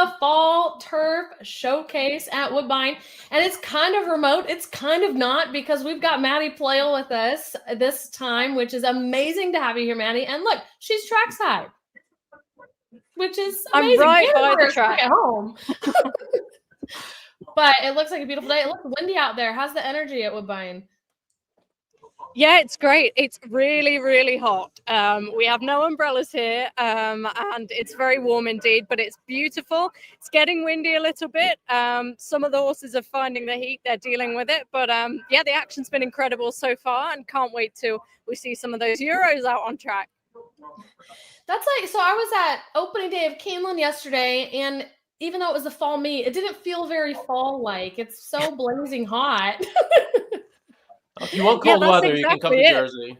the Fall Turf Showcase at Woodbine, and it's kind of remote. It's kind of not, because we've got Maddie Playle with us this time, which is amazing to have you here, Maddie. And look, she's trackside, which is amazing. I'm right by the track at home. But it looks like a beautiful day. It looks windy out there. How's the energy at Woodbine? Yeah, it's great. It's really, really hot. We have no umbrellas here, and it's very warm indeed, but it's beautiful. It's getting windy a little bit. Some of the horses are finding the heat. They're dealing with it. But yeah, the action's been incredible so far, and can't wait till we see some of those Euros out on track. That's like, so I was at opening day of Keeneland yesterday, and even though it was a fall meet, it didn't feel very fall-like. It's so blazing hot. If you want cold weather, you can come to Jersey.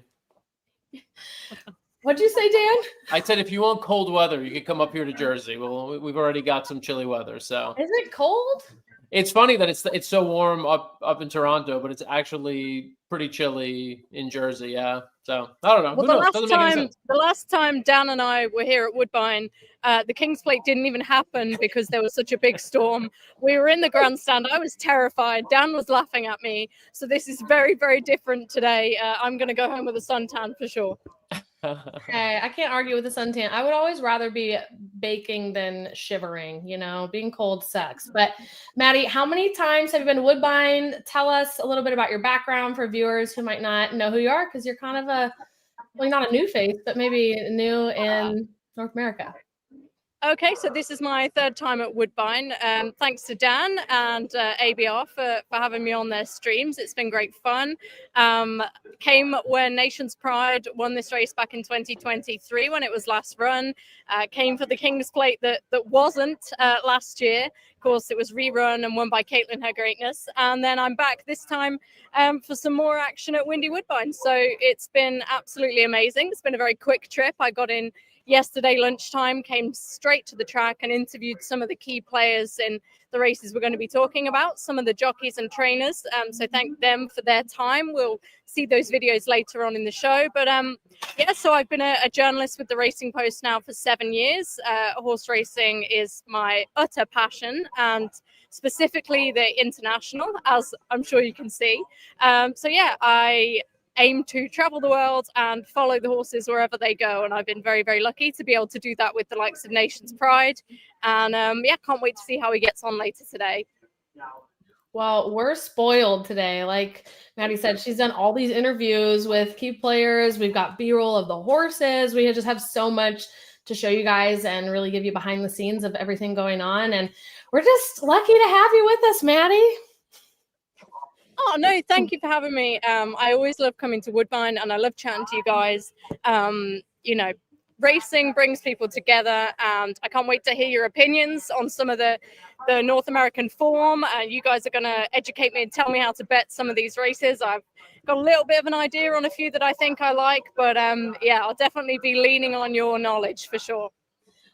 What'd you say, Dan? I said if you want cold weather, you can come up here to Jersey. Well, we've already got some chilly weather, so. Is it cold? It's funny that it's so warm up in Toronto, but it's actually pretty chilly in Jersey. Yeah, so I don't know. Well, the last time Dan and I were here at Woodbine, the King's Plate didn't even happen because there was such a big storm. We were in the grandstand. I was terrified. Dan was laughing at me. So this is very, very different today. I'm going to go home with a suntan for sure. Hey, I can't argue with the suntan. I would always rather be baking than shivering. You know, being cold sucks. But Maddie, how many times have you been to Woodbine? Tell us a little bit about your background for viewers who might not know who you are, because you're kind of not a new face, but maybe new in North America. Okay, so this is my third time at Woodbine. Thanks to Dan and ABR for having me on their streams. It's been great fun. Came when Nation's Pride won this race back in 2023 when it was last run. Came for the King's Plate that wasn't last year. Of course, it was rerun and won by Caitlin Her Greatness. And then I'm back this time for some more action at Windy Woodbine. So it's been absolutely amazing. It's been a very quick trip. I got in yesterday lunchtime, came straight to the track and interviewed some of the key players in the races we're going to be talking about, some of the jockeys and trainers. So thank them for their time. We'll see those videos later on in the show. But yeah, so I've been a journalist with the Racing Post now for 7 years. Horse racing is my utter passion, and specifically the international, as I'm sure you can see. So yeah, I aim to travel the world and follow the horses wherever they go. And I've been very, very lucky to be able to do that with the likes of Nation's Pride. And yeah, can't wait to see how he gets on later today. Well, we're spoiled today. Like Maddie said, she's done all these interviews with key players. We've got B-roll of the horses. We just have so much to show you guys and really give you behind the scenes of everything going on. And we're just lucky to have you with us, Maddie. Oh, no, thank you for having me. I always love coming to Woodbine and I love chatting to you guys. You know, racing brings people together, and I can't wait to hear your opinions on some of the North American form. You guys are going to educate me and tell me how to bet some of these races. I've got a little bit of an idea on a few that I think I like, but yeah, I'll definitely be leaning on your knowledge for sure.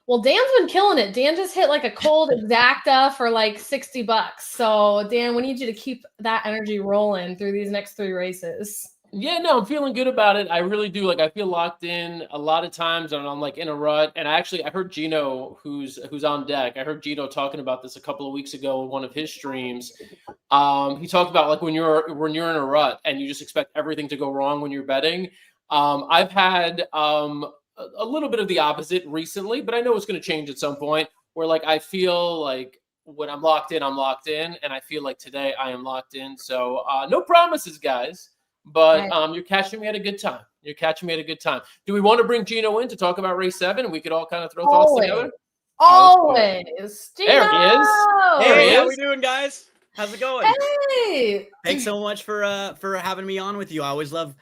Well, Dan's been killing it. Dan just hit like a cold exacta for like $60. So Dan, we need you to keep that energy rolling through these next 3 races. Yeah, no, I'm feeling good about it. I really do. Like, I feel locked in a lot of times, and I'm like in a rut. And I heard Gino, who's on deck. I heard Gino talking about this a couple of weeks ago in one of his streams. He talked about like when you're in a rut and you just expect everything to go wrong when you're betting. I've had a little bit of the opposite recently, but I know it's going to change at some point, where like I feel like when I'm locked in, and I feel like today I am locked in. So no promises, guys, but you're catching me at a good time. Do we want to bring Gino in to talk about race 7 and we could all kind of throw thoughts together? Always. Gino! There he is. Hey, how we doing, guys? How's it going? Hey! Thanks so much for having me on with you. I always love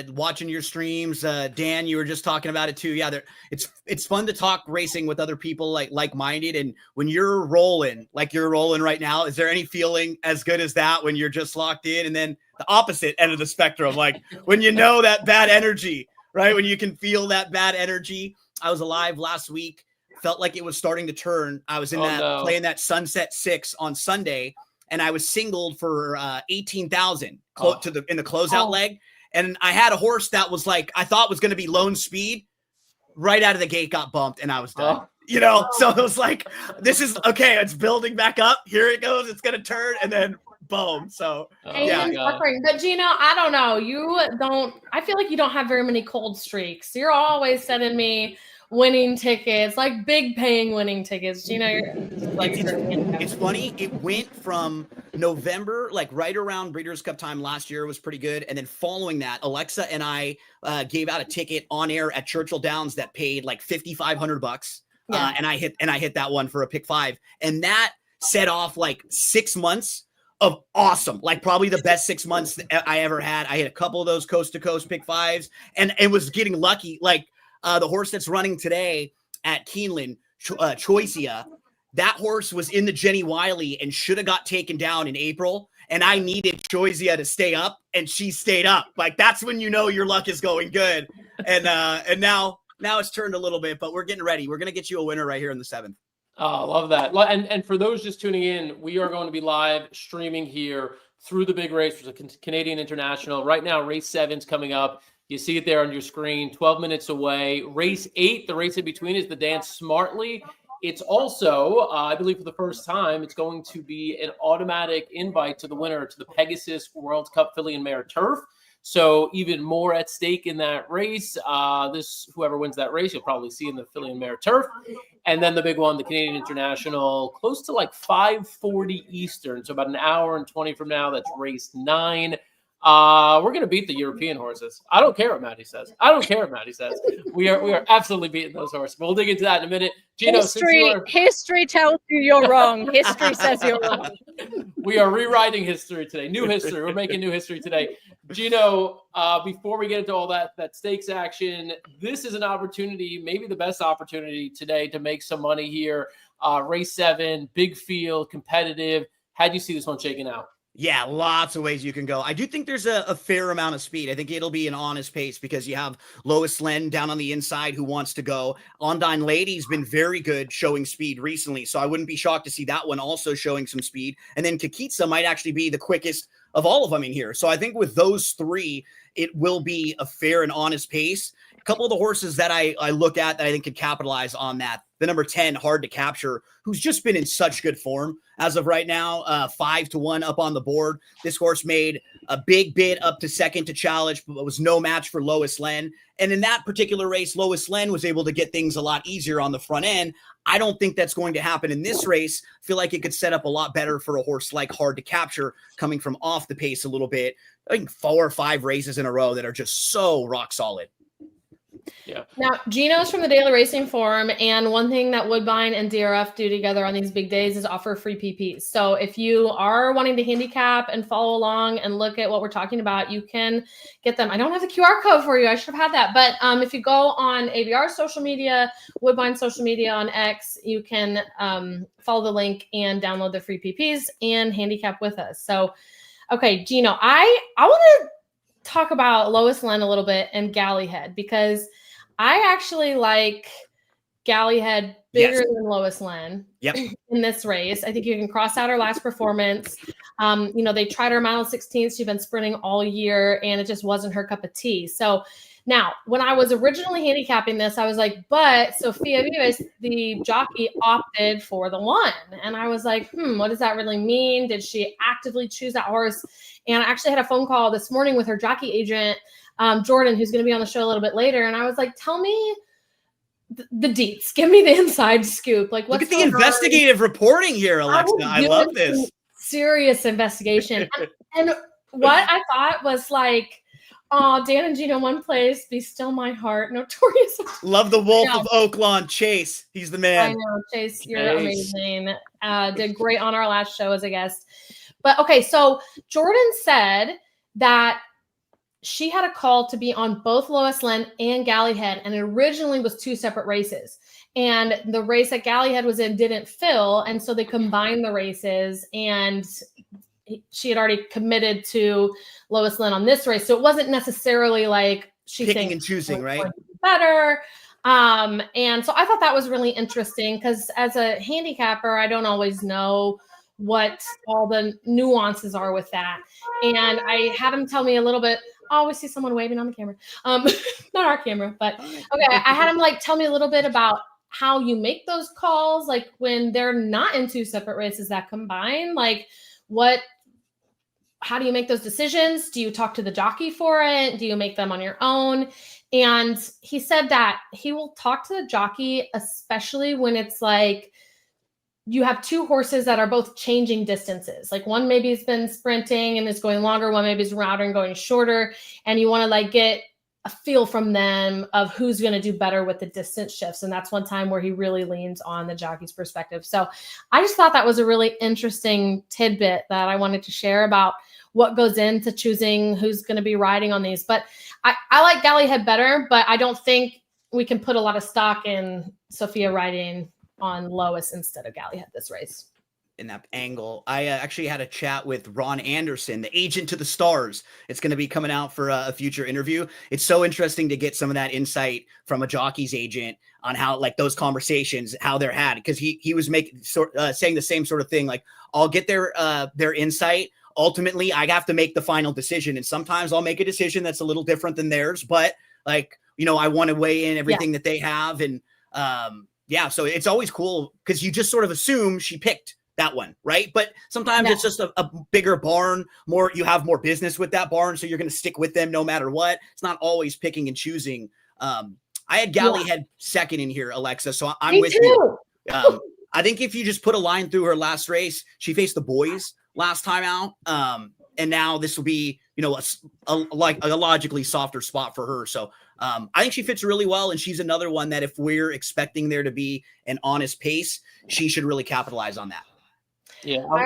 watching your streams. Dan, you were just talking about it too. Yeah, it's fun to talk racing with other people like-minded. And when you're rolling, like you're rolling right now, is there any feeling as good as that when you're just locked in? And then the opposite end of the spectrum, like when you know that bad energy, right? When you can feel that bad energy. I was alive last week. Felt like it was starting to turn. I was in playing that Sunset 6 on Sunday. And I was singled for 18,000 in the closeout leg. And I had a horse that was like, I thought was going to be lone speed. Right out of the gate got bumped and I was done. you know, so it was like, this is okay. It's building back up. Here it goes. It's going to turn and then boom. So yeah. But Gino, I don't know. I feel like you don't have very many cold streaks. You're always sending me winning tickets, like big paying winning tickets. Gino, it's funny. It went from November, like right around Breeders' Cup time last year was pretty good. And then following that, Alexa and I gave out a ticket on air at Churchill Downs that paid like $5,500. Yeah. And I hit that one for a pick 5. And that set off like 6 months of awesome, like probably the best 6 months that I ever had. I hit a couple of those coast to coast pick 5s, and it was getting lucky. Like the horse that's running today at Keeneland, Choicia, that horse was in the Jenny Wiley and should have got taken down in April. And I needed Choicia to stay up, and she stayed up. Like that's when you know your luck is going good. And now it's turned a little bit, but we're getting ready. We're gonna get you a winner right here in the 7th. Oh, love that. And for those just tuning in, we are going to be live streaming here through the big race, which is a Canadian International. Right now, race 7's coming up. You see it there on your screen, 12 minutes away. Race 8, the race in between, is the Dance Smartly. It's also, I believe for the first time, it's going to be an automatic invite to the winner to the Pegasus World Cup Filly and Mare Turf. So even more at stake in that race. Whoever wins that race, you'll probably see in the Filly and Mare Turf. And then the big one, the Canadian International, close to like 5:40 Eastern. So about an hour and 20 from now, that's race 9. We're going to beat the European horses. I don't care what Maddie says. We are absolutely beating those horses. We'll dig into that in a minute. Gino, history tells you you're wrong. History says you're wrong. We are rewriting history today. New history. We're making new history today. Gino, before we get into all that stakes action, this is an opportunity, maybe the best opportunity today to make some money here. Race 7, big field, competitive. How'd you see this one shaking out? Yeah, lots of ways you can go. I do think there's a fair amount of speed. I think it'll be an honest pace because you have Lois Len down on the inside who wants to go. Ondine Lady's been very good showing speed recently, so I wouldn't be shocked to see that one also showing some speed. And then Kikitsa might actually be the quickest of all of them in here. So I think with those 3, it will be a fair and honest pace. A couple of the horses that I look at that I think could capitalize on that. The number 10, Hard to Capture, who's just been in such good form as of right now, 5-1 up on the board. This horse made a big bid up to second to challenge, but was no match for Lois Len. And in that particular race, Lois Len was able to get things a lot easier on the front end. I don't think that's going to happen in this race. I feel like it could set up a lot better for a horse like Hard to Capture coming from off the pace a little bit. I think 4 or 5 races in a row that are just so rock solid. Yeah. Now, Gino's from the Daily Racing Forum, and one thing that Woodbine and DRF do together on these big days is offer free PPs. So if you are wanting to handicap and follow along and look at what we're talking about, you can get them. I don't have the QR code for you. I should have had that. But if you go on ABR social media, Woodbine social media on X, you can follow the link and download the free PPs and handicap with us. So, okay, Gino, I want to talk about Lois Len a little bit and Gallyhead, because I actually like Gallyhead bigger than Lois Len in this race. I think you can cross out her last performance. They tried her mile 16th. She's been sprinting all year, and it just wasn't her cup of tea. So now, when I was originally handicapping this, I was like, but Sophia Vivas, the jockey, opted for the 1. And I was like, what does that really mean? Did she actively choose that horse? And I actually had a phone call this morning with her jockey agent, Jordan, who's going to be on the show a little bit later. And I was like, tell me the deets. Give me the inside scoop. Like, look at the investigative reporting here, Alexa. I love this. Serious investigation. and what I thought was like, oh, Dan and Gino, one place, Be Still My Heart, Notorious. Love the Wolf of Oaklawn, Chase. He's the man. I know, Chase, you're amazing. Did great on our last show as a guest. But okay, so Jordan said that she had a call to be on both Lois Len and Gallyhead, and it originally was 2 separate races. And the race that Gallyhead was in didn't fill, and so they combined the races, and she had already committed to Lois Len on this race. So it wasn't necessarily like she picking and choosing, right? Better. And so I thought that was really interesting because as a handicapper, I don't always know what all the nuances are with that. And I had him tell me a little bit. Oh, we see someone waving on the camera. Not our camera, but okay. I had him tell me a little bit about how you make those calls, like when they're not in two separate races that combine, like how do you make those decisions? Do you talk to the jockey for it? Do you make them on your own? And he said that he will talk to the jockey, especially when it's like you have two horses that are both changing distances. Like one maybe has been sprinting and is going longer, one maybe is router and going shorter. And you want to like get a feel from them of who's going to do better with the distance shifts. And that's one time where he really leans on the jockey's perspective. So I just thought that was a really interesting tidbit that I wanted to share about what goes into choosing who's going to be riding on these. But I like Gallihead better, but I don't think we can put a lot of stock in Sophia riding on Lois instead of Gallihead this race. In that angle, I actually had a chat with Ron Anderson, the agent to the stars. It's going to be coming out for a future interview. It's so interesting to get some of that insight from a jockey's agent on how like those conversations, how they're had, because he was saying the same sort of thing. Like I'll get their insight. Ultimately, I have to make the final decision, and sometimes I'll make a decision that's a little different than theirs. But like I want to weigh in everything that they have, and so it's always cool because you just sort of assume she picked that one, right? But sometimes it's just a bigger barn, you have more business with that barn, so you're going to stick with them no matter what. It's not always picking and choosing. I had Gallihead second in here, Alexa, so I'm Me with too. you. I think if you just put a line through her last race, she faced the boys last time out, and now this will be a logically softer spot for her. So I think she fits really well, and she's another one that if we're expecting there to be an honest pace, she should really capitalize on that. Yeah, I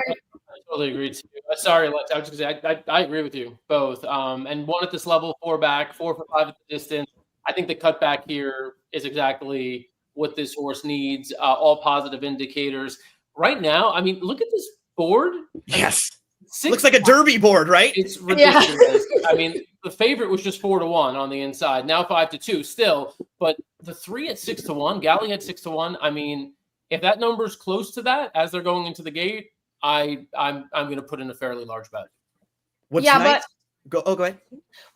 totally agree too. Sorry, Lex. I was just going to say I agree with you both. And one at this level, 4 back, 4 for 5 at the distance. I think the cutback here is exactly what this horse needs. All positive indicators right now. I mean, look at this board. Yes, looks like a derby board, right? It's ridiculous. Yeah. I mean, the favorite was just 4-1 on the inside. Now 5-2 still, but the 3 at 6-1, Galley had 6-1. I mean, if that number is close to that as they're going into the gate, I'm going to put in a fairly large bet. What's nice? Go ahead.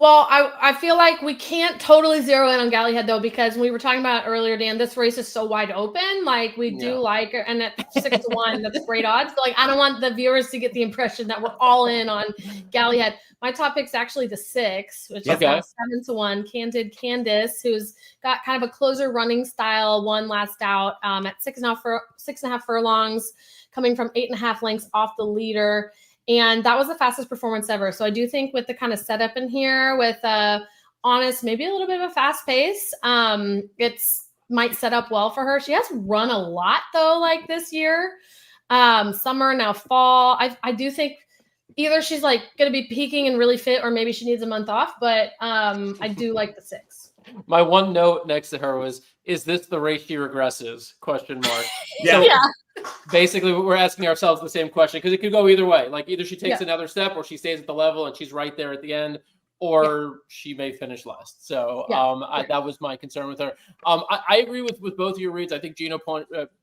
Well, I feel like we can't totally zero in on Gallihead though, because we were talking about it earlier, Dan, this race is so wide open. Like we do like her, and at 6-1, that's great odds. But like I don't want the viewers to get the impression that we're all in on Gallihead. My top pick's actually the 6, which is now 7-1. Candid Candice, who's got kind of a closer running style, won last out at 6.5 furlongs, coming from 8.5 lengths off the leader. And that was the fastest performance ever. So I do think with the kind of setup in here with honest, maybe a little bit of a fast pace, it's might set up well for her. She has run a lot though, like this year, summer, now fall. I do think either she's like going to be peaking and really fit, or maybe she needs a month off, but I do like the 6. My one note next to her was, is this the race she regresses? ? Yeah. So basically, we're asking ourselves the same question because it could go either way. Like either she takes another step, or she stays at the level and she's right there at the end, or she may finish last. So that was my concern with her. I agree with both of your reads. I think Gino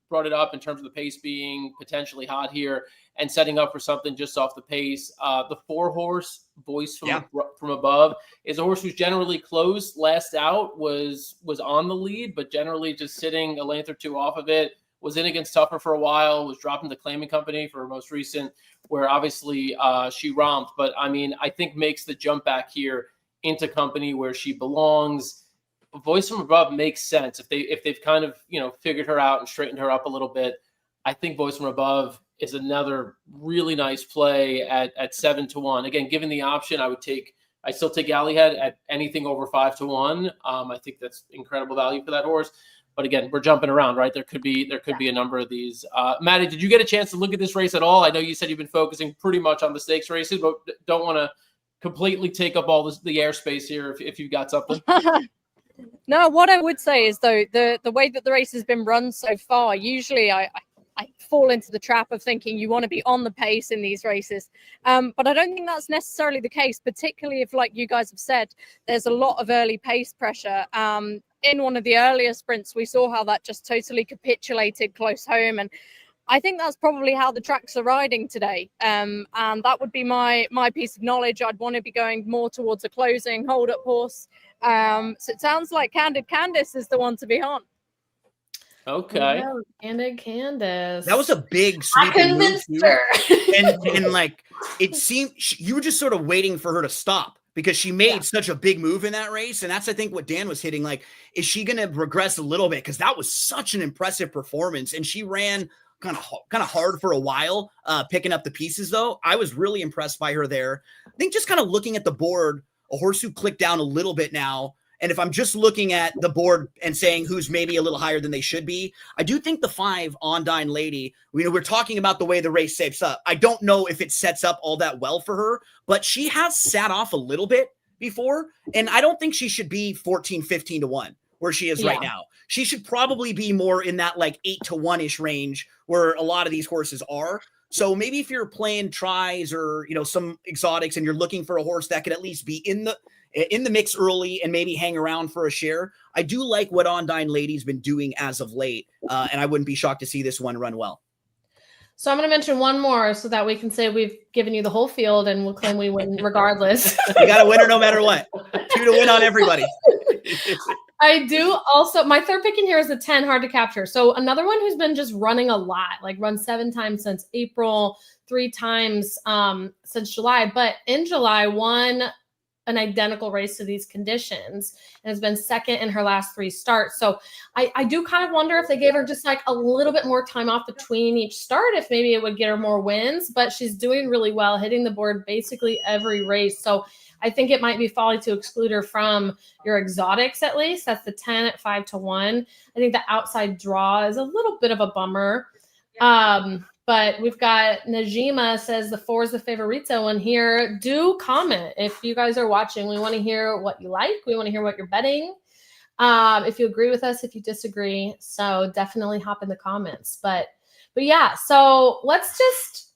brought it up in terms of the pace being potentially hot here and setting up for something just off the pace. The 4-horse Voice from Above is a horse who's generally close. Last out was on the lead, but generally just sitting a length or two off of it. Was in against Tuffer for a while, was dropping to Claiming Company for her most recent, where obviously she romped. But I mean, I think makes the jump back here into Company where she belongs. Voice from Above makes sense if they've kind of figured her out and straightened her up a little bit. I think Voice from Above is another really nice play at 7-1. Again, given the option, I still take Gallihead at anything over 5-1. I think that's incredible value for that horse. But again, we're jumping around, right? There could be a number of these. Maddie, did you get a chance to look at this race at all? I know you said you've been focusing pretty much on the stakes races, but don't want to completely take up all the airspace here if you've got something. No, what I would say is, though, the way that the race has been run so far, usually I fall into the trap of thinking you want to be on the pace in these races. But I don't think that's necessarily the case, particularly if, like you guys have said, there's a lot of early pace pressure. In one of the earlier sprints, we saw how that just totally capitulated close home. And I think that's probably how the tracks are riding today. And that would be my piece of knowledge. I'd want to be going more towards a closing hold-up horse. So it sounds like Candid Candice is the one to be on. Okay. Yeah, Candid Candace. That was a big I sweeping move convinced too. her. And like it seemed you were just sort of waiting for her to stop because she made such a big move in that race. And that's, I think, what Dan was hitting. Like, is she going to regress a little bit? Because that was such an impressive performance. And she ran kind of hard for a while, picking up the pieces, though. I was really impressed by her there. I think just kind of looking at the board, a horse who clicked down a little bit now. And if I'm just looking at the board and saying who's maybe a little higher than they should be, I do think the 5 Ondine Lady, we're talking about the way the race shapes up. I don't know if it sets up all that well for her, but she has sat off a little bit before. And I don't think she should be 14, 15 to 1 where she is right now. She should probably be more in that like 8 to 1-ish range where a lot of these horses are. So maybe if you're playing tries or, some exotics and you're looking for a horse that could at least be in the mix early and maybe hang around for a share, I do like what Ondine Lady's been doing as of late. And I wouldn't be shocked to see this one run well. So I'm going to mention one more so that we can say we've given you the whole field and we'll claim we win regardless. You got a winner no matter what. 2 to win on everybody. I do also, my third pick in here is the 10 Hard to Capture. So another one who's been just running a lot, like run 7 times since April, 3 times since July. But in July, won an identical race to these conditions and has been second in her last 3 starts. So I do kind of wonder if they gave her just like a little bit more time off between each start, if maybe it would get her more wins, but she's doing really well, hitting the board basically every race. So I think it might be folly to exclude her from your exotics at least. That's the 10 at 5 to 1. I think the outside draw is a little bit of a bummer. But we've got Najima says the 4 is the favorito one here. Do comment if you guys are watching. We want to hear what you like. We want to hear what you're betting. If you agree with us, if you disagree. So definitely hop in the comments. But yeah, so let's just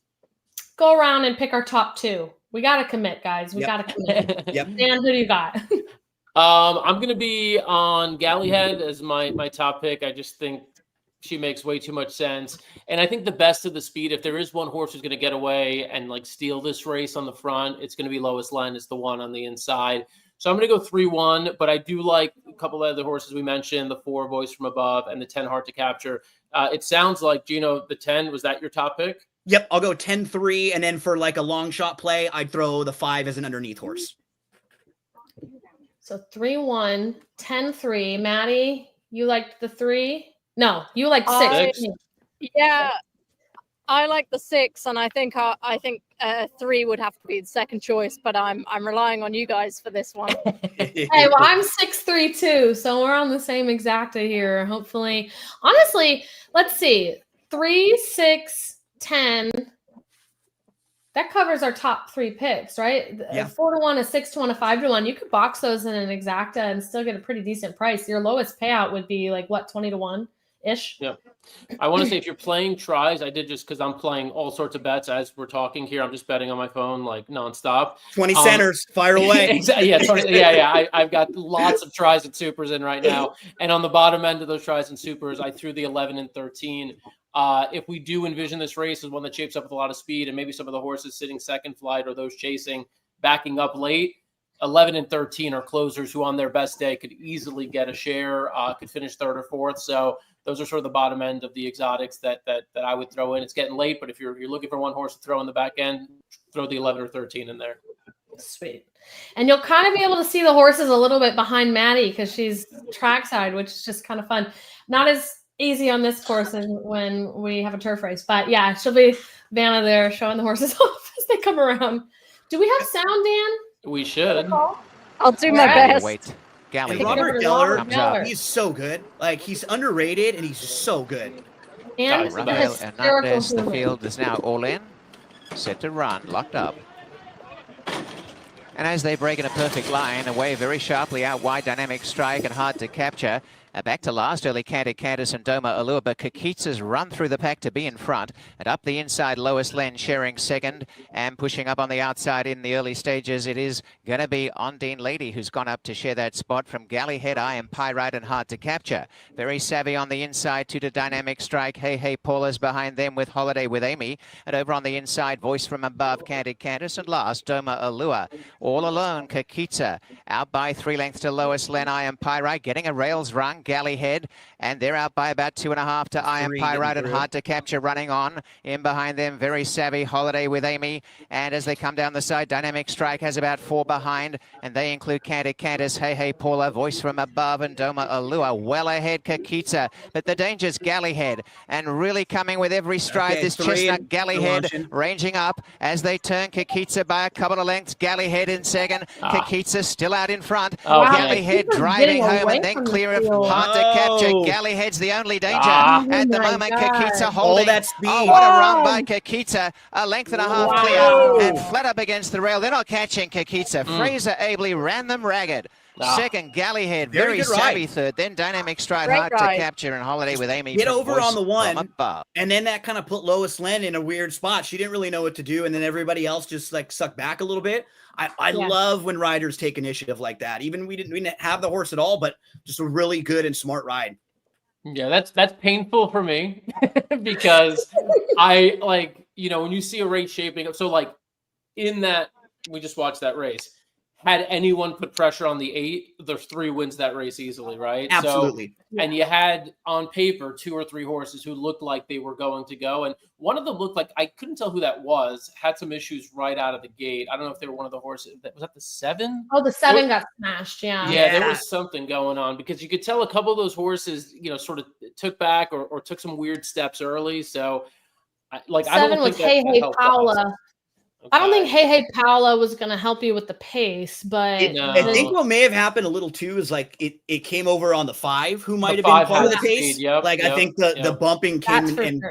go around and pick our top 2. We got to commit, guys. We got to commit. Dan, who do you got? I'm going to be on Gallyhead as my top pick. I just think she makes way too much sense. And I think the best of the speed, if there is one horse who's going to get away and like steal this race on the front, it's going to be Lois Len. It's the one on the inside. So I'm going to go 3-1, but I do like a couple of other horses we mentioned, the 4 Voice from Above and the 10 Hard to Capture. It sounds like, Gino, the 10, was that your top pick? Yep, I'll go 10-3, and then for like a long shot play, I'd throw the 5 as an underneath horse. So 3-1, 10-3. Maddie, you liked the 3? No, you like 6. Yeah, I like the 6, and I think 3 would have to be the second choice. But I'm relying on you guys for this one. Hey, well, I'm 6-3 too, so we're on the same exacta here. Hopefully, honestly, let's see, 3, 6, 10. That covers our top 3 picks, right? Yeah. 4 to 1, a 6 to 1, a 5 to 1. You could box those in an exacta and still get a pretty decent price. Your lowest payout would be like what, 20 to 1 ish. Yeah. I want to say if you're playing tries, I did just because I'm playing all sorts of bets as we're talking here. I'm just betting on my phone like nonstop. 20 centers, fire away. Exactly. Yeah. 20, yeah. I've got lots of tries and supers in right now. And on the bottom end of those tries and supers, I threw the 11 and 13. If we do envision this race as one that shapes up with a lot of speed and maybe some of the horses sitting second flight or those chasing backing up late, 11 and 13 are closers who on their best day could easily get a share, could finish 3rd or 4th. So those are sort of the bottom end of the exotics that I would throw in. It's getting late, but if you're looking for one horse to throw in the back end, throw the 11 or 13 in there. Sweet. And you'll kind of be able to see the horses a little bit behind Maddie because she's trackside, which is just kind of fun. Not as easy on this course as when we have a turf race, but yeah, she'll be Vanna there showing the horses off as they come around. Do we have sound, Dan? We should. I'll do my best. Wait. Galley. Robert Geller, Geller. he's so good. Like, he's underrated, and he's so good. And Rafael Hernandez, the field is now all in. Set to run, locked up. And as they break in a perfect line, away very sharply out wide, Dynamic Strike and Hard to Capture. Back to last, early Candid Candace and Doma Allure, but Kakitsa's run through the pack to be in front. And up the inside, Lois Len sharing second and pushing up on the outside in the early stages. It is going to be Ondine Lady who's gone up to share that spot from Gallyhead, I Am Pyrite and Hard to Capture. Very savvy on the inside, 2 to Dynamic Strike. Hey Paula's behind them with Holiday with Amy. And over on the inside, Voice from Above, Candid Candace. And last, Doma Allure. All alone, Kakitsa out by 3 lengths to Lois Len, I Am Pyrite, getting a rails rung. second, Galleyhead, and they're out by about 2.5 to Iron Pyrite and Hard to Capture running on. In behind them, Very Savvy, Holiday with Amy, and as they come down the side, Dynamic Strike has about 4 behind, and they include Candace, Hey Hey Paula, Voice from Above, and Doma Alua. Well ahead, Kakita, but the danger's Galleyhead, and really coming with every stride, this Chestnut Galleyhead ranging up as they turn Kakita by a couple of lengths. Galleyhead in second, Kakita still out in front. Galleyhead driving home and then clear of Hard to Capture. Galleyhead's the only danger at the moment. Kakita holding. Oh, what a run by Kakita. A length and a half clear and flat up against the rail. They're not catching Kakita. Fraser ably ran them ragged. Second, Galleyhead, Very Savvy third. Then Dynamic Stride, Hard to Capture, and Holiday with Amy. Get over on the one, and then that kind of put Lois Lynn in a weird spot. She didn't really know what to do, and then everybody else just like sucked back a little bit. I love when riders take initiative like that. Even we didn't have the horse at all, but just a really good and smart ride. Yeah, that's painful for me because I like, you know, when you see a race shaping up. So like in that, we just watched that race. Had anyone put pressure on the 8, there's 3 wins that race easily, right? Absolutely. So, and you had on paper 2 or 3 horses who looked like they were going to go. And one of them looked like, I couldn't tell who that was, had some issues right out of the gate. I don't know if they were one of the horses. Was that the 7? Oh, the 7 got smashed, yeah. Yeah, there was something going on because you could tell a couple of those horses, you know, sort of took back or took some weird steps early. So, I don't think Hey Hey Paula. Okay. I don't think Hey Hey Paula was going to help you with the pace, but I think what may have happened a little too is like it came over on the 5 who might have been part of the pace. I think the bumping came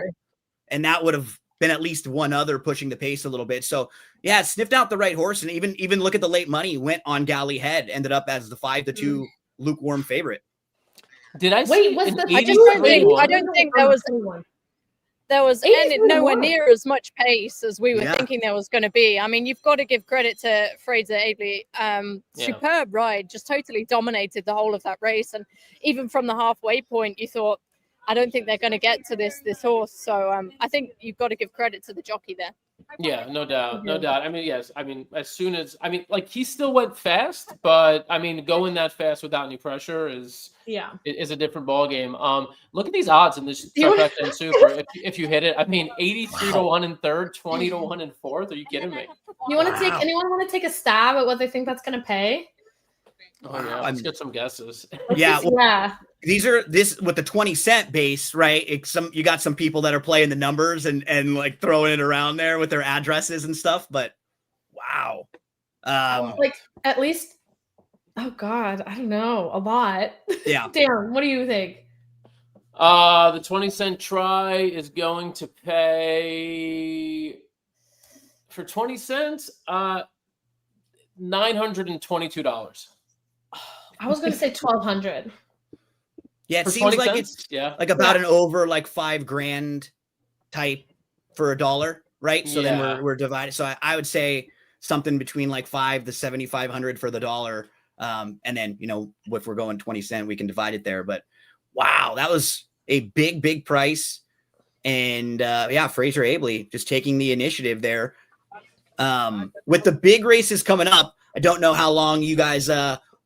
and that would have been at least one other pushing the pace a little bit. So yeah, sniffed out the right horse, and even look at the late money went on Galleyhead, ended up as the 5-2 lukewarm favorite. Did I wait? I don't think there was anyone. There was nowhere near as much pace as we were thinking there was going to be. I mean, you've got to give credit to Fraser Abley. Superb ride, just totally dominated the whole of that race. And even from the halfway point, you thought, I don't think they're going to get to this horse. So I think you've got to give credit to the jockey there. Yeah, no doubt. I mean, yes. I mean, like he still went fast, but I mean, going that fast without any pressure is a different ball game. Look at these odds in this trifecta and super. If you hit it, I mean, 83 to 1 in third, 20 to 1 in fourth. Are you kidding me? Anyone want to take a stab at what they think that's going to pay? Oh yeah, let's get some guesses. These are with the 20-cent base, right? You got some people that are playing the numbers and like throwing it around there with their addresses and stuff, but wow. Like at least, oh God, I don't know, a lot. Yeah. Dan, what do you think? The 20-cent try is going to pay for 20 cents, $922. I was going to say 1,200. Yeah, it seems like it's like about an over like $5,000 type for $1, right? So then we're divided. So I would say something between like $500 to $7,500 for the $1. And then, you know, if we're going 20 cent, we can divide it there. But wow, that was a big price. And Fraser Abley just taking the initiative there. With the big races coming up, I don't know how long you guys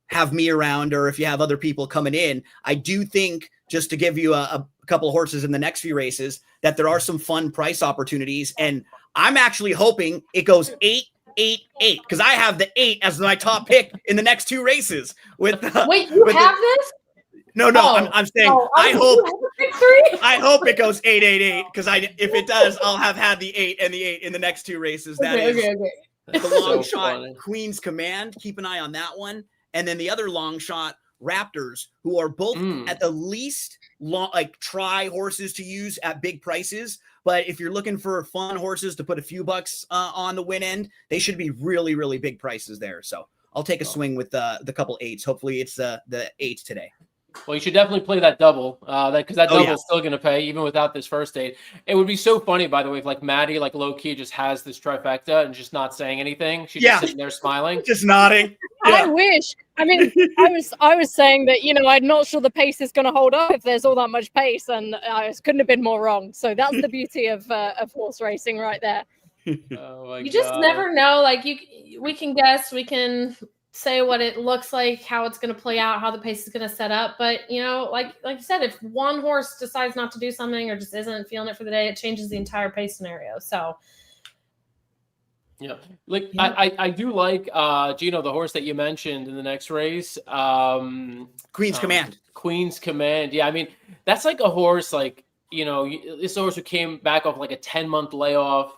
have me around or if you have other people coming in. I do think, just to give you a couple of horses in the next few races, that there are some fun price opportunities. And I'm actually hoping it goes 8-8-8 because I have the 8 as my top pick in the next 2 races. Wait, you have this? No, I'm saying I hope it goes 8-8-8 because if it does, I'll have had the 8 and the 8 in the next 2 races. That is the long shot funny. Queen's Command. Keep an eye on that one. And then the other long shot, Raptors, who are both at the least try horses to use at big prices. But if you're looking for fun horses to put a few bucks on the win end, they should be really, really big prices there. So I'll take a swing with the couple 8s. Hopefully it's the 8 today. Well, you should definitely play that double, because that double is still going to pay even without this first 8. It would be so funny, by the way, if like Maddie, like low key, just has this trifecta and just not saying anything. She's just sitting there smiling, just nodding. Yeah. I wish. I mean, I was saying that, you know, I'm not sure the pace is going to hold up if there's all that much pace, and I couldn't have been more wrong. So that's the beauty of horse racing right there. Oh my God. Just never know. Like we can guess, we can say what it looks like, how it's going to play out, how the pace is going to set up. But, you know, like you said, if one horse decides not to do something or just isn't feeling it for the day, it changes the entire pace scenario. So, yeah, like I do like Gino, the horse that you mentioned in the next race. Queen's Command. Queen's Command. Yeah, I mean, that's like a horse, like, you know, this horse who came back off like a 10-month layoff,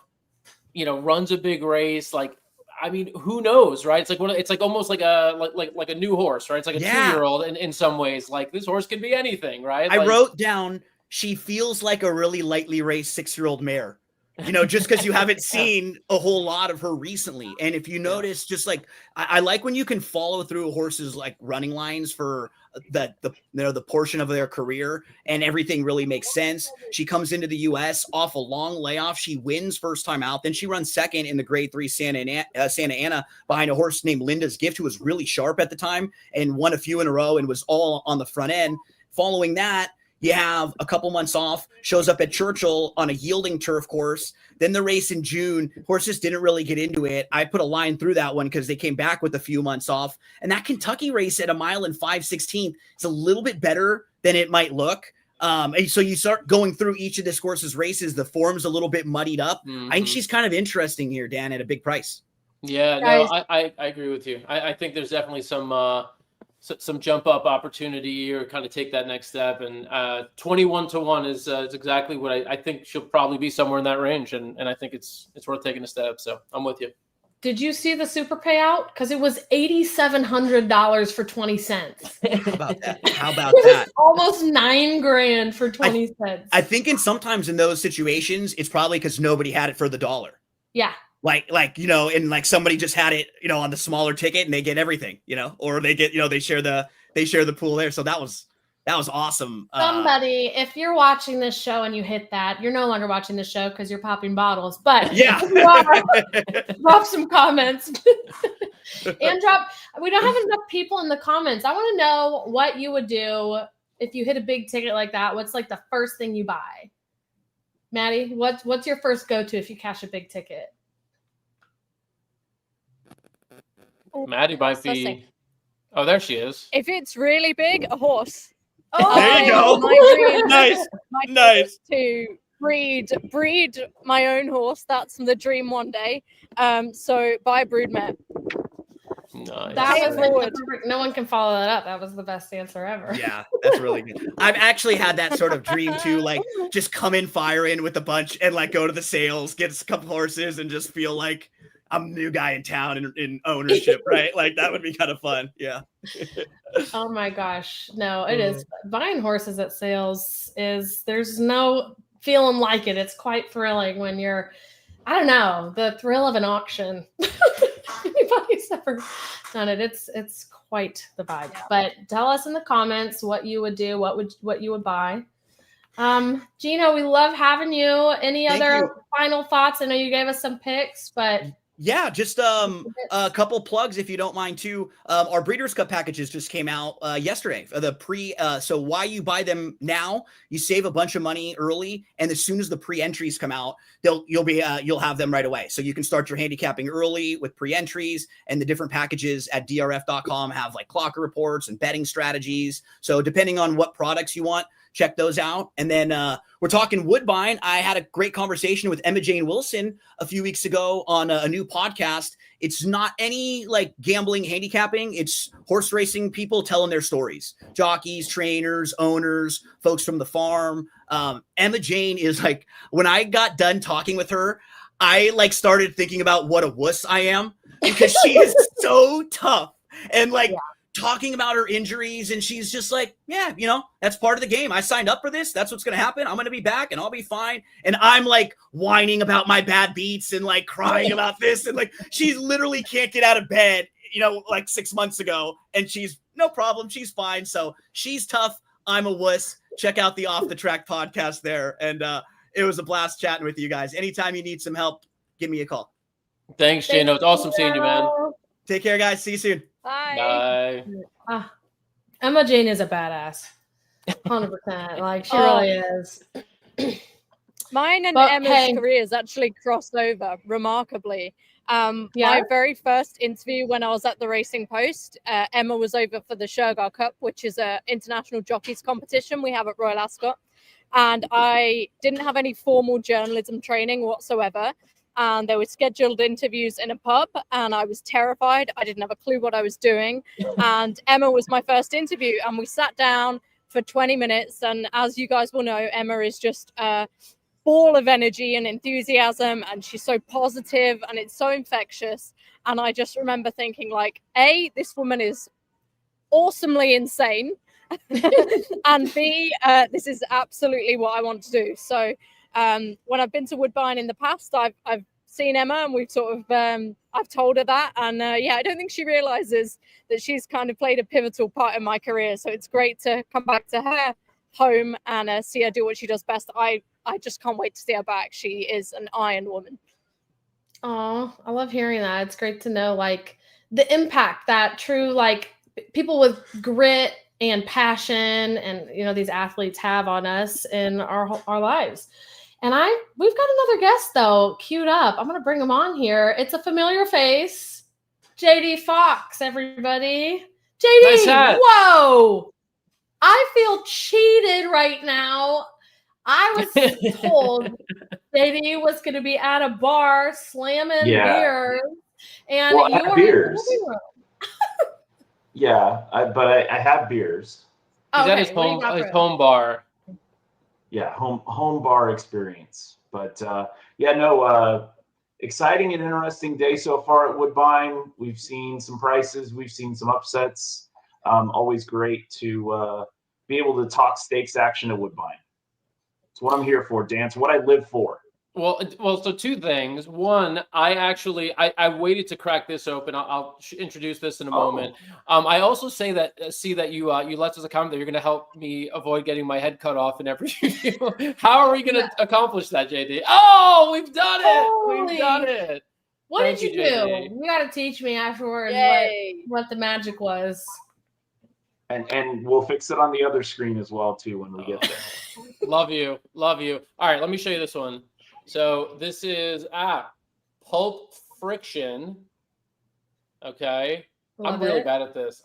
you know, runs a big race. Like, I mean, who knows, right? It's like it's like almost like a new horse, right? It's like a 2-year-old in some ways. Like, this horse could be anything, right? I wrote down, she feels like a really lightly raced 6-year-old mare. You know, just because you haven't seen a whole lot of her recently. And if you notice, just like I like when you can follow through a horse's like running lines for the portion of their career, and everything really makes sense. She comes into the US off a long layoff. She wins first time out. Then she runs second in the grade 3 Santa Ana behind a horse named Linda's Gift, who was really sharp at the time and won a few in a row and was all on the front end. Following that, you have a couple months off, shows up at Churchill on a yielding turf course. Then the race in June, horses didn't really get into it. I put a line through that one because they came back with a few months off. And that Kentucky race at 1 mile and 5/16 is a little bit better than it might look. And so you start going through each of this horse's races, the form's a little bit muddied up. I think she's kind of interesting here, Dan, at a big price. Yeah, no, I agree with you. I think there's definitely some jump up opportunity or kind of take that next step. And 21-1 is exactly what I think. She'll probably be somewhere in that range. And I think it's worth taking a step. So I'm with you. Did you see the super payout? Because it was $8,700 for 20 cents. How about that? How about that? Almost $9,000 for 20 cents. I think sometimes in those situations, it's probably because nobody had it for the dollar. Yeah. Like, you know, and like somebody just had it, you know, on the smaller ticket and they get everything, you know, or they get, you know, they share the pool there. So that was awesome. Somebody, if you're watching this show and you hit that, you're no longer watching the show because you're popping bottles. But yeah, drop some comments and we don't have enough people in the comments. I want to know what you would do if you hit a big ticket like that. What's like the first thing you buy? Maddie, what's your first go-to if you cash a big ticket? Maddie might be. Oh, there she is. If it's really big, a horse. Oh, there you go. Nice. To breed my own horse. That's the dream one day. So buy a broodmare. Nice. That was like perfect. No one can follow that up. That was the best answer ever. Yeah, that's really good. I've actually had that sort of dream too, like just come in, fire in with a bunch and like go to the sales, get a couple horses and just feel like I'm the new guy in town in ownership, right? Like that would be kind of fun. Yeah. Oh my gosh. No, it is. Buying horses at sales there's no feeling like it. It's quite thrilling when you're, I don't know, the thrill of an auction. Anybody's ever done it. It's quite the vibe. But tell us in the comments what you would do, what you would buy. Gino, we love having you. Any other final thoughts? I know you gave us some picks, but yeah, just a couple plugs if you don't mind too. Our Breeders' Cup packages just came out yesterday. So why you buy them now, you save a bunch of money early, and as soon as the pre-entries come out, you'll have them right away. So you can start your handicapping early with pre-entries, and the different packages at drf.com have like clocker reports and betting strategies. So depending on what products you want, check those out. And then we're talking Woodbine. I had a great conversation with Emma Jane Wilson a few weeks ago on a new podcast. It's not any like gambling handicapping. It's horse racing people telling their stories. Jockeys, trainers, owners, folks from the farm. Emma Jane is like, when I got done talking with her, I like started thinking about what a wuss I am because she is so tough and like, talking about her injuries, and she's just like, yeah, you know, that's part of the game. I signed up for this. That's what's going to happen. I'm going to be back and I'll be fine. And I'm like whining about my bad beats and like crying about this. And like, she literally can't get out of bed, you know, like 6 months ago, and she's no problem. She's fine. So she's tough. I'm a wuss. Check out the Off the Track podcast there. And it was a blast chatting with you guys. Anytime you need some help, give me a call. Thanks, Gino. It's awesome seeing you, man. Take care, guys. See you soon. Bye. Emma Jane is a badass. 100%. Like she really is. Mine and Emma's careers actually crossed over remarkably. My very first interview when I was at the Racing Post, Emma was over for the Shergar Cup, which is an international jockeys competition we have at Royal Ascot. And I didn't have any formal journalism training whatsoever. And there were scheduled interviews in a pub, and I was terrified. I didn't have a clue what I was doing. And Emma was my first interview, and we sat down for 20 minutes. And as you guys will know, Emma is just a ball of energy and enthusiasm, and she's so positive, and it's so infectious. And I just remember thinking, like, A, this woman is awesomely insane, and B, this is absolutely what I want to do. So when I've been to Woodbine in the past, I've seen Emma, and we've sort of I've told her that, and I don't think she realizes that she's kind of played a pivotal part in my career. So it's great to come back to her home and see her do what she does best. I just can't wait to see her back. She is an iron woman. Oh, I love hearing that. It's great to know, like, the impact that true, like, people with grit and passion and, you know, these athletes have on us in our lives. And we've got another guest, though, queued up. I'm going to bring him on here. It's a familiar face. JD Fox, everybody. JD, Nice hat. Whoa. I feel cheated right now. I was told JD was going to be at a bar slamming beers, and well, you were beers. in the living room. Yeah, but I have beers. He's at Okay, his what do you got for his us? home bar. Yeah, home bar experience. But exciting and interesting day so far at Woodbine. We've seen some prices, we've seen some upsets. Always great to be able to talk stakes action at Woodbine. It's what I'm here for, Dan. It's what I live for. Well, so two things. One, I waited to crack this open. I'll introduce this in a moment. I also see that you left us a comment that you're going to help me avoid getting my head cut off in every review. How are we going to accomplish that, JD? Oh, we've done it! We've done it. What Thank did you JD. do? You got to teach me afterwards Yay. what the magic was. And we'll fix it on the other screen as well too when we get there. Love you. All right, let me show you this one. So this is Pulp Friction. Okay. I'm really bad at this.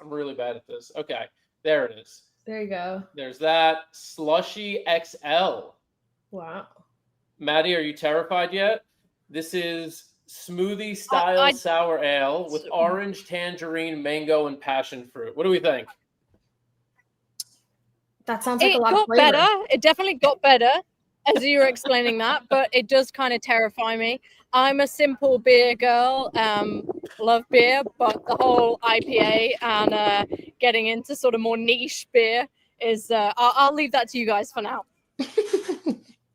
Okay, there it is. There you go. There's that. Slushy XL. Wow. Maddie, are you terrified yet? This is smoothie style sour ale with orange, tangerine, mango, and passion fruit. What do we think? That sounds like a lot got of flavor. better. It definitely got better as you were explaining that, but it does kind of terrify me. I'm a simple beer girl, love beer, but the whole IPA and getting into sort of more niche beer is, I'll leave that to you guys for now.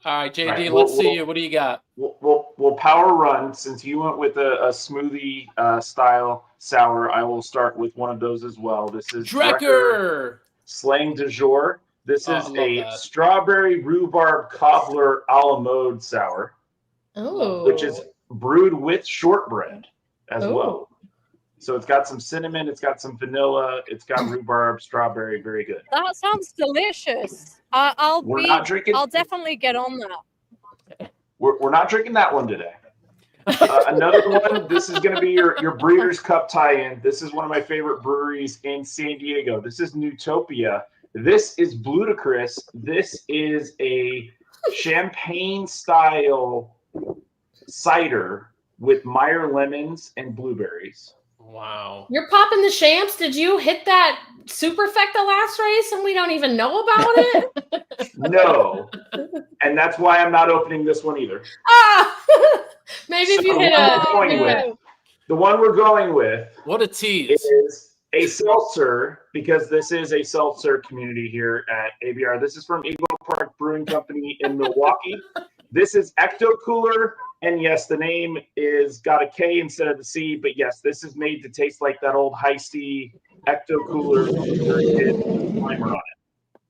All right, JD, Right, let's see you. What do you got? We'll power run. Since you went with a smoothie style sour, I will start with one of those as well. This is Drecker Slang du jour. This is that. strawberry rhubarb cobbler a la mode sour, which is brewed with shortbread as well. So it's got some cinnamon, it's got some vanilla, it's got rhubarb, strawberry, very good. That sounds delicious. I'll definitely get on that. We're not drinking that one today. Another one, this is going to be your Breeders' Cup tie-in. This is one of my favorite breweries in San Diego. This is Newtopia. This is Ludicrous. This is a champagne-style cider with Meyer lemons and blueberries. Wow. You're popping the champs. Did you hit that superfecta last race and we don't even know about it? No. And that's why I'm not opening this one either. Maybe if you hit the one we're going with. What a tease. Is a seltzer, because this is a seltzer community here at ABR. This is from Eagle Park Brewing Company in Milwaukee. This is Ecto Cooler, and yes, the name is got a K instead of the C, but yes, this is made to taste like that old Heisty Ecto Cooler timer on it.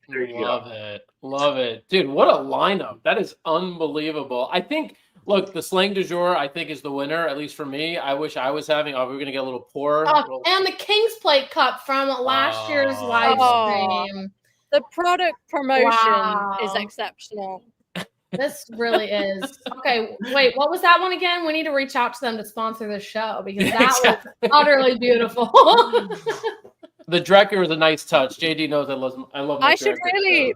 There you go. Love it. Dude, what a lineup. That is unbelievable. I think, look, the Slang du jour, I think, is the winner, at least for me. I wish I was having, we're going to get a little pour. And the King's Plate Cup from last year's live stream. The product promotion is exceptional. This really is. Okay, wait, what was that one again? We need to reach out to them to sponsor the show because that was utterly beautiful. The Drecker is a nice touch. JD knows I love my Drecker,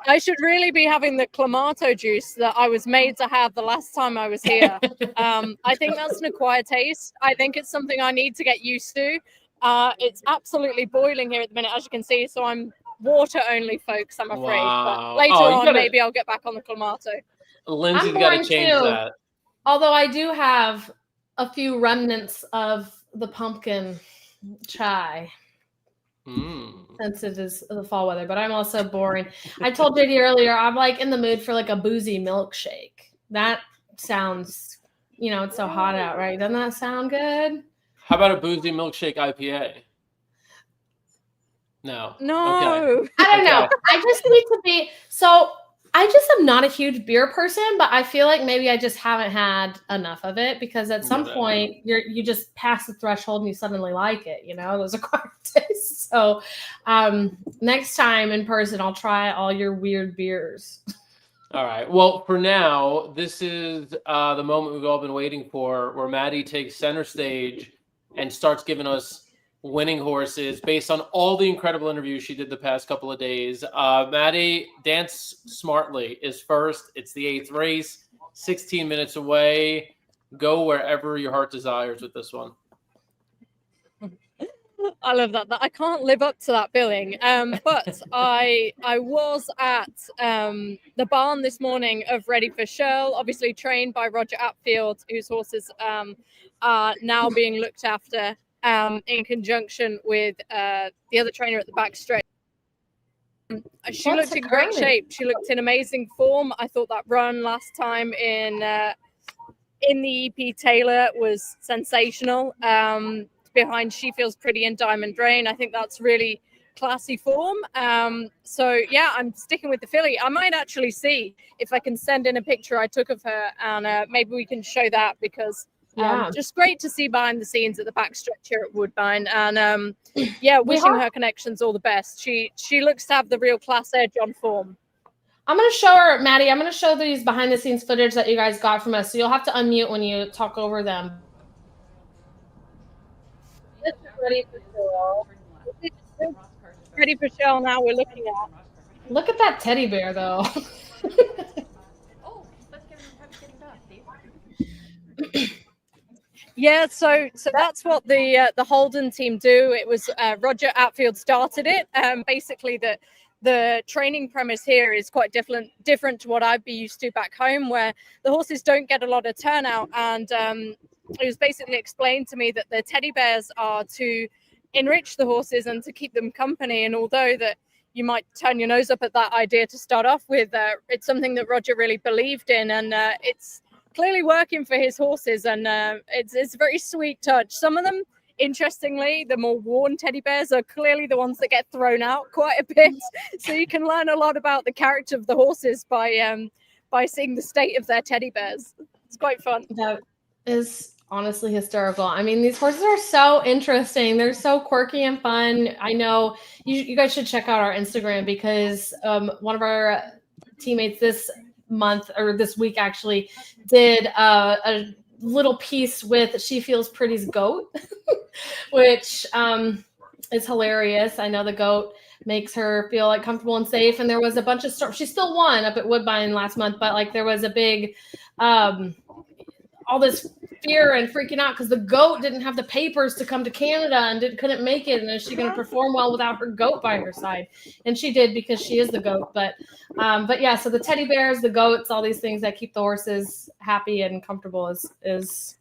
I should really be having the Clamato juice that I was made to have the last time I was here. I think that's an acquired taste. I think it's something I need to get used to. It's absolutely boiling here at the minute, as you can see. So I'm water only, folks, I'm afraid. Wow. But later on, maybe I'll get back on the Clamato. Lindsay's got to change that. Although I do have a few remnants of the pumpkin chai. Since it is the fall weather, but I'm also boring. I told JD earlier, I'm like in the mood for like a boozy milkshake. That sounds, it's so hot out, right? Doesn't that sound good? How about a boozy milkshake IPA? No. Okay. I don't know. I just need to be I just am not a huge beer person, but I feel like maybe I just haven't had enough of it because at some point you just pass the threshold and you suddenly like it, those acquired tastes. So next time in person, I'll try all your weird beers. All right. Well, for now, this is the moment we've all been waiting for, where Maddie takes center stage and starts giving us winning horses based on all the incredible interviews she did the past couple of days. Maddie, Dance Smartly is first. It's the 8th race, 16 minutes away. Go wherever your heart desires with this one. I love that. I can't live up to that billing. But I was at the barn this morning of Ready for Shirl, obviously trained by Roger Atfield, whose horses are now being looked after in conjunction with the other trainer at the back straight. She looked in great shape. She looked in amazing form. I thought that run last time in the EP Taylor was sensational. Behind She Feels Pretty and Diamond Rain, I think that's really classy form. So yeah, I'm sticking with the filly. I might actually see if I can send in a picture I took of her, and maybe we can show that because just great to see behind the scenes at the backstretch here at Woodbine, and wishing her connections all the best. She looks to have the real class edge on form. I'm going to show her, Maddie. I'm going to show these behind the scenes footage that you guys got from us. So you'll have to unmute when you talk over them. This is Ready for Shirl. Ready for Shirl now we're looking at. Look at that teddy bear, though. Yeah, so that's what the Holden team do. It was Roger Atfield started it. Basically, the training premise here is quite different to what I'd be used to back home, where the horses don't get a lot of turnout. And it was basically explained to me that the teddy bears are to enrich the horses and to keep them company. And although that you might turn your nose up at that idea to start off with, it's something that Roger really believed in, and it's clearly working for his horses, and it's a very sweet touch. Some of them, interestingly, the more worn teddy bears are clearly the ones that get thrown out quite a bit. So you can learn a lot about the character of the horses by seeing the state of their teddy bears. It's quite fun. That is honestly hysterical. I mean, these horses are so interesting. They're so quirky and fun. I know you guys should check out our Instagram because one of our teammates this month or this week actually did a little piece with She Feels Pretty's goat, which is hilarious. I know the goat makes her feel like comfortable and safe, and there was a bunch of storms. She still won up at Woodbine last month, but like there was a big all this fear and freaking out because the goat didn't have the papers to come to Canada and couldn't make it. And is she going to perform well without her goat by her side? And she did because she is the goat. But yeah, so the teddy bears, the goats, all these things that keep the horses happy and comfortable is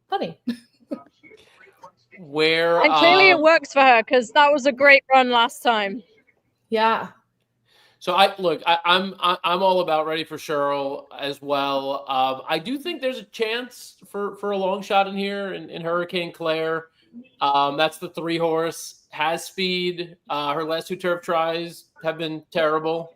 funny. And clearly it works for her because that was a great run last time. Yeah. So I'm all about Ready for Shirl as well. I do think there's a chance for a long shot in here in Hurricane Claire. That's the 3 horse, has speed. Her last 2 turf tries have been terrible.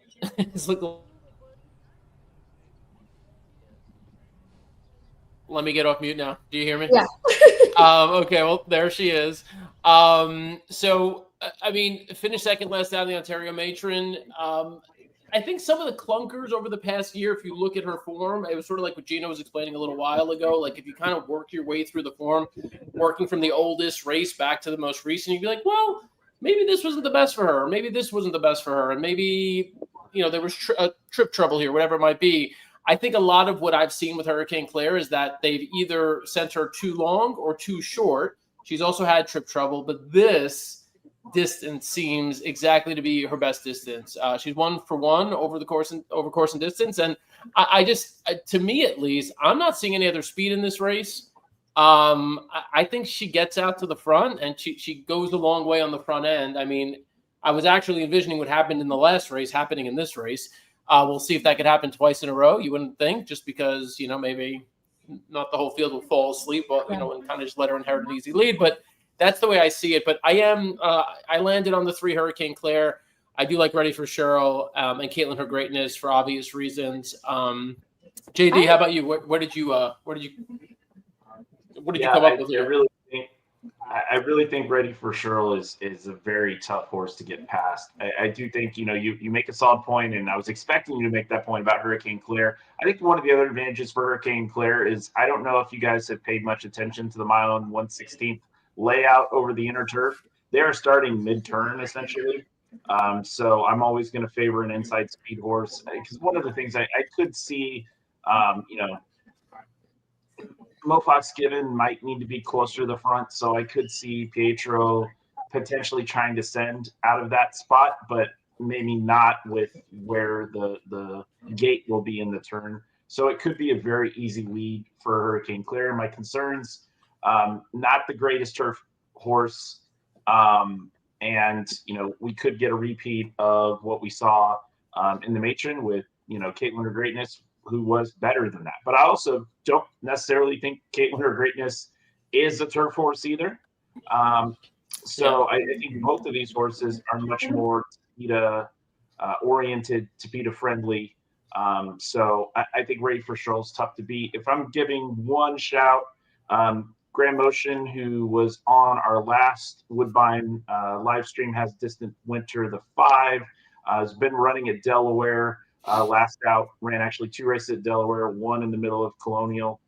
Let me get off mute now. Do you hear me? Yeah. Okay, well, there she is. So, I mean, finished second last out in the Ontario Matron. I think some of the clunkers over the past year, if you look at her form, it was sort of like what Gino was explaining a little while ago. Like if you kind of work your way through the form, working from the oldest race back to the most recent, you'd be like, well, maybe this wasn't the best for her. Or maybe this wasn't the best for her. And maybe, there was trip trouble here, whatever it might be. I think a lot of what I've seen with Hurricane Claire is that they've either sent her too long or too short. She's also had trip trouble, but this distance seems exactly to be her best distance. She's 1 for 1 over course and distance, and I just, to me at least, I'm not seeing any other speed in this race. I think she gets out to the front, and she goes a long way on the front end. I mean, I was actually envisioning what happened in the last race happening in this race. We'll see if that could happen twice in a row. You wouldn't think, just because maybe not the whole field will fall asleep, but and kind of just let her inherit an easy lead, but. That's the way I see it, but I landed on the 3 Hurricane Claire. I do like Ready for Cheryl and Caitlin Her Greatness for obvious reasons. JD, how about you? What did you come up with here? I really think Ready for Cheryl is a very tough horse to get past. I do think you make a solid point, and I was expecting you to make that point about Hurricane Claire. I think one of the other advantages for Hurricane Claire is I don't know if you guys have paid much attention to the mile and 1/16 layout over the inner turf. They are starting mid-turn essentially. So I'm always going to favor an inside speed horse, because one of the things I could see, Mo Fox Given might need to be closer to the front. So I could see Pietro potentially trying to send out of that spot, but maybe not with where the gate will be in the turn. So it could be a very easy lead for Hurricane Claire. My concerns, not the greatest turf horse. And, we could get a repeat of what we saw in the matron with, Caitlin Her Greatness, who was better than that. But I also don't necessarily think Caitlin Her Greatness is a turf horse either. So I think both of these horses are much more Tapeta oriented, Tapeta friendly. So I think Ready for Cheryl is tough to beat. If I'm giving one shout, Grand Motion, who was on our last Woodbine live stream, has Distant Winter, the 5, has been running at Delaware. Last out, ran actually 2 races at Delaware, 1 in the middle of Colonial.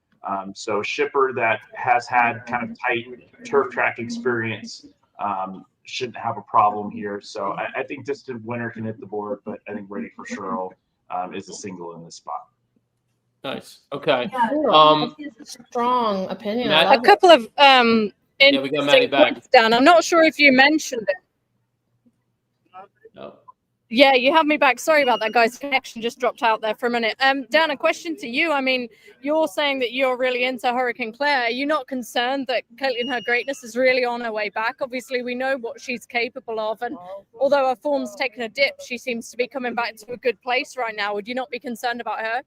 So shipper that has had kind of tight turf track experience shouldn't have a problem here. So I think Distant Winter can hit the board, but I think Ready for Cheryl is a single in this spot. Nice. Okay. Strong opinion. A couple of we got Maddie back. Dan, I'm not sure if you mentioned it. No. Yeah, you have me back. Sorry about that, guys. Connection just dropped out there for a minute. Dan, a question to you. I mean, you're saying that you're really into Hurricane Claire. Are you not concerned that Caitlin Her Greatness is really on her way back? Obviously, we know what she's capable of. And although her form's taken a dip, she seems to be coming back to a good place right now. Would you not be concerned about her?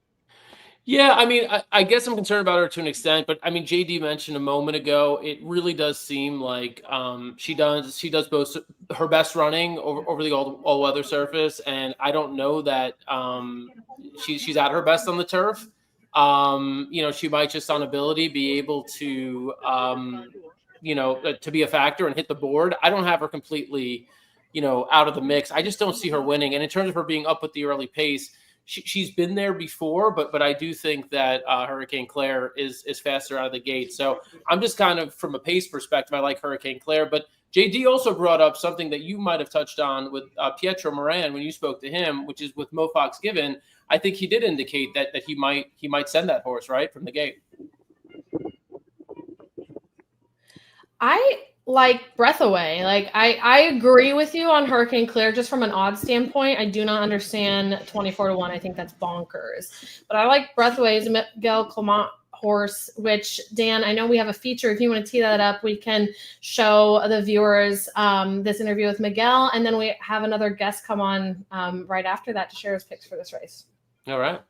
Yeah, I mean, I guess I'm concerned about her to an extent, but I mean, JD mentioned a moment ago, it really does seem like she does both her best running over the all weather surface, and I don't know that she's at her best on the turf. She might just on ability be able to to be a factor and hit the board. I don't have her completely out of the mix. I just don't see her winning. And in terms of her being up with the early pace, she's been there before, but I do think that Hurricane Claire is faster out of the gate. So I'm just kind of, from a pace perspective, I like Hurricane Claire. But JD also brought up something that you might have touched on with Pietro Moran when you spoke to him, which is with Mo Fox Given. I think he did indicate that he might send that horse right from the gate. I like Breath Away. Like I agree with you on Hurricane Claire just from an odds standpoint. I do not understand 24-1. I think that's bonkers. But I like Breath Away's Miguel Clement horse, which, Dan, I know we have a feature. If you want to tee that up, we can show the viewers this interview with Miguel, and then we have another guest come on right after that to share his picks for this race. All right.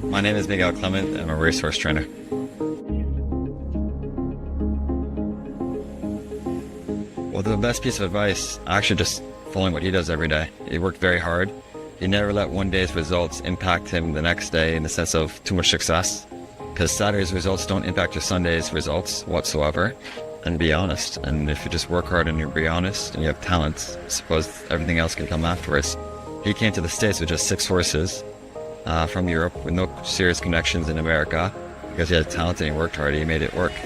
My name is Miguel Clement. I'm a racehorse trainer. Well, the best piece of advice, actually just following what he does every day. He worked very hard. He never let one day's results impact him the next day in the sense of too much success, because Saturday's results don't impact your Sunday's results whatsoever. And be honest. And if you just work hard and you be honest and you have talent, I suppose everything else can come afterwards. He came to the States with just 6 horses from Europe with no serious connections in America. Because he had talent and he worked hard, he made it work. Is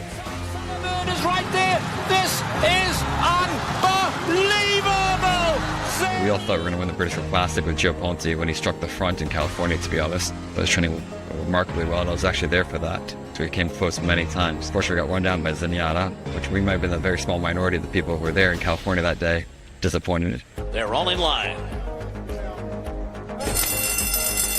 right there. This is unbelievable. We all thought we were going to win the British Classic with Gio Ponte when he struck the front in California, to be honest. But he was training remarkably well, and I was actually there for that. So he came close many times. Unfortunately, got run down by Zenyatta, which we might have been a very small minority of the people who were there in California that day. Disappointed. They're all in line.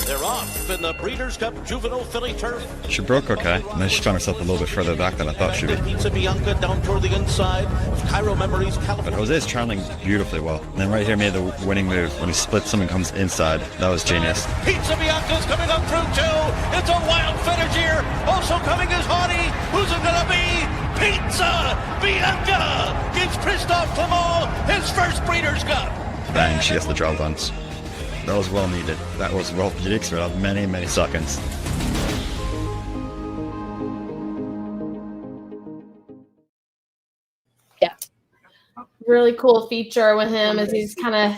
They're off in the Breeders' Cup Juvenile Filly Turf. She broke okay, and then she found herself a little bit further back than I thought she'd be. Pizza Bianca down toward the inside of Cairo Memories, California. But Jose's traveling beautifully well. And then right here made the winning move when he splits them and comes inside. That was genius. Pizza Bianca's coming up through too. It's a wild finish here. Also coming is Haughty. Who's it gonna be? Pizza Bianca gives Christophe Clement his first Breeders' Cup. Bang, she gets the draw dance. That was well needed. That was well needed for many, many seconds. Yeah. Really cool feature with him as he's kind of,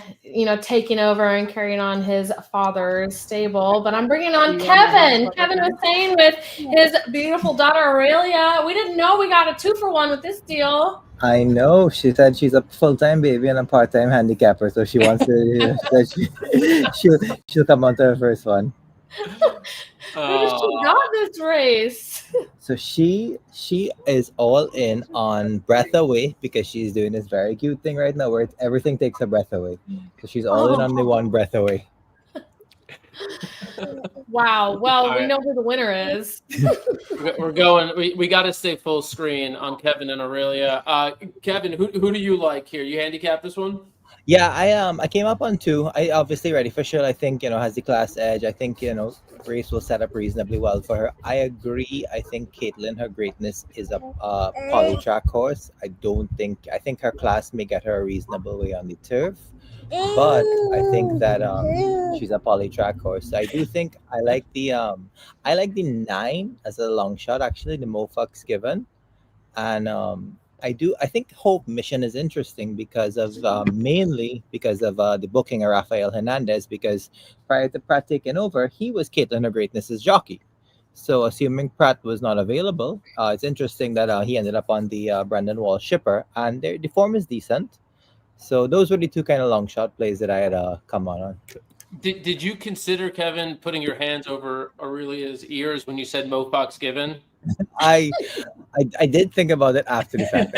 taking over and carrying on his father's stable. But I'm bringing on Kevin. Kevin was saying with his beautiful daughter Aurelia, we didn't know we got a 2-for-1 with this deal. I know. She said she's a full-time baby and a part-time handicapper, so she wants to. She'll come on to her first one. Where did she got this race? So she is all in on breath away because she's doing this very cute thing right now where everything takes her breath away. So she's all in on the one breath away. Wow. Well, we know who the winner is. We're going. We got to stay full screen on Kevin and Aurelia. Kevin, who do you like here? You handicap this one? Yeah, I came up on 2. I obviously Ready for Sure. I think has the class edge. I think race will set up reasonably well for her. I agree. I think Caitlin, her greatness is a polytrack horse. I think her class may get her a reasonable way on the turf. But I think that she's a polytrack horse. I do think I like the 9 as a long shot, actually, the Mofox Given. And I think Hope Mission is interesting because of mainly because of the booking of Rafael Hernandez, because prior to Pratt taking over, he was Caitlin Her Greatness's jockey. So assuming Pratt was not available, it's interesting that he ended up on the Brandon Wall shipper, and the form is decent. So those were the 2 kind of long shot plays that I had come on. Did you consider, Kevin, putting your hands over Aurelia's ears when you said Mofox Given? I did think about it after the fact.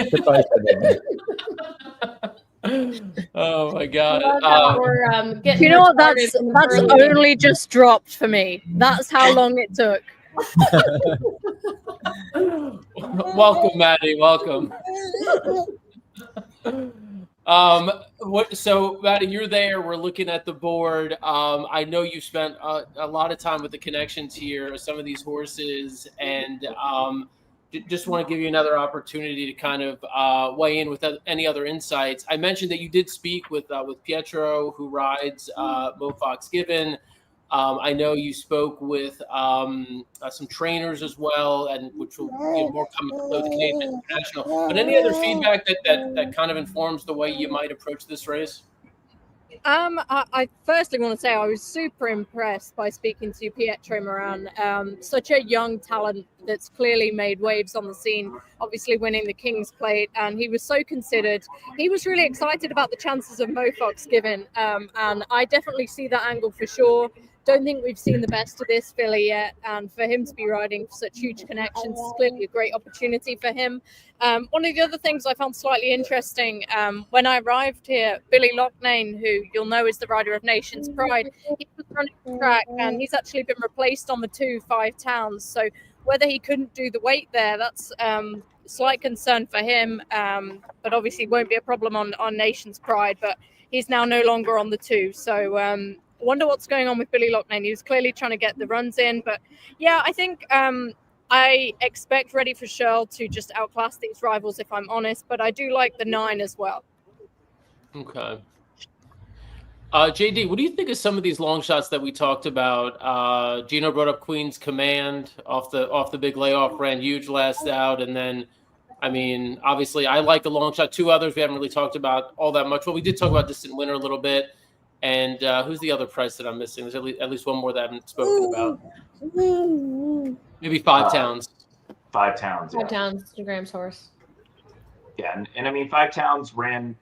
Oh my God! You know what? That's only just dropped for me. That's how long it took. Welcome, Maddie. Welcome. So Maddie, you're there. We're looking at the board. I know you spent a lot of time with the connections here, some of these horses, and just want to give you another opportunity to kind of weigh in with any other insights. I mentioned that you did speak with Pietro, who rides Mofox Given. I know you spoke with some trainers as well, and which will more come to the Canadian International. But any other feedback that kind of informs the way you might approach this race? I firstly want to say I was super impressed by speaking to Pietro Moran, such a young talent that's clearly made waves on the scene, obviously winning the King's Plate, and he was so considered. He was really excited about the chances of Mofox Given, and I definitely see that angle for sure. Don't think we've seen the best of this filly yet, and for him to be riding such huge connections is clearly a great opportunity for him. One of the other things I found slightly interesting, when I arrived here, Billy Loughnane, who you'll know is the rider of Nation's Pride, he was running the track, and he's actually been replaced on the 2 5 Towns. So whether he couldn't do the weight there, that's slight concern for him, but obviously won't be a problem on Nation's Pride. But he's now no longer on the 2, so wonder what's going on with Billy Loughnane. He was clearly trying to get the runs in, but yeah, I think I expect Ready for Shirl to just outclass these rivals, if I'm honest, but I do like the 9 as well. Okay. JD, what do you think of some of these long shots that we talked about? Gino brought up Queen's Command off the big layoff, ran huge last out, and then, I mean, obviously I like the long shot. 2 others we haven't really talked about all that much. Well, we did talk about Distant Winner a little bit. And who's the other price that I'm missing? There's at least one more that I haven't spoken about. Maybe 5 Towns. 5 Towns. Yeah. 5 Towns, Graham's horse. Yeah, and I mean 5 Towns ran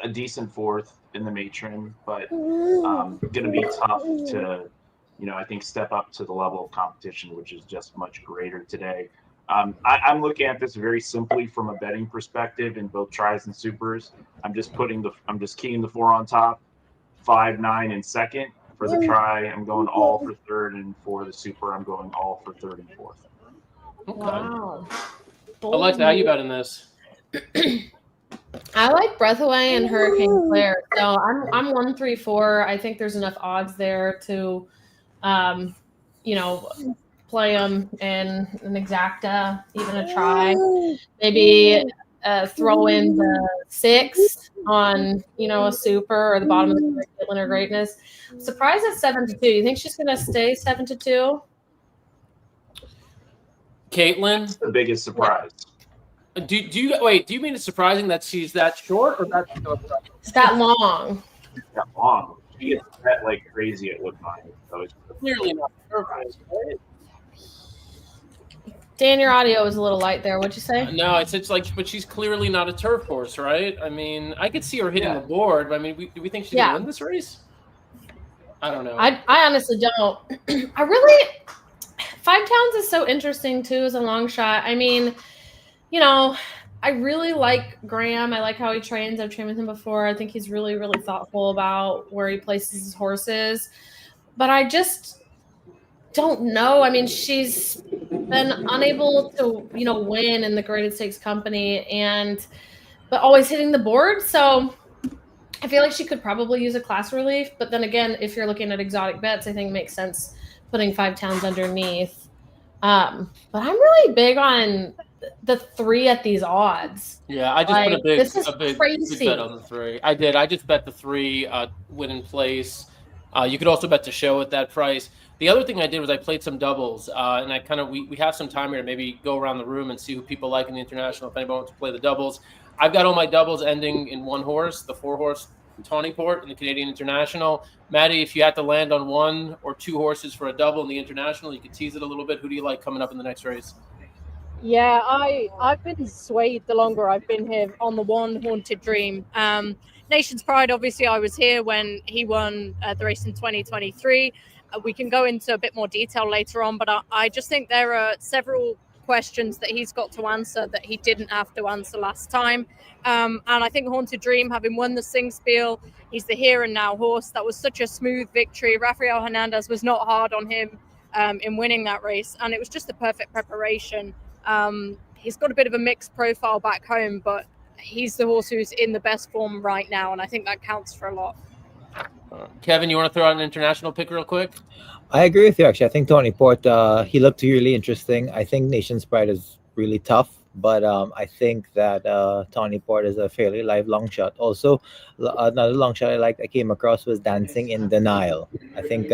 a decent 4th in the matron, but going to be tough to, I think step up to the level of competition, which is just much greater today. I'm looking at this very simply from a betting perspective in both tries and supers. I'm just keying the 4 on top, 5, 9, and second. For the try, I'm going all for 3rd, and for the super, I'm going all for 3rd and 4th. Okay. Wow. Alexa, how you betting this? I like Breath Away and Hurricane Flare. So I'm 1-3-4. I think there's enough odds there to, play them in an exacta, even a try. Maybe throw in the 6 on, a super or the bottom of the Caitlin or Greatness. I'm surprised at 7-2. You think she's going to stay 7-2? Caitlin? That's the biggest surprise. Do you mean it's surprising that she's that short or that short? It's that long. That long. She gets bet like crazy at Woodbine. So it's Clearly not perfect, right? Dan, your audio was a little light there. What'd you say? No, it's like, but she's clearly not a turf horse, right? I mean, I could see her hitting the board, but I mean, do we think she's going to win this race? I don't know. I honestly don't. 5 Towns is so interesting, too, as a long shot. I mean, I really like Graham. I like how he trains. I've trained with him before. I think he's really, really thoughtful about where he places his horses. But I just don't know. I mean, she's been unable to, win in the graded stakes company but always hitting the board. So I feel like she could probably use a class relief. But then again, if you're looking at exotic bets, I think it makes sense putting 5 Towns underneath. But I'm really big on the 3 at these odds. Yeah, I just put a big bet on the 3. I did. I just bet the 3 win in place. You could also bet to show at that price. The other thing I did was I played some doubles, and I kind of we have some time here to maybe go around the room and see who people like in the international. If anybody wants to play the doubles, I've got all my doubles ending in 1 horse, the 4-horse Tawnyport in the Canadian International. Maddie, if you had to land on 1 or 2 horses for a double in the international, you could tease it a little bit. Who do you like coming up in the next race? Yeah, I've been swayed the longer I've been here on the 1 Haunted Dream. Nation's Pride, obviously, I was here when he won the race in 2023. We can go into a bit more detail later on, but I just think there are several questions that he's got to answer that he didn't have to answer last time. And I think Haunted Dream, having won the Sing Spiel, he's the here and now horse. That was such a smooth victory. Rafael Hernandez was not hard on him in winning that race, and it was just the perfect preparation. He's got a bit of a mixed profile back home, but he's the horse who's in the best form right now, and I think that counts for a lot. Kevin, you want to throw out an international pick real quick? I agree with you, actually. I think Tawnyport, he looked really interesting. I think Nation's Pride is really tough, but I think that Tawnyport is a fairly live long shot. Also, another long shot I came across was Dancing in Denial. I think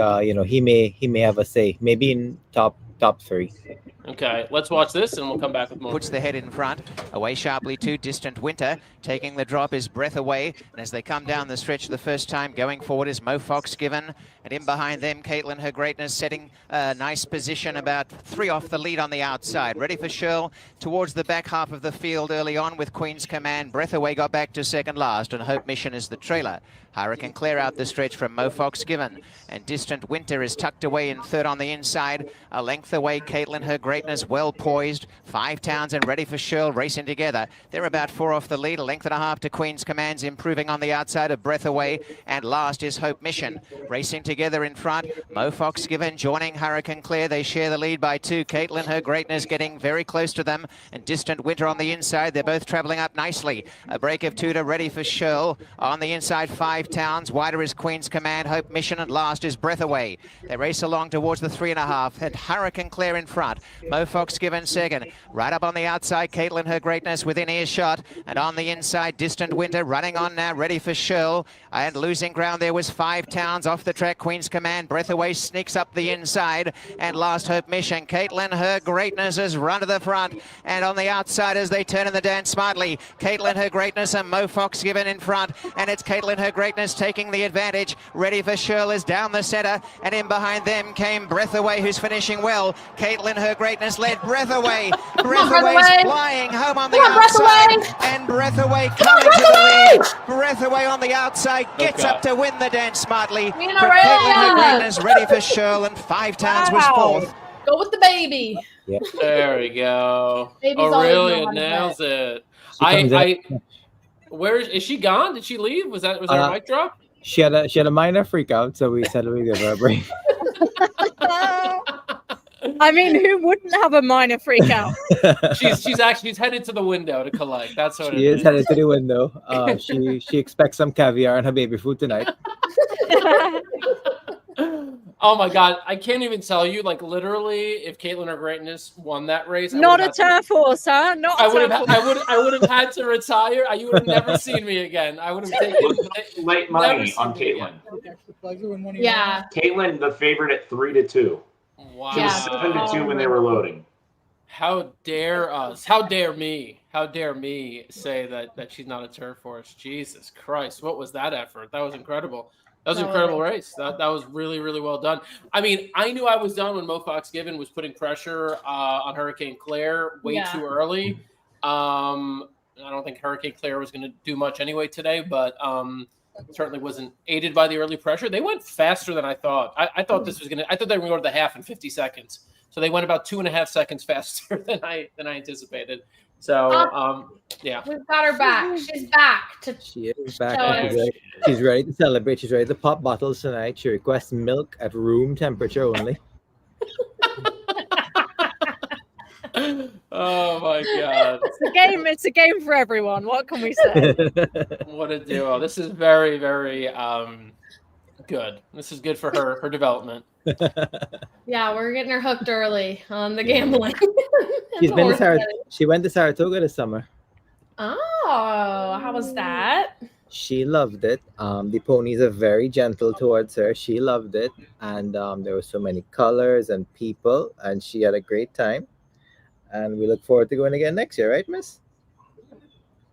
he may have a say, maybe in top 3. Okay, let's watch this and we'll come back with more. Puts the head in front, away sharply to Distant Winter. Taking the drop is Breath Away, and as they come down the stretch the first time, going forward is Mo Fox Given, and in behind them, Caitlin Her Greatness setting a nice position, about 3 off the lead on the outside. Ready for Shirl towards the back half of the field early on with Queen's Command. Breath Away got back to second last, and Hope Mission is the trailer. Hurricane Clear out the stretch from Mo Fox Given, and Distant Winter is tucked away in 3rd on the inside. A length away, Caitlin Her Greatness, well poised. 5 Towns and Ready for Shirl racing together. They're about 4 off the lead, a length and a half to Queen's Commands, improving on the outside of Breath Away, and last is Hope Mission. Racing together in front, Mo Fox Given joining Hurricane Clear. They share the lead by 2. Caitlin Her Greatness getting very close to them, and Distant Winter on the inside. They're both travelling up nicely. A break of 2 to Ready for Shirl. On the inside, 5 Towns. Wider is Queen's Command. Hope Mission, and last is Breath Away. They race along towards the 3.5, and Hurricane American Claire in front. Mo Fox given second. Right up on the outside, Caitlin Her Greatness within earshot. And on the inside, Distant Winter running on now, ready for Shirl. And losing ground there was Five Towns off the track. Queen's Command, Breath Away sneaks up the inside. And Last Hope Mission, Caitlin Her Greatness has run to the front. And on the outside as they turn in the dance smartly, Caitlin Her Greatness and Mo Fox given in front. And it's Caitlin Her Greatness taking the advantage. Ready for Shirl is down the centre. And in behind them came Breath Away, who's finishing well. Caitlin Her Greatness led Breath Away. Breath Away's flying home on the outside. And Breath Away coming to the lead. Breath Away on the outside gets up to win the dance smartly. From Caitlin Her Greatness, ready for Shirl, and Five Towns was fourth. Go with the baby. Yeah. There we go. Baby's Aurelia always nails it. She Where is she gone? Did she leave? Was that a mic drop? She had a minor freak out, so we said we give her a break. I mean, who wouldn't have a minor freak out? She's headed to the window to collect. That's what She is headed to the window. She expects some caviar and her baby food tonight. Oh my God, I can't even tell you. Like literally, if Caitlin Her Greatness won that race, Not a turf horse, huh? Not a turf horse. I would have had to retire. You would have never seen me again. I would have taken late money on Caitlin. Yeah. Caitlin, the favorite at 3-2. Wow. She was 7-2 when they were loading. How dare us? How dare me? How dare me say that she's not a turf horse? Jesus Christ! What was that effort? That was incredible. That was an incredible race. That was really, really well done. I mean, I knew I was done when Mo Fox Given was putting pressure on Hurricane Claire way too early. I don't think Hurricane Claire was going to do much anyway today, but certainly wasn't aided by the early pressure. They went faster than I thought. I thought this was going to. I thought they were going to go to the half in 50 seconds. So they went about 2.5 seconds faster than I anticipated. So yeah, we've got her back. She's back. She is back. She's ready to celebrate. She's ready to pop bottles tonight. She requests milk at room temperature only. Oh my God! It's a game for everyone. What can we say? What a duo! This is very, very good. This is good for her development. Yeah, we're getting her hooked early on the gambling. She went to Saratoga this summer. Oh, how was that? She loved it. The ponies are very gentle towards her. She loved it, and there were so many colors and people, and she had a great time. And we look forward to going again next year, right, Miss?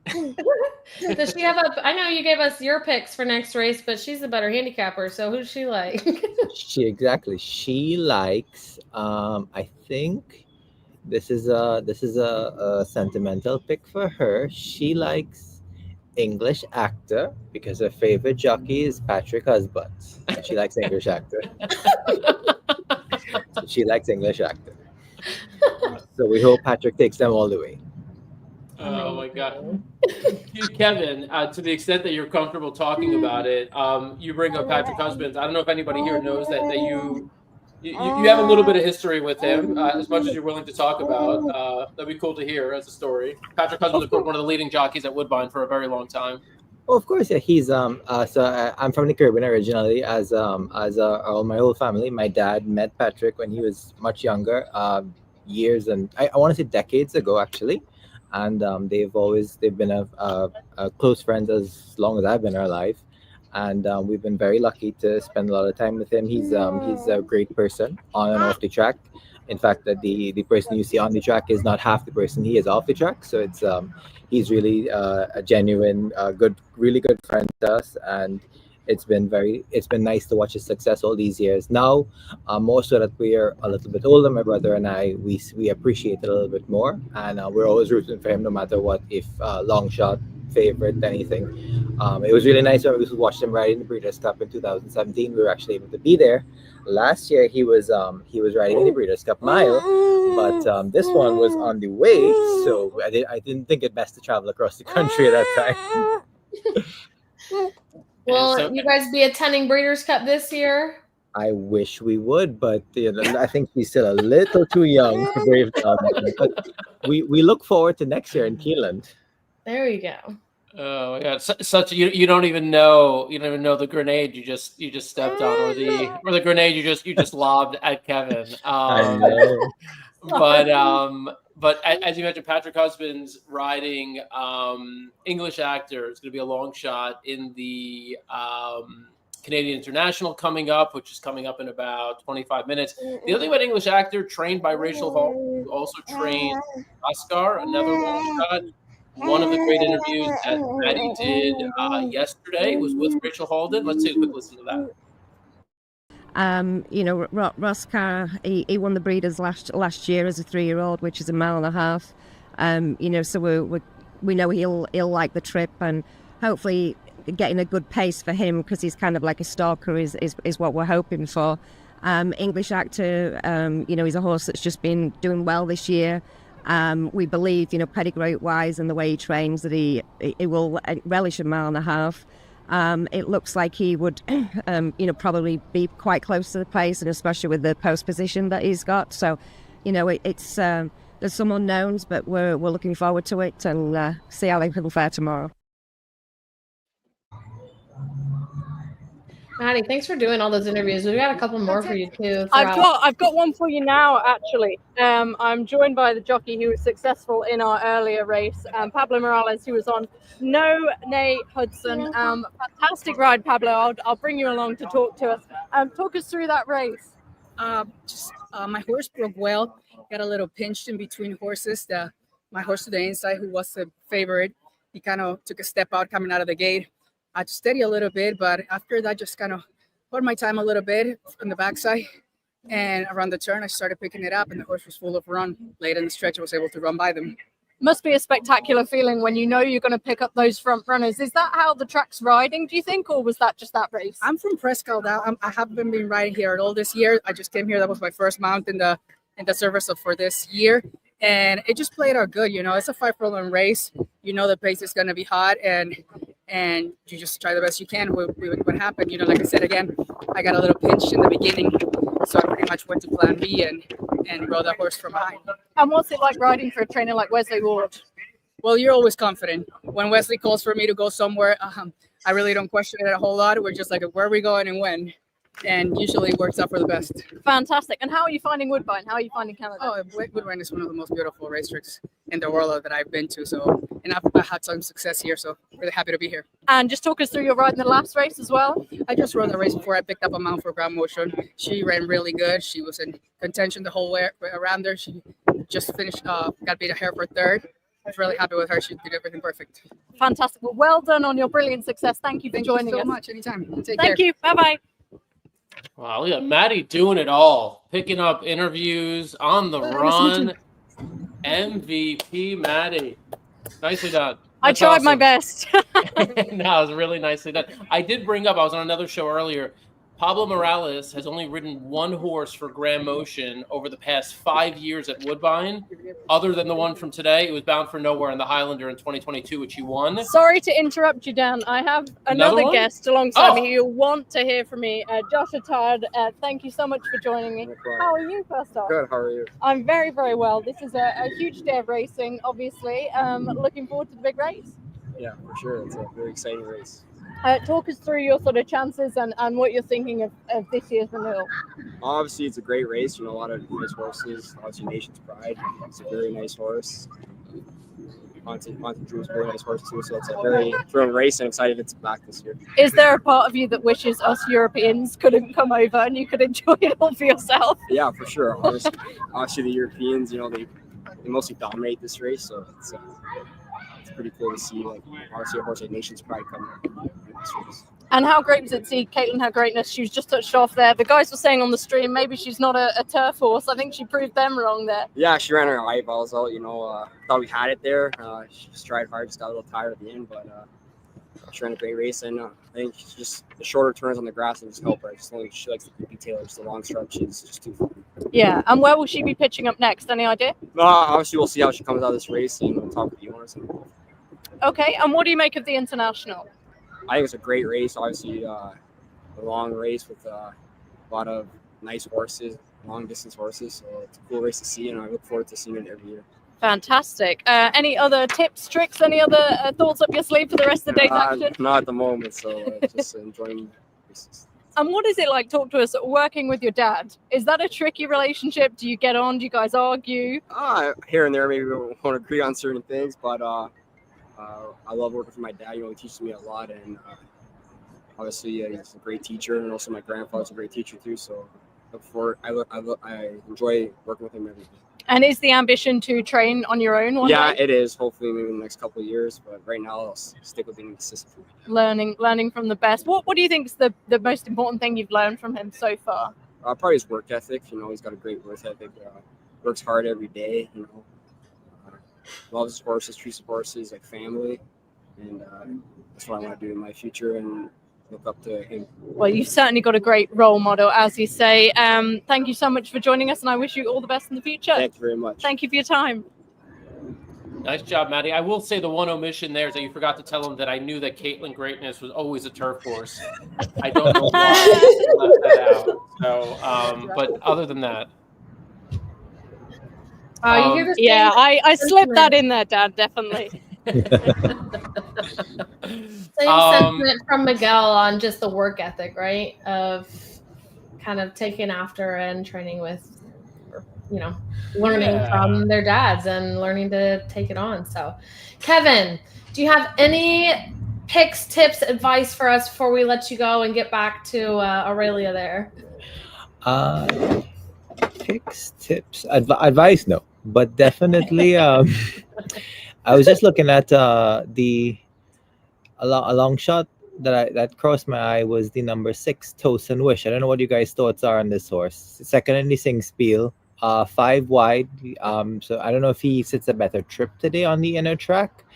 Does she have I know you gave us your picks for next race, but she's the better handicapper. So who's she like? She likes. I think this is a sentimental pick for her. She likes English actor because her favorite jockey is Patrick Husband. She likes English actor. So she likes English actor. So we hope Patrick takes them all the way. Oh my God, Kevin! To the extent that you're comfortable talking about it, you bring up Patrick Husbands. I don't know if anybody here knows that you have a little bit of history with him, as much as you're willing to talk about. That'd be cool to hear as a story. Patrick Husbands is one of the leading jockeys at Woodbine for a very long time. Oh, of course, yeah. He's so I'm from the Caribbean originally, as all my whole family. My dad met Patrick when he was much younger, years and I want to say decades ago actually. And they've been a close friends as long as I've been alive, and we've been very lucky to spend a lot of time with him. He's a great person on and off the track. In fact, that the person you see on the track is not half the person he is off the track. So it's he's really a genuine, really good friend to us, and it's been nice to watch his success all these years. Now, more so that we are a little bit older, my brother and I, we appreciate it a little bit more, and we're always rooting for him no matter what. If long shot, favorite, anything. It was really nice when we watched him ride in the Breeders' Cup in 2017. We were actually able to be there. Last year he was riding in the Breeders' Cup Mile, but this one was on the way, so I didn't think it best to travel across the country at that time. Will you guys be attending Breeders' Cup this year? I wish we would, but I think she's still a little too young to brave down. But we look forward to next year in Keeneland. There you go. Oh my God! Such you don't even know the grenade you just stepped on, or the grenade you just lobbed at Kevin. I know. But as you mentioned, Patrick Husband's riding English actor. It's going to be a long shot in the Canadian International coming up, which is coming up in about 25 minutes. The other thing about English actor, trained by Rachel Hall, who also trained Oscar, another long shot. One of the great interviews that Maddie did yesterday was with Rachel Holden. Let's take a quick listen to that. Ross Carr, he won the Breeders last year as a 3-year-old, which is a 1.5 miles. So we know he'll like the trip, and hopefully getting a good pace for him, because he's kind of like a stalker is what we're hoping for. English actor, he's a horse that's just been doing well this year. We believe, pedigree wise and the way he trains, that he will relish a 1.5 miles. It looks like he would, probably be quite close to the pace, and especially with the post position that he's got. So, it's there's some unknowns, but we're looking forward to it and see how they can fare tomorrow. Maddie, thanks for doing all those interviews. We've got a couple more for you too. I've got one for you now, actually. I'm joined by the jockey who was successful in our earlier race, Pablo Morales, who was on No Nay Hudson. Fantastic ride, Pablo. I'll bring you along to talk to us. Talk us through that race. My horse broke well. Got a little pinched in between horses. My horse to the inside, who was the favorite, he kind of took a step out coming out of the gate. I just steady a little bit, but after that, just kind of put my time a little bit on the backside. And around the turn, I started picking it up, and the horse was full of run. Late in the stretch, I was able to run by them. Must be a spectacular feeling when you know you're going to pick up those front runners. Is that how the track's riding, do you think, or was that just that race? I'm from Prescott. I haven't been riding here at all this year. I just came here. That was my first mount in the service for this year. And it just played out good. It's a 5-furlong race. The pace is going to be hot, and you just try the best you can with what happened. Like I said, again, I got a little pinch in the beginning, so I pretty much went to plan B and rode that horse from behind. And what's it like riding for a trainer like Wesley Ward? Well, you're always confident. When Wesley calls for me to go somewhere, I really don't question it a whole lot. We're just like, where are we going and when? And usually it works out for the best. Fantastic. And how are you finding Woodbine? How are you finding Canada? Oh, Woodbine is one of the most beautiful racetracks in the world that I've been to. And I've had some success here, so really happy to be here. And just talk us through your ride in the last race as well. I just rode the race before I picked up a mount for Ground Motion. She ran really good. She was in contention the whole way around there. She just finished, got beat a hair for third. I was really happy with her. She did everything perfect. Fantastic. Well done on your brilliant success. Thank you for joining us. Thank you so much. Anytime. Take care. Thank you. Bye-bye. Wow, look at Maddie doing it all, picking up interviews on the run. MVP Maddie. Nicely done. I tried my best. No, it was really nicely done. I did bring up, I was on another show earlier, Pablo Morales has only ridden one horse for Grand Motion over the past 5 years at Woodbine. Other than the one from today, it was Bound for Nowhere in the Highlander in 2022, which he won. Sorry to interrupt you, Dan. I have another guest alongside me who want to hear from me. Josh Attard, thank you so much for joining me. How are you, first off? Good, how are you? I'm very, very well. This is a huge day of racing, obviously. Looking forward to the big race. Yeah, for sure. It's a very exciting race. Talk us through your sort of chances and what you're thinking of this year's renewal. Obviously, it's a great race. A lot of nice horses. Obviously, Nation's Pride. It's a very nice horse. Monty Drew's a very nice horse, too. So it's a very thrilling race, and excited it's back this year. Is there a part of you that wishes us Europeans couldn't come over and you could enjoy it all for yourself? Yeah, for sure. Obviously the Europeans, they mostly dominate this race. So it's pretty cool to see, obviously a horse like Nation's Pride come in this race. And how great was it to see Caitlin Her Greatness? She was just touched off there. The guys were saying on the stream, maybe she's not a turf horse. I think she proved them wrong there. Yeah, she ran her eyeballs out. Thought we had it there. She just tried hard, just got a little tired at the end, but she ran a great race. And I think just the shorter turns on the grass and just help her. She likes the detail, just the long stretches, just too fun. Yeah, and where will she be pitching up next? Any idea? Obviously, we'll see how she comes out of this race, and we'll talk with the owners. Okay, and what do you make of the International? I think it's a great race. Obviously, a long race with a lot of nice horses, long distance horses. So it's a cool race to see, and I look forward to seeing it every year. Fantastic. Any other tips, tricks, any other thoughts up your sleeve for the rest of the day's action? Not at the moment, so just enjoying races. And what is it like? Talk to us. Working with your dad, is that a tricky relationship? Do you get on? Do you guys argue? Here and there, maybe we won't agree on certain things, but I love working for my dad. You know, he teaches me a lot, and obviously he's a great teacher, and also my grandfather's a great teacher too. So I enjoy working with him every day. And is the ambition to train on your own one day? It is. Hopefully, maybe in the next couple of years. But right now, I'll stick with being an assistant. Learning from the best. What do you think is the most important thing you've learned from him so far? Probably his work ethic. You know, he's got a great work ethic. Works hard every day. You know, loves his horses, treats his horses like family, and that's what I want to do in my future. And look up to him. Well, you've certainly got a great role model, as you say. Thank you so much for joining us, and I wish you all the best in the future. Thank you very much. Thank you for your time. Nice job, Maddie. I will say the one omission there is that you forgot to tell him that I knew that Caitlin Greatness was always a turf horse. I don't know why I left that out. So, but other than that. Yeah, I slipped that in there, Dad, definitely. Same sentiment from Miguel on just the work ethic, right? Of kind of taking after and training with, you know, learning from their dads and learning to take it on. So, Kevin, do you have any picks, tips, advice for us before we let you go and get back to Aurelia there? Picks, tips, advice, no, but definitely. I was just looking at a long shot that crossed my eye was the number 6 Toast and Wish. I don't know what you guys' thoughts are on this horse. Second in the Sing Spiel, 5 wide. So I don't know if he sits a better trip today on the inner track,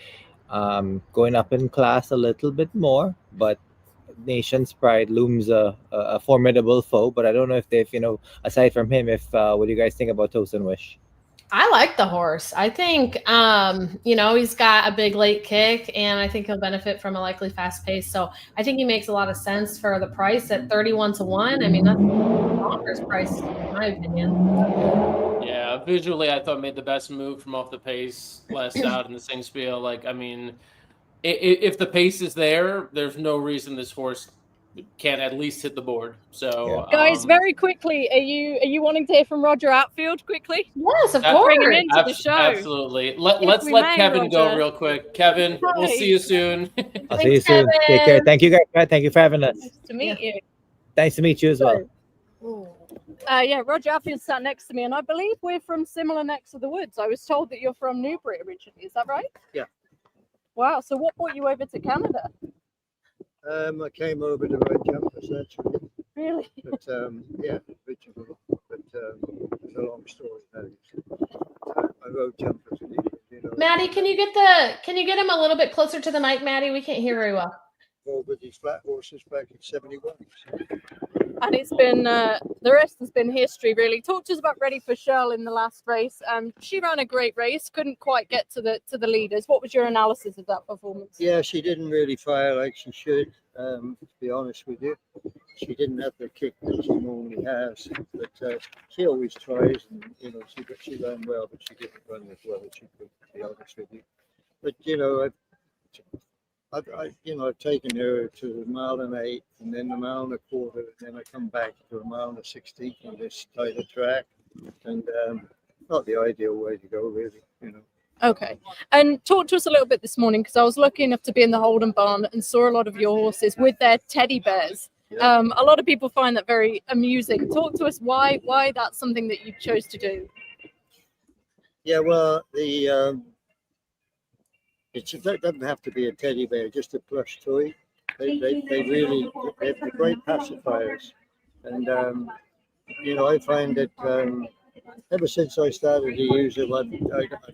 going up in class a little bit more, but Nation's Pride looms a formidable foe. But I don't know if they've, you know, aside from him, if what do you guys think about Toast and Wish? I like the horse. I think, you know, he's got a big late kick, and I think he'll benefit from a likely fast pace. So I think he makes a lot of sense for the price at 31-1. I mean, that's the bonkers price, in my opinion. Yeah, visually, I thought made the best move from off the pace last out in the Sing Spiel. Like, I mean, if the pace is there, there's no reason this horse can't at least hit the board. So guys, very quickly, are you wanting to hear from Roger Atfield quickly? Yes, of course. Bring him into the show. Absolutely. Let's let Kevin go real quick. Kevin, we'll see you soon. I'll see you soon. Kevin. Take care. Thank you guys. Thank you for having us. Nice to meet you. Nice to meet you as well. Yeah, Roger Atfield sat next to me, and I believe we're from similar necks of the woods. I was told that you're from Newbury originally. Is that right? Yeah. Wow. So what brought you over to Canada? I came over to ride jumpers actually. Really? But yeah, originally. But it's a long story. I rode jumpers. You know, Maddie, can you get him a little bit closer to the mic, Maddie? We can't hear very well. With these flat horses back in '71. And it's been the rest has been history, really. Talk to us about Ready for Shirl in the last race. She ran a great race, couldn't quite get to the leaders. What was your analysis of that performance? Yeah, she didn't really fire like she should. To be honest with you, she didn't have the kick that she normally has. But she always tries, and you know she ran well, but she didn't run as well as she could. To be honest with you, but you know I've taken her to 1.8 miles, and then 1.25 miles, and then I come back to 1.16 miles on this tighter track, and not the ideal way to go, really, you know. Okay, and talk to us a little bit this morning, because I was lucky enough to be in the Holden barn and saw a lot of your horses with their teddy bears. Yeah. A lot of people find that very amusing. Talk to us why that's something that you chose to do. Yeah, well, it doesn't have to be a teddy bear, just a plush toy. They're great pacifiers. And, you know, I find that ever since I started to use them, I've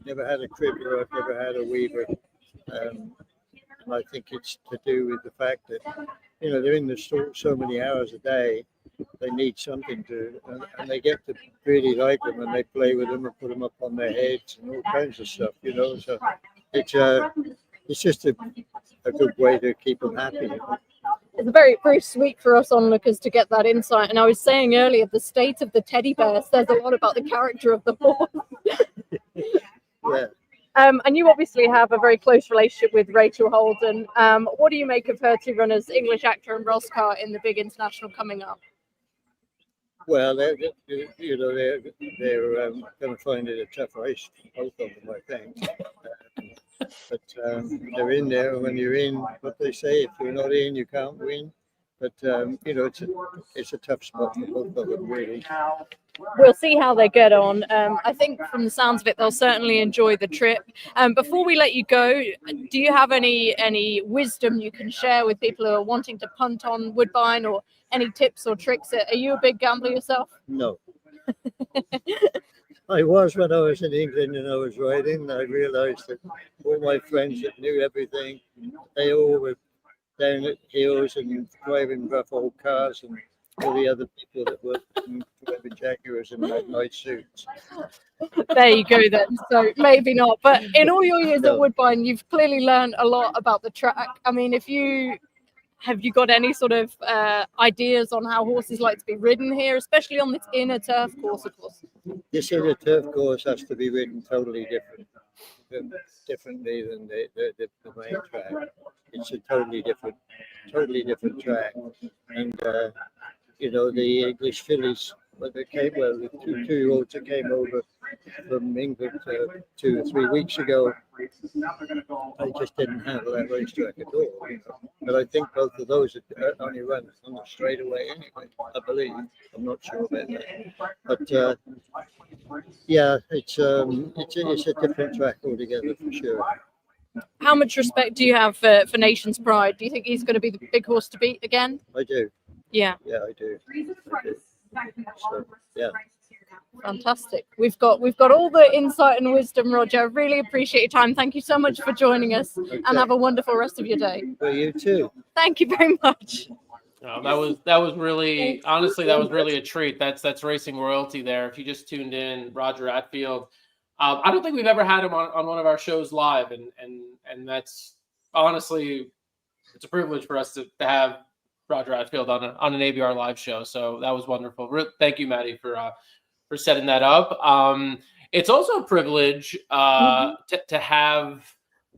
never had a cribber, I've never had a weaver. And I think it's to do with the fact that, you know, they're in the store so many hours a day, they need something to, and they get to really like them, and they play with them and put them up on their heads and all kinds of stuff, you know. So it's just a good way to keep them happy. You know? It's very, very sweet for us onlookers to get that insight. And I was saying earlier, the state of the teddy bear says a lot about the character of the horse. Yeah. And you obviously have a very close relationship with Rachel Holden. What do you make of her two runners, English Actor and Roscar, in the big international coming up? Well, they're going to find it a tough race, both of them, I think. But they're in there. When you're in, what they say, if you're not in, you can't win. But it's a tough spot for both of them, really. We'll see how they get on. I think from the sounds of it, they'll certainly enjoy the trip. Before we let you go, do you have any wisdom you can share with people who are wanting to punt on Woodbine, or any tips or tricks? Are you a big gambler yourself? No. I was when I was in England and I was riding. I realised that all my friends that knew everything, they all were down at hills and driving rough old cars, and all the other people that were driving Jaguars and nice suits. There you go then. So maybe not. But in all your years at Woodbine, you've clearly learned a lot about the track. I mean, have you got any sort of ideas on how horses like to be ridden here, especially on this inner turf course, of course? This inner turf course has to be ridden totally differently than the main track. It's a totally different track. And the English fillies, when they came, the two-year-olds that came over from England 2 or 3 weeks ago, I just didn't handle that racetrack at all. But I think both of those only run on the straightaway anyway, I believe. I'm not sure about that. But yeah, it's a different track altogether for sure. How much respect do you have for Nation's Pride? Do you think he's going to be the big horse to beat again? I do. Yeah. Yeah, I do. So, yeah. Fantastic. We've got all the insight and wisdom, Roger. I really appreciate your time. Thank you so much for joining us, and have a wonderful rest of your day. Well, you too. Thank you very much. That was really, honestly, that was really a treat. That's racing royalty there. If you just tuned in, Roger Atfield. I don't think we've ever had him on one of our shows live, and that's honestly, it's a privilege for us to have Roger Atfield on an ABR live show. So that was wonderful. Thank you, Maddie, for setting that up. It's also a privilege to have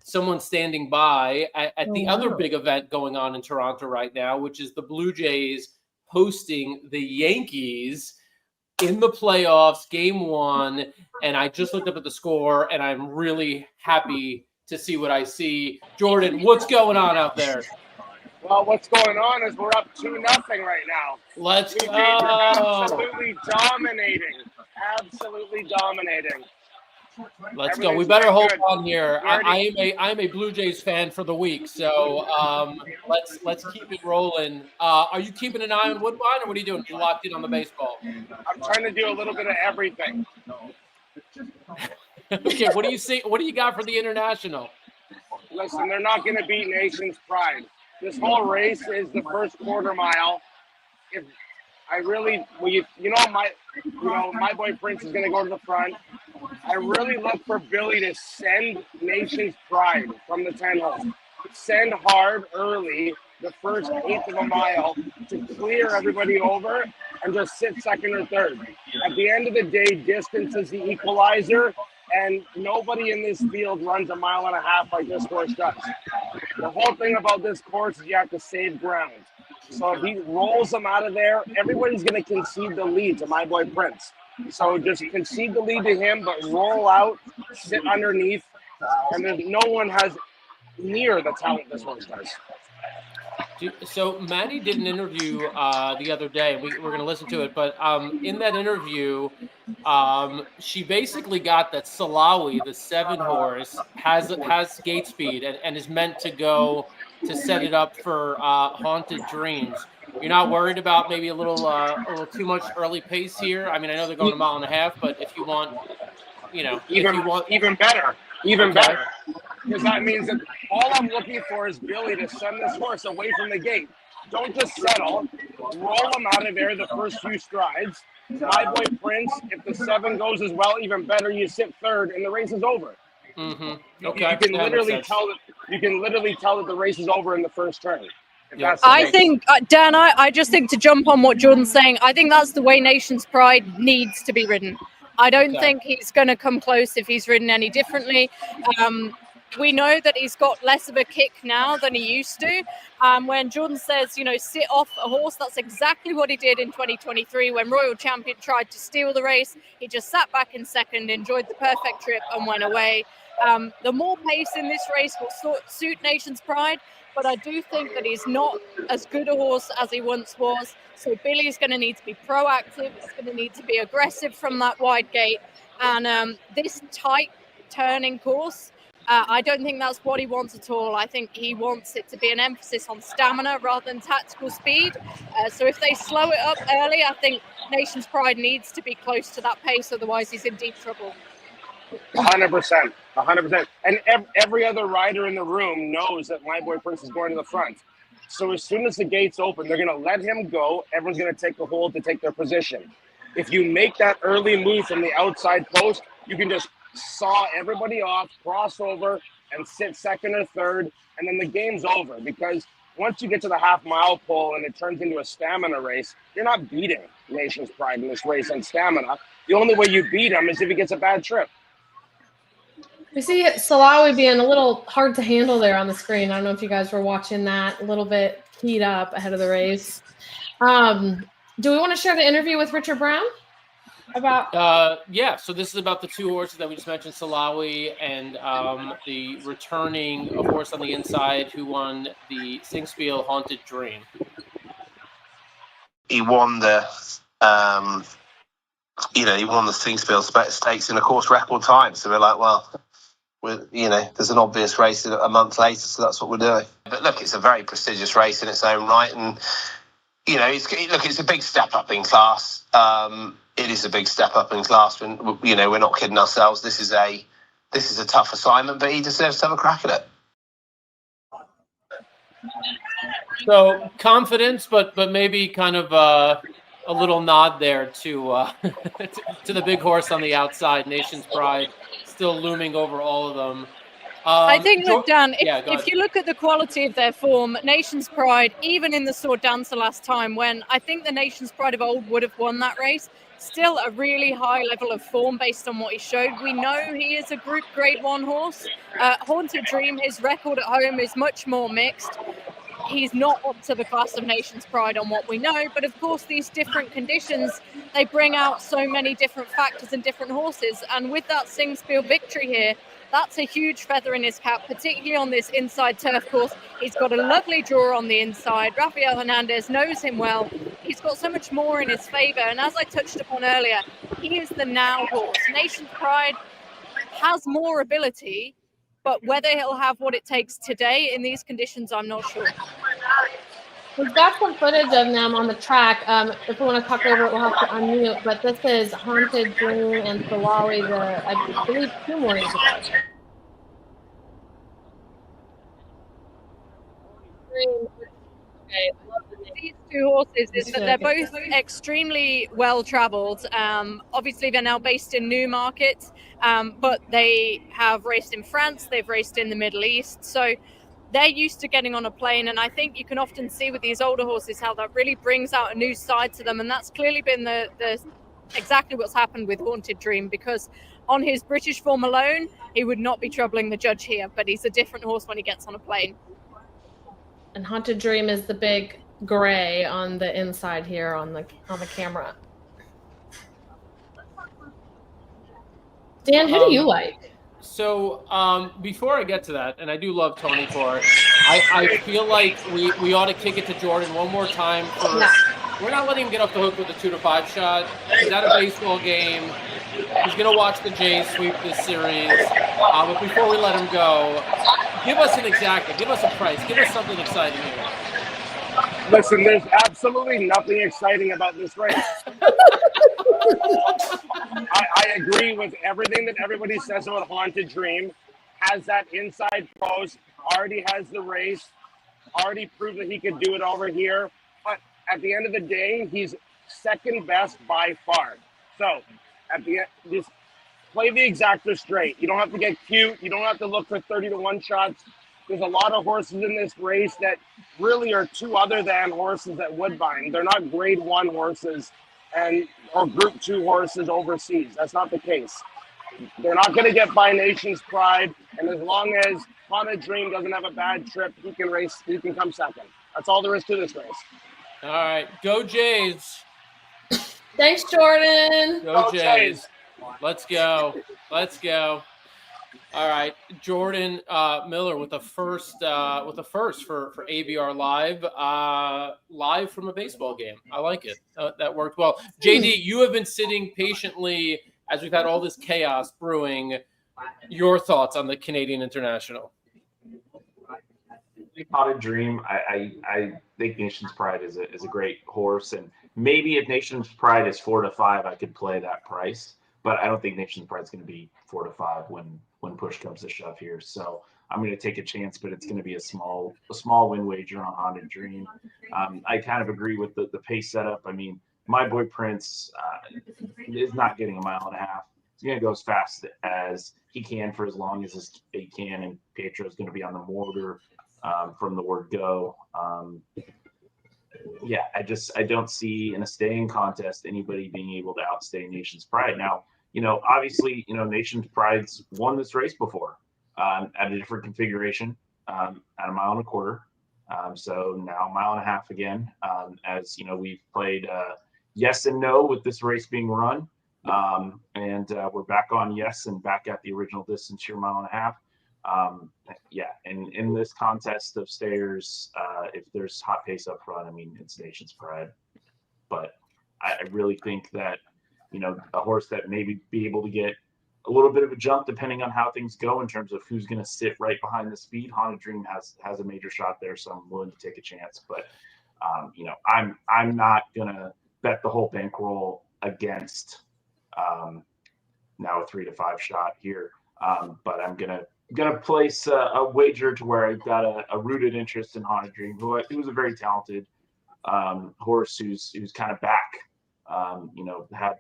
someone standing by at the other big event going on in Toronto right now, which is the Blue Jays hosting the Yankees in the playoffs, game 1. And I just looked up at the score, and I'm really happy to see what I see. Jordan, what's going on out there? Well, what's going on is we're up 2-0 right now. Let's go. Absolutely dominating. Let's go. We better hold on here. I'm a Blue Jays fan for the week, so let's keep it rolling. Are you keeping an eye on Woodbine, or what are you doing? You locked in on the baseball? I'm trying to do a little bit of everything. Okay, what do you see? What do you got for the international? Listen, they're not going to beat Nation's Pride. This whole race is the first quarter mile. If I really, my boy Prince is going to go to the front. I really look for Billy to send Nation's Pride from the 10 hole. Send hard early, the first 1/8 of a mile, to clear everybody over and just sit second or third. At the end of the day, distance is the equalizer, and nobody in this field runs 1.5 miles like this horse does. The whole thing about this course is you have to save ground. So if he rolls them out of there, everybody's going to concede the lead to my boy Prince. So just concede the lead to him, but roll out, sit underneath, and then no one has near the talent this horse does. So Maddie did an interview the other day. We're going to listen to it, but in that interview, she basically got that Salawi, the 7 horse, has gate speed and is meant to go to set it up for Haunted Dreams. You're not worried about maybe a little too much early pace here? I mean, I know they're going 1.5 miles, but if you want, even better. Because that means that all I'm looking for is Billy to send this horse away from the gate. Don't just settle. Roll him out of there the first few strides. My boy Prince, if the 7 goes as well, even better, you sit third and the race is over. Mm-hmm. Okay. You can literally tell that the race is over in the first turn. I think, Dan, I just think, to jump on what Jordan's saying, I think that's the way Nation's Pride needs to be ridden. I don't Okay. think he's going to come close if he's ridden any differently. We know that he's got less of a kick now than he used to. When Jordan says, you know, sit off a horse, that's exactly what he did in 2023 when Royal Champion tried to steal the race. He just sat back in second, enjoyed the perfect trip and went away. The more pace in this race will suit Nation's Pride, but I do think that he's not as good a horse as he once was. So Billy's going to need to be proactive. He's going to need to be aggressive from that wide gate. And this tight turning course, I don't think that's what he wants at all. I think he wants it to be an emphasis on stamina rather than tactical speed. So if they slow it up early, I think Nation's Pride needs to be close to that pace. Otherwise, he's in deep trouble. 100%. 100%. And every other rider in the room knows that My Boy Prince is going to the front. So as soon as the gates open, they're going to let him go. Everyone's going to take a hold to take their position. If you make that early move from the outside post, you can just saw everybody off, cross over, and sit second or third, and then the game's over. Because once you get to the half-mile pole and it turns into a stamina race, you're not beating Nation's Pride in this race on stamina. The only way you beat him is if he gets a bad trip. We see Salawi being a little hard to handle there on the screen. I don't know if you guys were watching that, a little bit heat up ahead of the race. Do we want to share the interview with Richard Brown? Yeah, so this is about the two horses that we just mentioned, Salawi and the returning horse on the inside who won the Singspiel Haunted Dream. He won the he won the Singspiel Stakes in a course record time. So we're like, well, there's an obvious race a month later, so that's what we're doing. But look, it's a very prestigious race in its own right, and it's a big step up in class. It is a big step up in class. When we're not kidding ourselves. This is a tough assignment, but he deserves to have a crack at it. So confidence, but maybe kind of a little nod there to to the big horse on the outside, Nation's Pride, still looming over all of them. I think, look, Dan, go if you look at the quality of their form, Nation's Pride, even in the Sword Dancer last time, when I think the Nation's Pride of old would have won that race, still a really high level of form based on what he showed. We know he is a Group Grade 1 horse. Haunted Dream, his record at home is much more mixed. He's not up to the class of Nation's Pride on what we know, but of course these different conditions, they bring out so many different factors and different horses. And with that Singspiel victory here, that's a huge feather in his cap, particularly on this inside turf course. He's got a lovely draw on the inside. Rafael Hernandez knows him well. He's got so much more in his favour. And as I touched upon earlier, he is the now horse. Nation's Pride has more ability, but whether he'll have what it takes today in these conditions, I'm not sure. We've got some footage of them on the track. If we want to talk over it, we'll have to unmute. But this is Haunted Dream and Salawi, I believe 2 mornings ago. These two horses is that they're both extremely well traveled. Obviously, they're now based in Newmarket, but they have raced in France, they've raced in the Middle East. So they're used to getting on a plane, and I think you can often see with these older horses how that really brings out a new side to them, and that's clearly been the exactly what's happened with Haunted Dream, because on his British form alone, he would not be troubling the judge here, but he's a different horse when he gets on a plane. And Haunted Dream is the big gray on the inside here on the camera. Dan, who do you like? So before I get to that, and I do love Tony for it, I feel like we ought to kick it to Jordan one more time. We're not letting him get off the hook with a 2 to 5 shot. He's at a baseball game. He's going to watch the Jays sweep this series. But before we let him go, give us an exacta. Give us a price. Give us something exciting here. Listen, there's absolutely nothing exciting about this race. I agree with everything that everybody says about Haunted Dream. Has that inside post, already has the race, already proved that he could do it over here. But at the end of the day, he's second best by far. So at the end, just play the exacta straight. You don't have to get cute. You don't have to look for 30 to 1 shots. There's a lot of horses in this race that really are 2 other than horses at Woodbine. They're not grade 1 horses or Group 2 horses overseas. That's not the case. They're not going to get by Nation's Pride, and as long as Hana Dream doesn't have a bad trip, he can race. He can come second. That's all there is to this race. All right, go Jays. Thanks, Jordan. Go Jays. Let's go. Let's go. All right, Jordan Miller with the first for ABR live from a baseball game. I like it. That worked well. JD, you have been sitting patiently as we've had all this chaos brewing. Your thoughts on the Canadian International? Potted Dream. I think Nation's Pride is a great horse, and maybe if Nation's Pride is 4 to 5, I could play that price. But I don't think Nation's Pride is going to be 4 to 5 when push comes to shove here. So I'm going to take a chance, but it's going to be a small win wager on Haunted Dream. I kind of agree with the pace setup. I mean, my boy Prince is not getting a mile and a half. He's going to go as fast as he can for as long as he can, and Pietro is going to be on the mortar from the word go. Yeah, I don't see in a staying contest anybody being able to outstay Nation's Pride. Now, obviously, Nation's Pride's won this race before at a different configuration at a mile and a quarter. So now a mile and a half again. As we've played yes and no with this race being run. And we're back on yes and back at the original distance here, mile and a half. And in this contest of stayers, if there's hot pace up front, I mean, it's Nation's Pride. But I really think that, a horse that maybe be able to get a little bit of a jump depending on how things go in terms of who's going to sit right behind the speed. Haunted Dream has a major shot there, so I'm willing to take a chance. But, I'm not going to bet the whole bankroll against now a 3 to 5 shot here. But I'm gonna place a wager to where I've got a rooted interest in Haunted Dream, who was a very talented horse who's kind of back.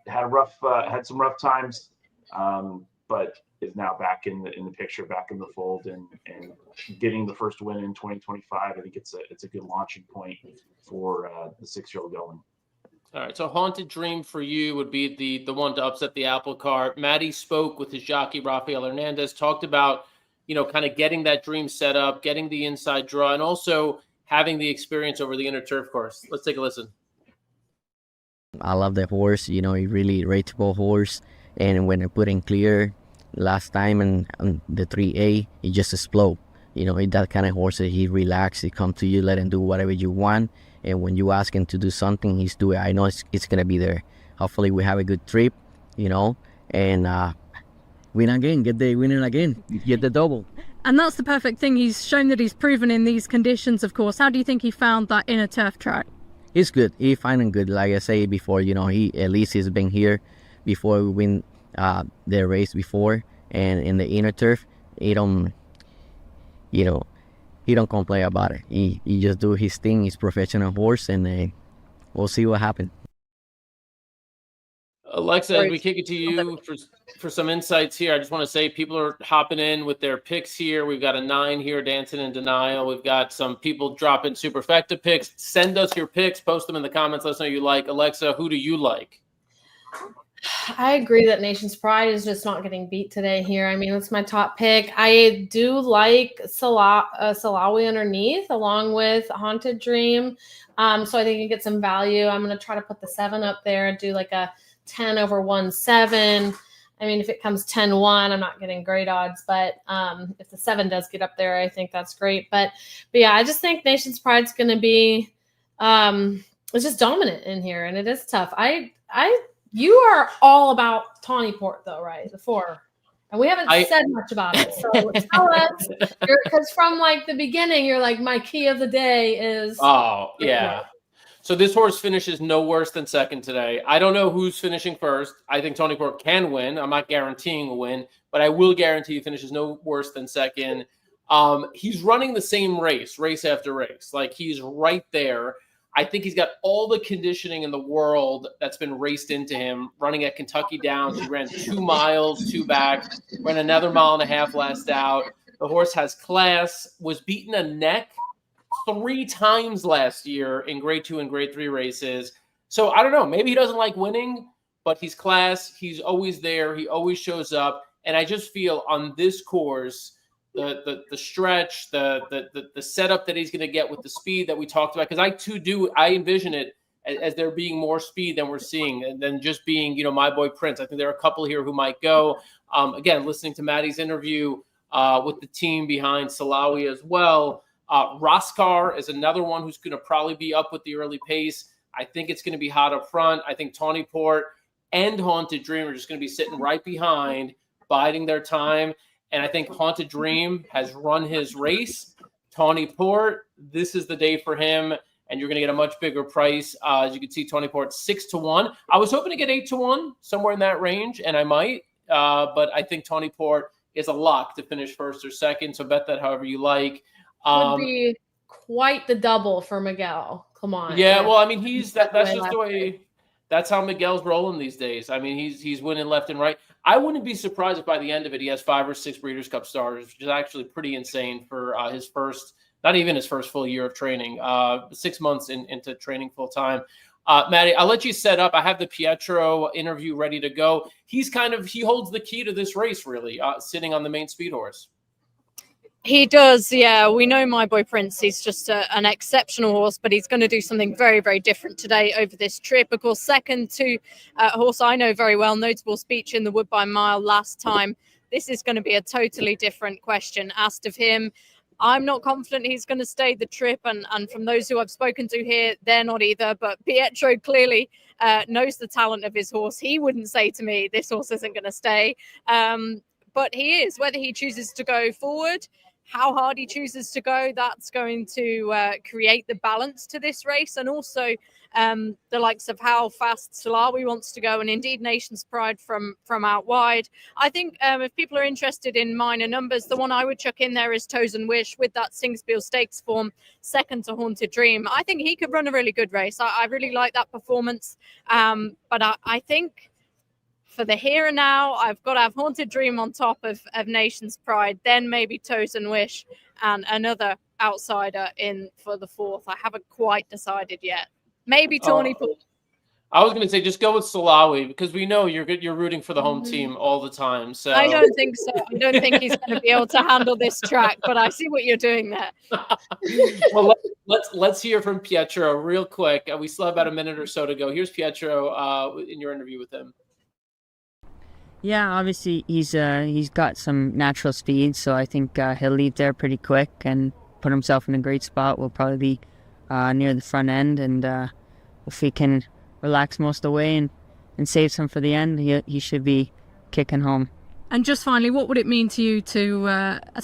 Had some rough times, but is now back in the picture, back in the fold, and getting the first win in 2025. I think it's a good launching point for the 6-year-old going. All right, so Haunted Dream for you would be the one to upset the apple cart. Maddie spoke with his jockey, Rafael Hernandez, talked about, kind of getting that dream set up, getting the inside draw, and also having the experience over the inner turf course. Let's take a listen. I love the horse. He really rateable horse. And when I put in clear last time and the 3A, he just explode. He's that kind of horse that he relax, he come to you, let him do whatever you want. And when you ask him to do something, he's doing it. I know it's going to be there. Hopefully we have a good trip, and win again, get the winner again, get the double. And that's the perfect thing. He's shown that he's proven in these conditions, of course. How do you think he found that inner turf track? He's good. He finding good. Like I say before, he at least he's been here before we win the race before. And in the inner turf, he don't complain about it. He just do his thing. He's professional horse, and we'll see what happens. Alexa, as we kick it to you for some insights here, I just want to say people are hopping in with their picks here. We've got a 9 here dancing in denial. We've got some people dropping superfecta picks. Send us your picks. Post them in the comments. Let us know who you like. Alexa, who do you like? I agree that Nation's Pride is just not getting beat today here. I mean, that's my top pick. I do like Salawi underneath along with Haunted Dream. So I think you get some value. I'm going to try to put the 7 up there and do like a 10 over 1-7. I mean, if it comes 10-1, I'm not getting great odds, but if the 7 does get up there, I think that's great. But yeah, I just think Nation's Pride's going to be it's just dominant in here, and it is tough. You are all about Tawny Port, though, right? The 4. And we haven't said much about it. So tell us, because from like the beginning, you're like, my key of the day is. Oh, yeah. So this horse finishes no worse than second today. I don't know who's finishing first. I think Tawny Port can win. I'm not guaranteeing a win, but I will guarantee he finishes no worse than second. He's running the same race after race. Like, he's right there. I think he's got all the conditioning in the world that's been raced into him. Running at Kentucky Downs, he ran 2 miles, 2 back, ran another 1.5 miles last out. The horse has class, was beaten a neck 3 times last year in grade 2 and grade 3 races. So I don't know. Maybe he doesn't like winning, but he's class. He's always there. He always shows up. And I just feel on this course, the stretch, the setup that he's going to get with the speed that we talked about, because I envision it as there being more speed than we're seeing, and then just being, my boy Prince. I think there are a couple here who might go. Again, listening to Maddie's interview with the team behind Salawi as well. Raskar is another one who's going to probably be up with the early pace. I think it's going to be hot up front. I think Tawny Port and Haunted Dream are just going to be sitting right behind, biding their time. And I think Haunted Dream has run his race. Tawny Port, this is the day for him, and you're going to get a much bigger price. As you can see, Tawny Port 6-1. I was hoping to get 8-1, somewhere in that range, and I might. But I think Tawny Port is a lock to finish first or second. So bet that however you like. Would be quite the double for Miguel Clement. Yeah, well, I mean, that's just the way. That's how Miguel's rolling these days. I mean, he's winning left and right. I wouldn't be surprised if by the end of it he has 5 or 6 Breeders' Cup starters, which is actually pretty insane for his first, not even his first full year of training, 6 months into training full time. Maddie, I'll let you set up. I have the Pietro interview ready to go. He holds the key to this race, really, sitting on the main speed horse. He does, yeah. We know my boy Prince. He's just an exceptional horse, but he's going to do something very, very different today over this trip. Of course, second to a horse I know very well, notable speech in the Woodbine Mile last time. This is going to be a totally different question asked of him. I'm not confident he's going to stay the trip, and from those who I've spoken to here, they're not either. But Pietro clearly knows the talent of his horse. He wouldn't say to me, this horse isn't going to stay. But he is. Whether he chooses to go forward, how hard he chooses to go, that's going to create the balance to this race. And also the likes of how fast Salawi wants to go, and indeed Nation's Pride from out wide. I think if people are interested in minor numbers, the one I would chuck in there is Tozen Wish with that Singspiel Stakes form, second to Haunted Dream. I think he could run a really good race. I really like that performance. But I think for the here and now, I've got to have Haunted Dream on top of Nation's Pride, then maybe Tozen Wish and another outsider in for the fourth. I haven't quite decided yet. Maybe Tawny Port. I was going to say just go with Salawi, because we know you're rooting for the home team all the time. So I don't think so. I don't think he's going to be able to handle this track, but I see what you're doing there. Well, let's hear from Pietro real quick. We still have about a minute or so to go. Here's Pietro in your interview with him. Yeah, obviously he's got some natural speed, so I think he'll leave there pretty quick and put himself in a great spot. We'll probably be near the front end, and if he can relax most of the way and save some for the end, he should be kicking home. And just finally, what would it mean to you to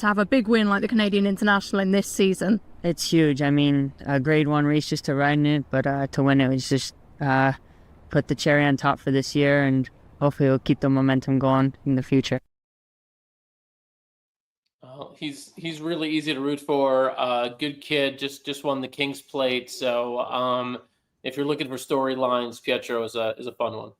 have a big win like the Canadian International in this season? It's huge. I mean, a grade 1 race just to ride in it, but to win it was just put the cherry on top for this year, and hopefully we'll keep the momentum going in the future. He's really easy to root for. Good kid, just won the King's Plate. So if you're looking for storylines, Pietro is a fun one.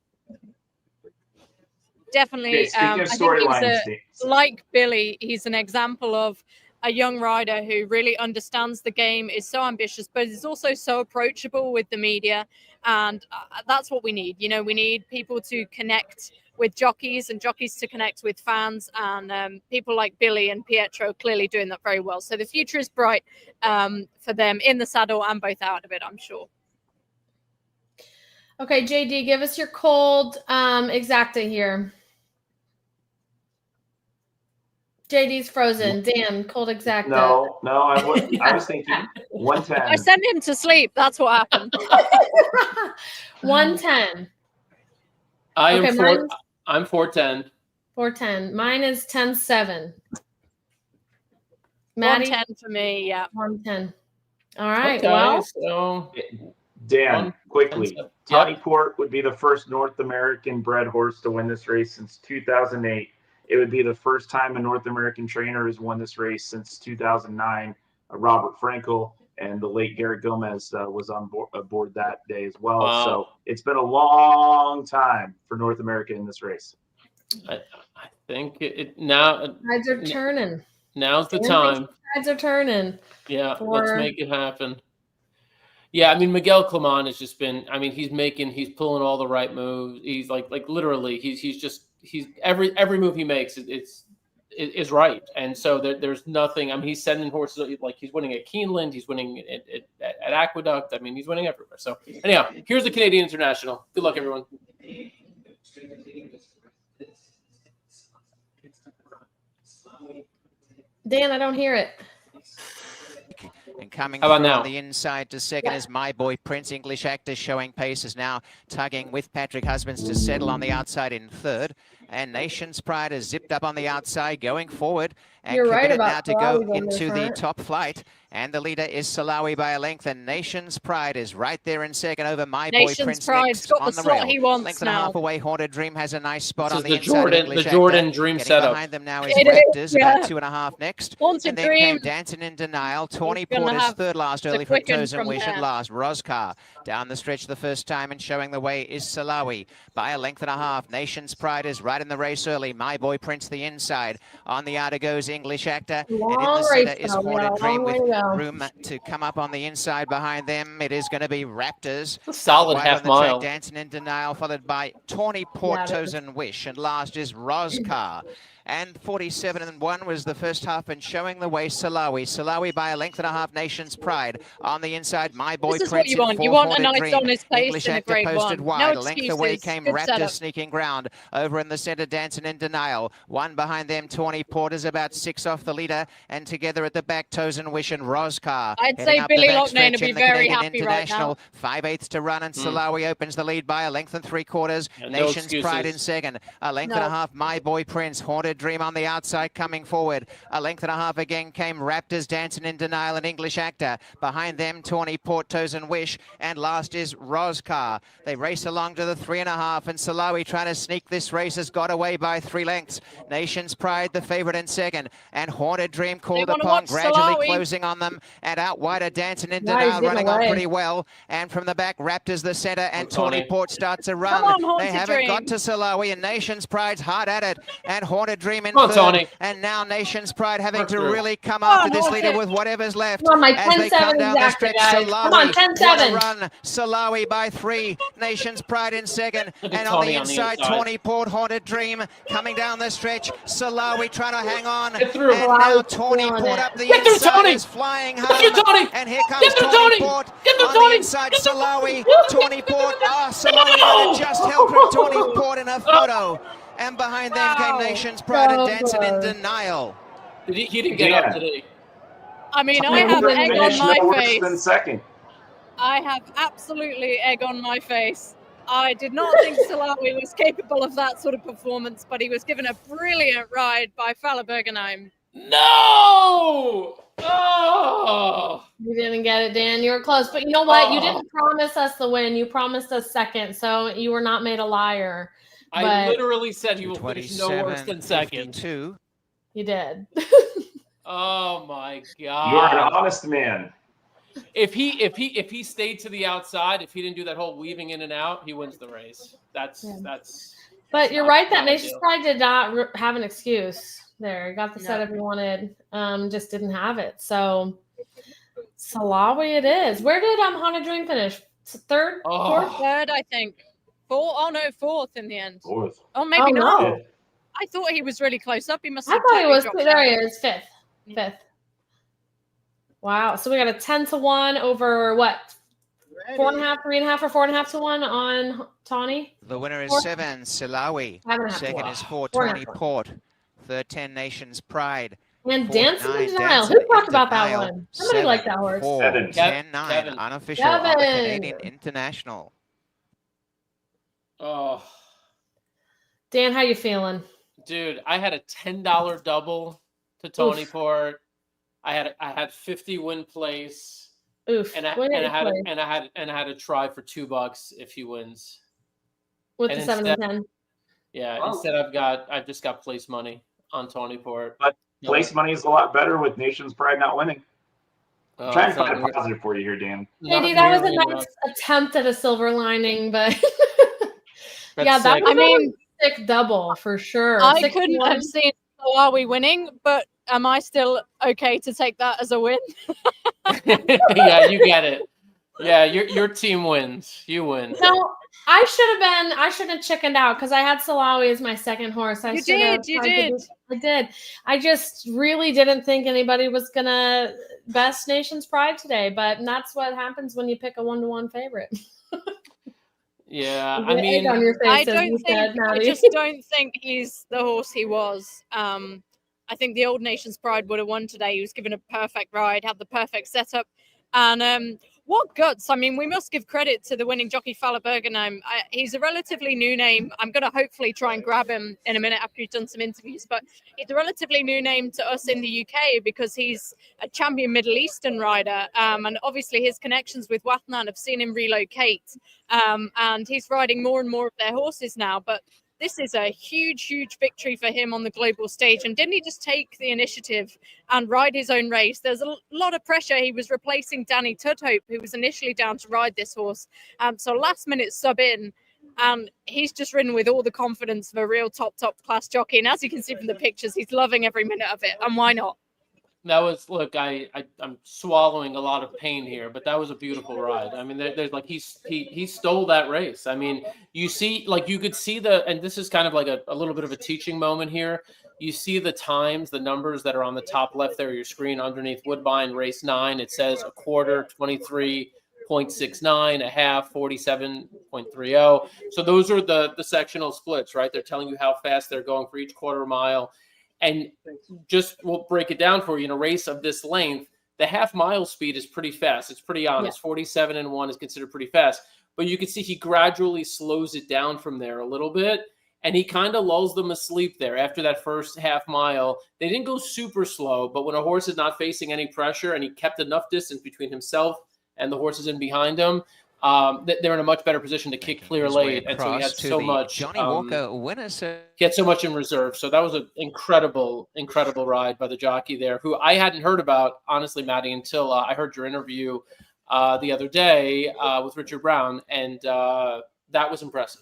Definitely. Speaking of I think storylines, like Billy, he's an example of a young rider who really understands the game, is so ambitious, but is also so approachable with the media. And that's what we need. We need people to connect with jockeys and jockeys to connect with fans. And people like Billy and Pietro clearly doing that very well. So the future is bright for them in the saddle and both out of it, I'm sure. Okay, JD, give us your cold exacta here. JD's frozen. Dan, cold exacta. No, I was thinking 110. I sent him to sleep. That's what happened. 110. I'm 410. 410. Mine is 10-7. Maddie? 110 for me, yeah. 110. All right. Okay, well, so Dan, quickly. Tawny Port would be the first North American bred horse to win this race since 2008. It would be the first time a North American trainer has won this race since 2009. Robert Frankel and the late Garrett Gomez was on aboard that day as well. Wow. So it's been a long time for North America in this race. I think it now. Tides are turning. Now's the time. Tides are turning. Yeah, let's make it happen. Yeah, I mean, Miguel Clement has just been. I mean, he's pulling all the right moves. He's like literally, he's every move he makes is right. And so there's nothing. I mean, he's sending horses like he's winning at Keeneland, he's winning at Aqueduct. I mean, he's winning everywhere. So anyhow, here's the Canadian International. Good luck, everyone. Dan, I don't hear it. And coming How about through now? on the inside to second is My Boy Prince. English Actor showing pace, is now tugging with Patrick Husbands to settle on the outside in third. And Nation's Pride is zipped up on the outside, going forward and You're right committed about now to go Salawi on the into the front. top flight. And the leader is Salawi by a length, and Nation's Pride is right there in second over My Boy Nation's Prince Pride's next got on the the slot rail. he wants Length and a now. half away, Haunted Dream has a nice spot This on is the inside. of English Jordan Actor. Dream Getting setup. behind them now is It is, Raptors, yeah. about 2.5 next. Haunted And then Dream. came Dancing in Denial. Tawny gonna Port is have third last to early from quicken Toes and from Wish, and there. last Roscar. Down the stretch the first time and showing the way is Salawi. By a length and a half, Nation's Pride is right in the race early. My Boy Prince the inside. On the outer goes English Actor. And in Long the race centre is now. We got Haunted a long Dream way with to go. room to come up on the inside behind them. It is going to be Raptors. A solid Wide half on the mile. track, Dancing in Denial, followed by Tawny Port, Yeah, that Toes and Wish. And last is Roscar. And 47-1 was the first half, and showing the way Salawi. Salawi by a length and a half, Nation's Pride. On the inside, My Boy This is Prince what you in want. You fourth, want a Haunted nice Dream. honest pace English in a Actor grade posted one. wide. No A length away excuses. came Good Raptors setup. sneaking ground. Over in the centre, Dancing in Denial. One behind them, Tawny Port is about 6 off the leader. And together at the back, Toes and Wish and Roscar. I'd Heading say up the Billy back Loughnane stretch would be in the very Canadian happy right now. International. 5/8 to run, and Salawi opens the lead by a length and 3/4. Yeah, no Nation's Pride in excuses. second. A length and a half, My Boy Prince. Haunted Dream on the outside coming forward. A length and a half again came Raptors, Dancing in Denial, and English Actor. Behind them, Tawny Port, Toes and Wish. And last is Roscar. They race along to the 3.5, and Salawi trying to sneak this race has got away by 3 lengths. Nation's Pride, the favourite in second. And Haunted Dream called wanna upon, watch gradually Salawi. closing on them. And out wider, Dancing in Yeah, he's Denial getting running on away. pretty well. And from the back, Raptors the centre, and Tawny. Tawny Port starts a run. on, They Haunted haven't Dream. got to Salawi, and Nation's Pride's hard at it. And Haunted Dream in Come on, third. Tawny. And now Nation's Pride having Work to through. really come Come on, after this Haunted. leader with whatever's left. Come on, my as they come 10-7 down the exactly, stretch. guys. Come on, Salawi, 10-7. what a run. Salawi by 3. Nation's Pride in second. Look at And on the Tawny on the inside, inside. Tawny Port, Haunted Dream coming down the stretch. Salawi trying to hang on. Get through. And now Salawi's Tawny feeling Port it. up the Get through, inside Tawny. is flying Get through, home. Tawny. And here comes Get through, Tawny Tawny. Port. Get through, On Tawny. the inside, Get through. Salawi. Tawny Port. Salawi might have just held through Tawny Port in a photo. And behind them came Wow. Nation's Pride and So Dancing in close. Denial. He didn't get up today. I mean, I Tawny have Port egg on finished my no worse face. than second. I have absolutely egg on my face. I did not think Salawi was capable of that sort of performance, but he was given a brilliant ride by Fala Bergenheim. No! Oh! You didn't get it, Dan. You were close. But you know what? You Oh. didn't promise us the win. You promised us second. So you were not made a liar. I But literally said he will finish no worse than second. 27-52. you did. Oh my You are an god! honest man. If he stayed to the outside, if he didn't do that whole weaving in and out, he wins the race. That's. But you're not- right that not Nations ideal. Pride did not have an excuse there. Got the No. setup he wanted. Just didn't have it. So Salawi it is. Where did Haunted Dream finish? Third? Fourth? Third, I think. Fourth in the end. Fourth. Oh, maybe Oh, not. no. I thought he was really close up. He must I have thought he totally was dropped there. out. He is fifth. Wow. So we got a 10-1 over what? 4.5, 3.5, or 4.5 to 1 on Tawny. The winner is Four- 7, Salawi. 5.5. Second is 4, Four and a Tawny half. Port. Third, 10, Nation's Pride. And Four, Dancing in 9, Denial. Dancing Who talked in about that Denial. one? Somebody liked that horse. 4, Kevin. 10, 9, Kevin. unofficial on the Kevin. Canadian International. Oh, Dan, how you feeling? dude, I had a $10 double to Tony Oof. Port. I had 50 win place, Oof. and I What did you had play? to try for $2 if he wins. With and the 7 and instead- 10. Yeah, Wow. instead I've just got place money on Tony Port. But place money is a lot better with Nation's Pride not winning. Oh, Try and it's not find a near- positive for you here, Dan. not JD, that was a nearly nice enough. attempt at a silver lining, but That's yeah, that sick. was I mean, a sick double for sure. I 6 to couldn't 1. have seen Salawi winning, but am I still okay to take that as a win? Yeah, you get it. Yeah, your team wins. You win. No, I shouldn't have chickened out because I had Salawi as my second horse. You did. I did. I just really didn't think anybody was gonna best Nation's Pride today, but that's what happens when you pick a 1-to-1 favorite. Yeah, The I egg mean, on your face, I as don't you think. said, I Maddie. just don't think he's the horse he was. I think the old Nation's Pride would have won today. He was given a perfect ride, had the perfect setup, and what guts! I mean, we must give credit to the winning jockey Fala Bergenheim. He's a relatively new name. I'm going to hopefully try and grab him in a minute after he's done some interviews, but he's a relatively new name to us in the UK because he's a champion Middle Eastern rider, and obviously his connections with Wathnan have seen him relocate, and he's riding more and more of their horses now. But this is a huge, huge victory for him on the global stage. And didn't he just take the initiative and ride his own race? There's a lot of pressure. He was replacing Danny Tudhope, who was initially down to ride this horse. So last minute sub in, and he's just ridden with all the confidence of a real top class jockey. And as you can see from the pictures, he's loving every minute of it. And why not? that was look. I'm swallowing a lot of pain here, but that was a beautiful ride. I mean, there's like he stole that race. I mean, you see, like you could see and this is kind of like a little bit of a teaching moment here. You see the times, the numbers that are on the top left there of your screen underneath Woodbine race 9. It says a quarter 23.69, a half 47.30. So those are the sectional splits, right? They're telling you how fast they're going for each quarter mile. And just we'll break it down for you. In a race of this length, the half mile speed is pretty fast. It's pretty honest. 47.1 is considered pretty fast. But you can see he gradually slows it down from there a little bit. And he kind of lulls them asleep there after that first half mile. They didn't go super slow, but when a horse is not facing any pressure and he kept enough distance between himself and the horses in behind him, they're in a much better position to kick clear late. And so he had so much. Johnny Walker winners. He had so much in reserve. So that was an incredible ride by the jockey there, who I hadn't heard about, honestly, Maddie, until I heard your interview the other day with Richard Brown. And that was impressive.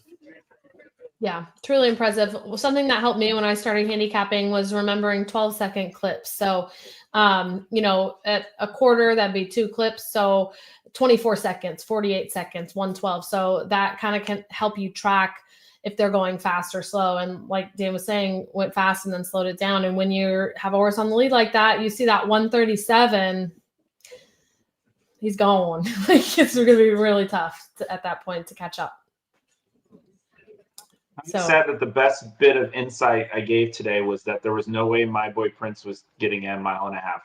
Yeah, truly impressive. Something that helped me when I started handicapping was remembering 12-second clips. So, at a quarter, that'd be 2 clips. So 24 seconds, 48 seconds, 112. So that kind of can help you track if they're going fast or slow. And like Dan was saying, went fast and then slowed it down. And when you have a horse on the lead like that, you see that 137, he's going. It's going to be really tough at that point to catch up. I said that the best bit of insight I gave today was that there was no way my boy Prince was getting a mile and a half.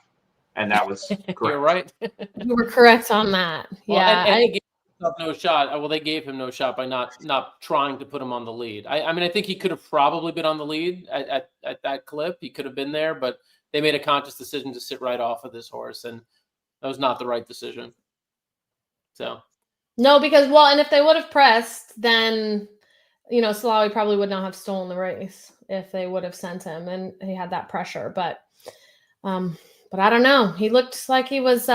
And that was correct. You're right. You were correct on that. Well, Yeah. and they gave himself no shot. Well, they gave him no shot by not trying to put him on the lead. I mean, I think he could have probably been on the lead at that clip. He could have been there, but they made a conscious decision to sit right off of this horse, and that was not the right decision. So. No, because, and if they would have pressed, then Salawi probably would not have stolen the race if they would have sent him, and he had that pressure. But I don't know. He looked like he was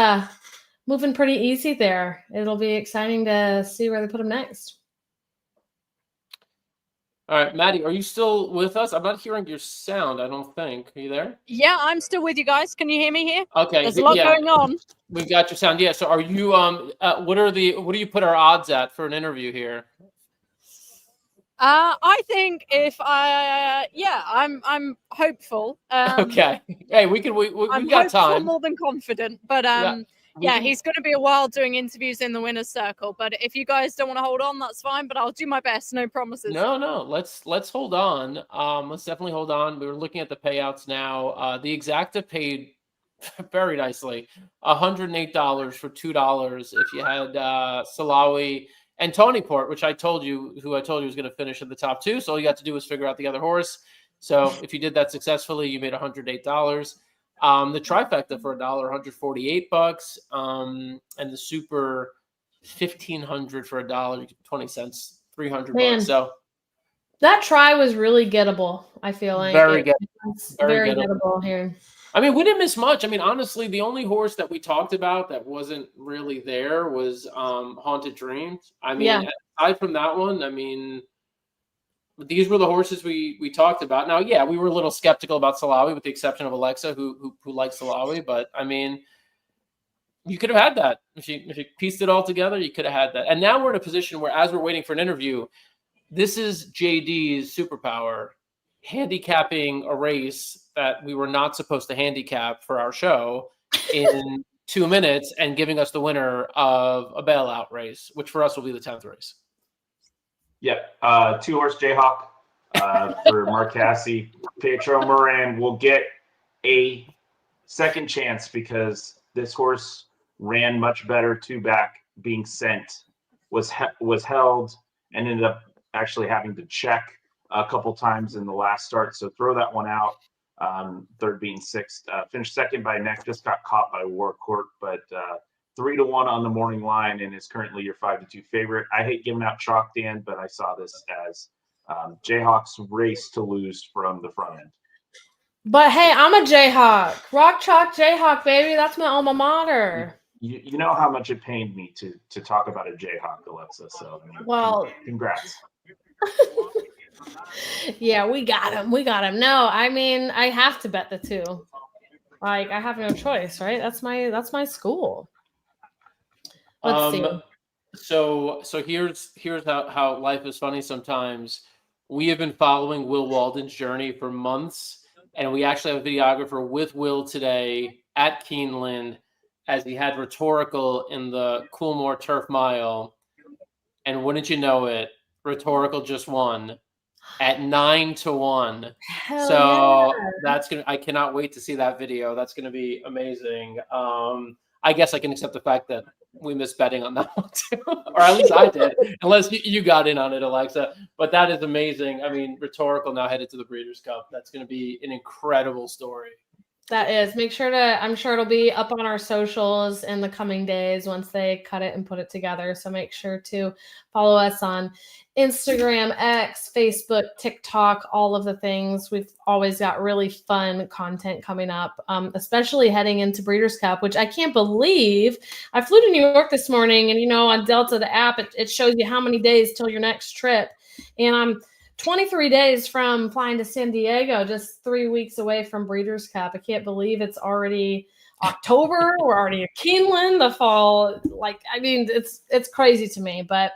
moving pretty easy there. It'll be exciting to see where they put him next. All right, Maddie, are you still with us? I'm not hearing your sound, I don't think. Are you there? Yeah, I'm still with you guys. Can you hear me here? Okay. There's a lot going on. We got your sound. Yeah. So are you what do you put our odds at for an interview here? I think I'm hopeful. Okay. Hey, we got time. More than confident, but he's going to be a while doing interviews in the winner's circle. But if you guys don't want to hold on, that's fine. But I'll do my best. No promises. No. Let's hold on. Let's definitely hold on. We're looking at the payouts now. The Exacta paid very nicely, $108 for $2 if you had Salawi and Tonyport, which who I told you was going to finish in the top 2. So all you got to do was figure out the other horse. So if you did that successfully, you made $108. The trifecta for $1, $148, and the super $1,500 for $1.20, $300. So that try was really gettable. I feel like very very gettable here. I mean, we didn't miss much. I mean, honestly, the only horse that we talked about that wasn't really there was Haunted Dreams. I mean, aside from that one, I mean, these were the horses we talked about. Now, yeah, we were a little skeptical about Salawi, with the exception of Alexa, who likes Salawi. But I mean, You could have had that if you pieced it all together. You could have had that. And now we're in a position where, as we're waiting for an interview, this is JD's superpower, handicapping a race that we were not supposed to handicap for our show in 2 minutes and giving us the winner of a bailout race, which for us will be the 10th race. Yep. 2-horse Jayhawk for Marcassi. Pedro Moran will get a second chance because this horse ran much better two back, being sent, was held, and ended up actually having to check a couple times in the last start. So throw that one out. Third being sixth. Finished second by neck, just got caught by Warcourt, but 3-1 on the morning line and is currently your 5-2 favorite. I hate giving out chalk, Dan, but I saw this as Jayhawk's race to lose from the front end. But hey, I'm a Jayhawk. Rock Chalk Jayhawk, baby. That's my alma mater. You know how much it pained me to talk about a Jayhawk, Alexa. So I mean, well, congrats. Yeah, we got him. We got him. No, I mean, I have to bet the 2. Like, I have no choice, right? That's my school. Let's see. So here's how life is funny sometimes. We have been following Will Walden's journey for months, and we actually have a videographer with Will today at Keeneland as he had Rhetorical in the Coolmore Turf Mile. And wouldn't you know it, Rhetorical just won at 9-1. Hell So yeah. that's I cannot wait to see that video. That's gonna be amazing. I guess I can accept the fact that we missed betting on that one too, or at least I did, unless you got in on it, Alexa. But that is amazing. I mean, Rhetorical now headed to the Breeders' Cup. That's going to be an incredible story. That is. Make sure to, I'm sure it'll be up on our socials in the coming days once they cut it and put it together. So make sure to follow us on Instagram, X, Facebook, TikTok, all of the things. We've always got really fun content coming up, especially heading into Breeders' Cup, which I can't believe. I flew to New York this morning, and, you know, on Delta, the app, it shows you how many days till your next trip. And I'm 23 days from flying to San Diego, just 3 weeks away from Breeders' Cup. I can't believe it's already October. We're already at Keeneland, the fall. Like, I mean, it's crazy to me, but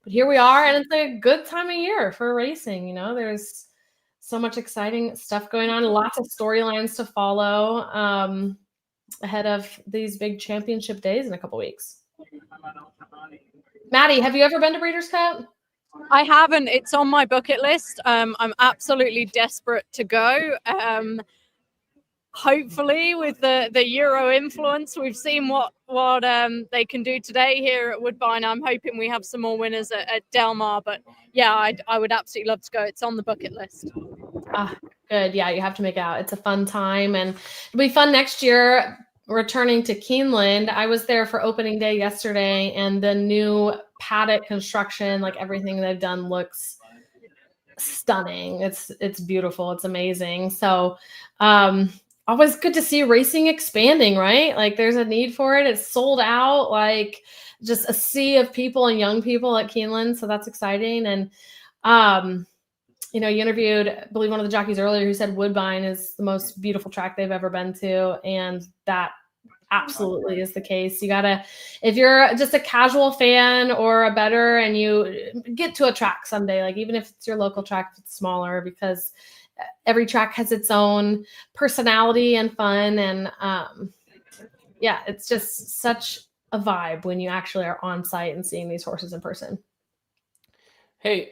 here we are, and it's a good time of year for racing. You know, there's so much exciting stuff going on, lots of storylines to follow ahead of these big championship days in a couple weeks. Maddie, have you ever been to Breeders' Cup? I haven't. It's on my bucket list. I'm absolutely desperate to go. Hopefully, with the Euro influence, we've seen what they can do today here at Woodbine. I'm hoping we have some more winners at Del Mar. But yeah, I would absolutely love to go. It's on the bucket list. Good. Yeah, you have to make out. It's a fun time, and it'll be fun next year. Returning to Keeneland, I was there for opening day yesterday, and the new paddock construction, like everything they've done, looks stunning. It's beautiful. It's amazing. So always good to see racing expanding, right? Like there's a need for it. It's sold out, like just a sea of people and young people at Keeneland. So that's exciting. And you know, you interviewed, I believe, one of the jockeys earlier who said Woodbine is the most beautiful track they've ever been to. And that absolutely is the case. You gotta, if you're just a casual fan or a bettor and you get to a track someday, like even if it's your local track, if it's smaller, because every track has its own personality and fun. And yeah, it's just such a vibe when you actually are on site and seeing these horses in person. Hey,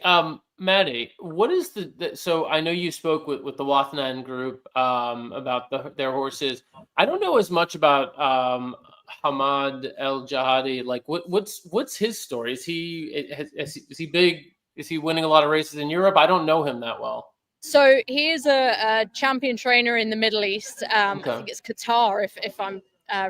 Maddie, what is so I know you spoke with the Wathnan group about their horses. I don't know as much about Hamad El Jahadi. Like, what's his story? Is he big? Is he winning a lot of races in Europe? I don't know him that well. So he is a champion trainer in the Middle East. Okay. I think it's Qatar, if I'm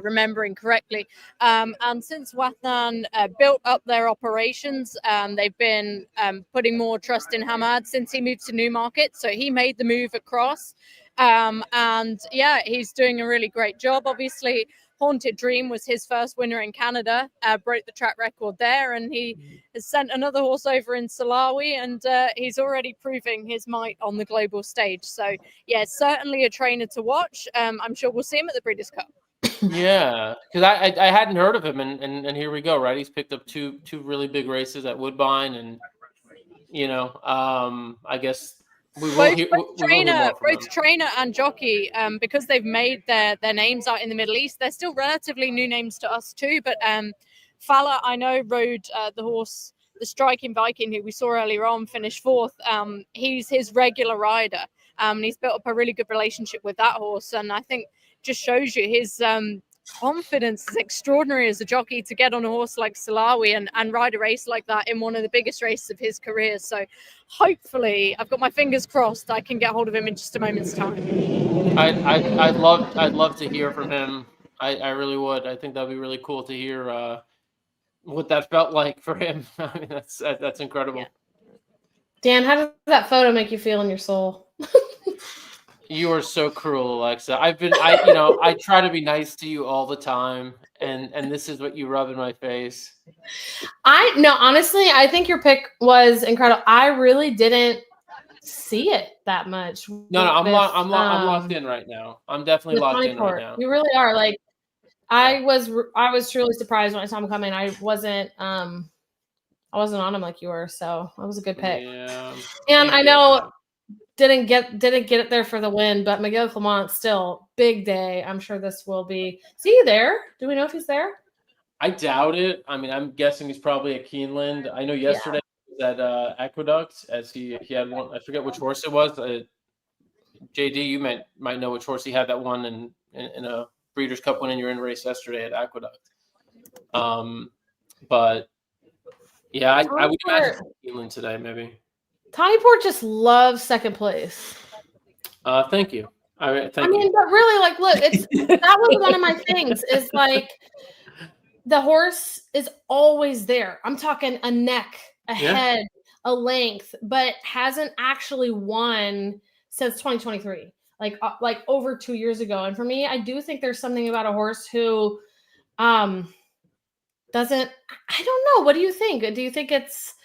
remembering correctly. And since Wathnan built up their operations, they've been putting more trust in Hamad since he moved to Newmarket. So he made the move across. And yeah, he's doing a really great job. Obviously, Haunted Dream was his first winner in Canada, broke the track record there, and he has sent another horse over in Salawi, and he's already proving his might on the global stage. So yeah, certainly a trainer to watch. I'm sure we'll see him at the Breeders' Cup. Yeah, because I hadn't heard of him, and here we go, right? He's picked up two really big races at Woodbine, and I guess we will hear more from him. Both trainer and jockey, because they've made their names out in the Middle East. They're still relatively new names to us too, but Fowler, I know, rode the horse, the Striking Viking, who we saw earlier on, finished fourth. He's his regular rider. He's built up a really good relationship with that horse, and I think just shows you his confidence is extraordinary as a jockey to get on a horse like Salawi and ride a race like that in one of the biggest races of his career. So hopefully, I've got my fingers crossed, I can get hold of him in just a moment's time. I'd love to hear from him. I really would. I think that'd be really cool to hear what that felt like for him. I mean, that's incredible. Yeah. Dan, how does that photo make you feel in your soul? You are so cruel, Alexa. I try to be nice to you all the time, and this is what you rub in my face. Honestly, I think your pick was incredible. I really didn't see it that much. I'm locked in right now. I'm definitely locked in right now. You really are. Like, I was truly surprised when I saw him coming. I wasn't on him like you were, so that was a good pick. Yeah. And I know didn't get it there for the win, but Miguel Clement still big day. I'm sure this will be. Is he there? Do we know if he's there? I doubt it. I mean, I'm guessing he's probably at Keeneland. I know yesterday he was at Aqueduct, as he had one. I forget which horse it was. JD, you might know which horse he had that won in a Breeders' Cup win in your in race yesterday at Aqueduct. But yeah, I would imagine Keeneland today, maybe. Tommy Port just loves second place. Thank you. Thank I mean, you. but really, like, look, that was one of my things. Is like the horse is always there. I'm talking a neck, a head, a length, but hasn't actually won since 2023. Like over 2 years ago. And for me, I do think there's something about a horse who doesn't. I don't know. What do you think? Do you think it's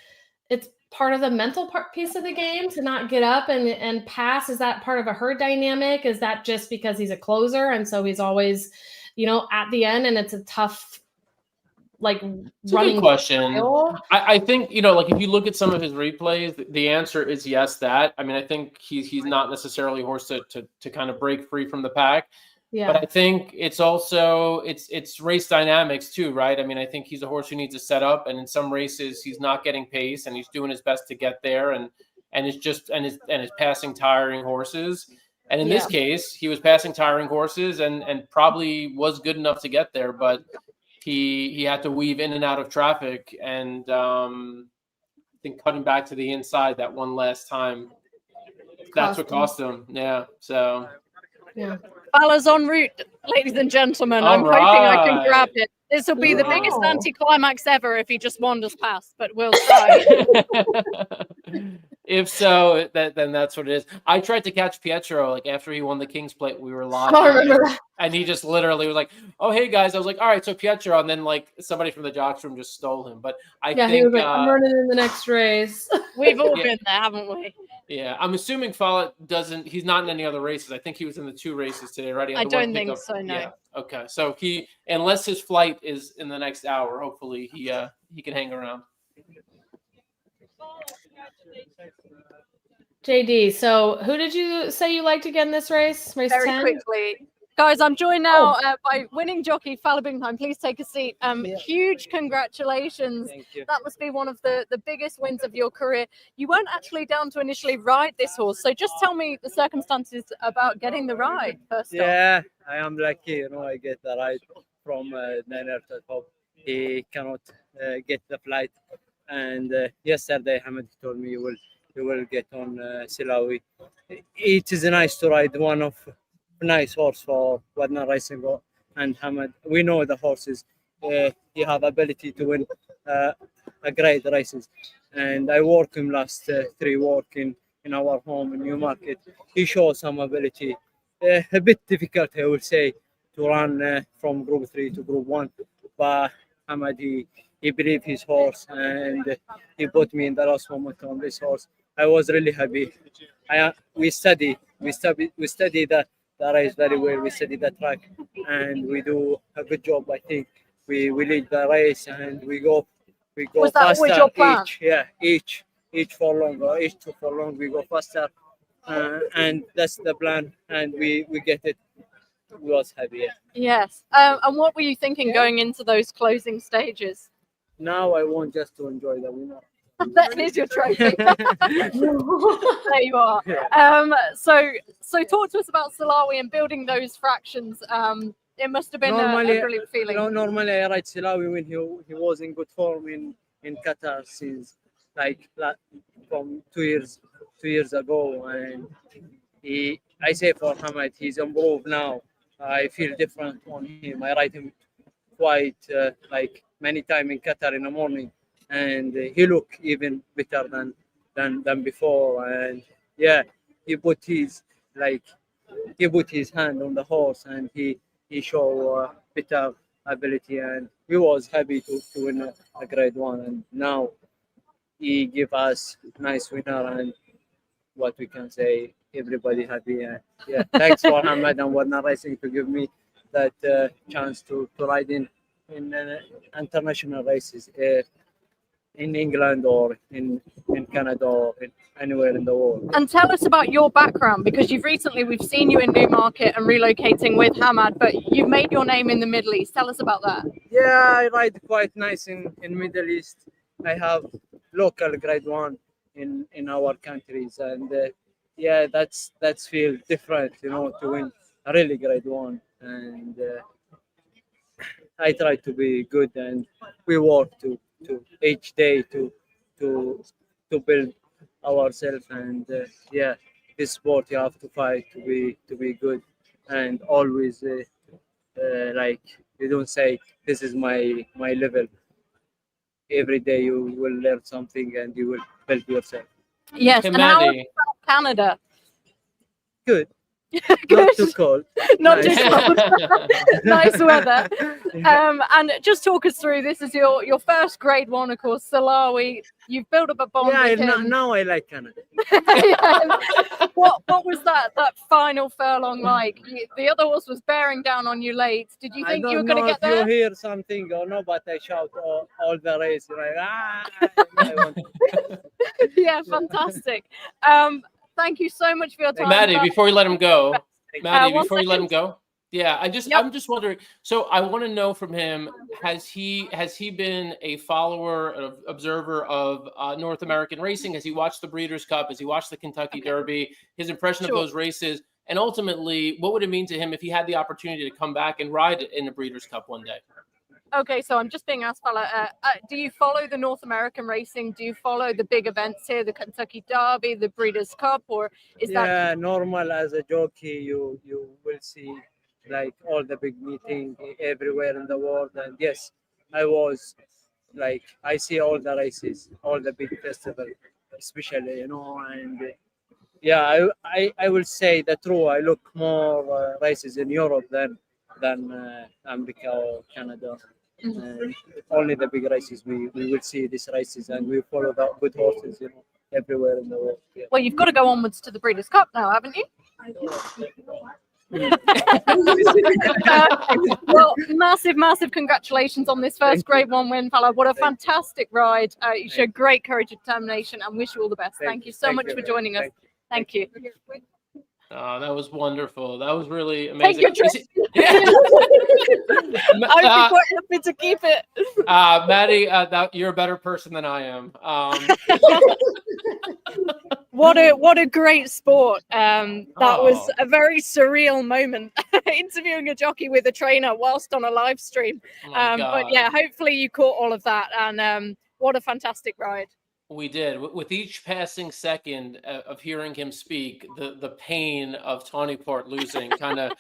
part of the mental piece of the game to not get up and pass? Is that part of a herd dynamic? Is that just because he's a closer and so he's always, at the end, and it's a tough, It's running a good question. style? I think, like if you look at some of his replays, the answer is yes, that. I mean, I think he's not necessarily a horse to kind of break free from the pack. Yeah. But I think it's also it's race dynamics too, right? I mean, I think he's a horse who needs to set up, and in some races he's not getting pace, and he's doing his best to get there, and is passing tiring horses. And in this case, he was passing tiring horses, and probably was good enough to get there, but he had to weave in and out of traffic, and I think cutting back to the inside that one last time, that's what cost him. Yeah. So. Yeah. Fowler's en route, ladies and gentlemen. I'm hoping I can grab it. This will be the biggest anticlimax ever if he just wanders past, but we'll try. If so, then that's what it is. I tried to catch Pietro after he won the King's Plate. We were live. I remember that. And he just literally was like, "Oh, hey guys." I was like, "All right, so Pietro," and then somebody from the jocks room just stole him. But I think he was like, "I'm running in the next race." We've all been there, haven't we? Yeah, I'm assuming Follett he's not in any other races. I think he was in the 2 races today, right? I don't think so, no. Yeah. Okay. So unless his flight is in the next hour, hopefully he can hang around. JD, so who did you say you liked again this race? Race Very 10? quickly. Guys, I'm joined now by winning jockey Fowler Bingham. Please take a seat. Huge congratulations. Thank you. That must be one of the biggest wins of your career. You weren't actually down to initially ride this horse, so just tell me the circumstances about getting the ride first off. Yeah, I am lucky. I get the ride from Niner to top. He cannot get the flight, and yesterday Hamad told me you will get on Silawi. It is nice to ride one of nice horse for Wadna Racing and Hamad. We know the horses. He have ability to win a great races, and I work him last 3 working in our home in Newmarket. He shows some ability. A bit difficult, I would say, to run from Group 3 to Group 1, but Hamad he believed his horse, and he put me in the last moment on this horse. I was really happy. We study the the race very well. We study the track and we do a good job. I think we lead the race and we go Was that always faster your plan? each furlong or each 2 furlong we go faster, and that's the plan, and we get it. We was happy. Yeah. Yes. And what were you thinking going into those closing stages? Now I want just to enjoy the winner. That is your trophy. There you are. So talk to us about Salawi and building those fractions. It must have been a brilliant feeling. Normally I ride Salawi when he was in good form in Qatar since from 2 years ago, and I say for Hamad, he's improved now. I feel different on him. I ride him quite many times in Qatar in the morning, and he look even better than before. And yeah, he put his hand on the horse, and he show better ability, and he was happy to win a grade 1, and now he give us nice winner, and what we can say, everybody happy. Yeah, thanks for Hamad and Warner Racing to give me that chance to ride in international races in England or in Canada or anywhere in the world. And tell us about your background, because we've seen you in Newmarket and relocating with Hamad, but you've made your name in the Middle East. Tell us about that. Yeah, I ride quite nice in Middle East. I have local grade 1 in our countries, and yeah, that's feel different, to win a really grade 1. And I try to be good, and we work to each day to build ourselves. And yeah, this sport you have to fight to be good, and always you don't say this is my level. Every day you will learn something and you will build yourself. Yes, and how about Canada? Good. Good. Not too cold. Not Nice. too cold. Nice weather. And just talk us through. This is your first grade 1, of course, Salawi. You've built up a bond with him. Now I like Canada. What was that final furlong like? The other horse was bearing down on you late. Did you think you were going to get there? I don't know if you hear something or no, but I shout all the race. Yeah, fantastic. Thank you so much for your time. Maddie, before you let him go, Before you let him go. Yeah, I'm just wondering. So I want to know from him: has he been a follower, an observer of North American racing? Has he watched the Breeders' Cup? Has he watched the Kentucky Derby? His impression of those races, and ultimately, what would it mean to him if he had the opportunity to come back and ride in the Breeders' Cup one day? Okay, so I'm just being asked, fella, do you follow the North American racing? Do you follow the big events here, the Kentucky Derby, the Breeders' Cup, or is that? Yeah, normal as a jockey, you will see all the big meetings everywhere in the world. And yes, I was I see all the races, all the big festivals, especially, and yeah, I will say the truth. I look more races in Europe than America or Canada. Only the big races we will see these races, and we follow the good horses, everywhere in the world. Yeah. Well, you've got to go onwards to the Breeders' Cup now, haven't you? Well, massive congratulations on this first grade 1 win, fella. What a fantastic ride. You showed great courage and determination, and wish you all the best. Thank you so much for joining us. Thank you. Oh, that was wonderful. That was really amazing. Thank you. I would be quite happy to keep it. Maddie, you're a better person than I am. What a great sport. That was a very surreal moment, interviewing a jockey with a trainer whilst on a live stream. But yeah, hopefully you caught all of that, and what a fantastic ride. We did. With each passing second of hearing him speak, the pain of Tawnyport losing kind of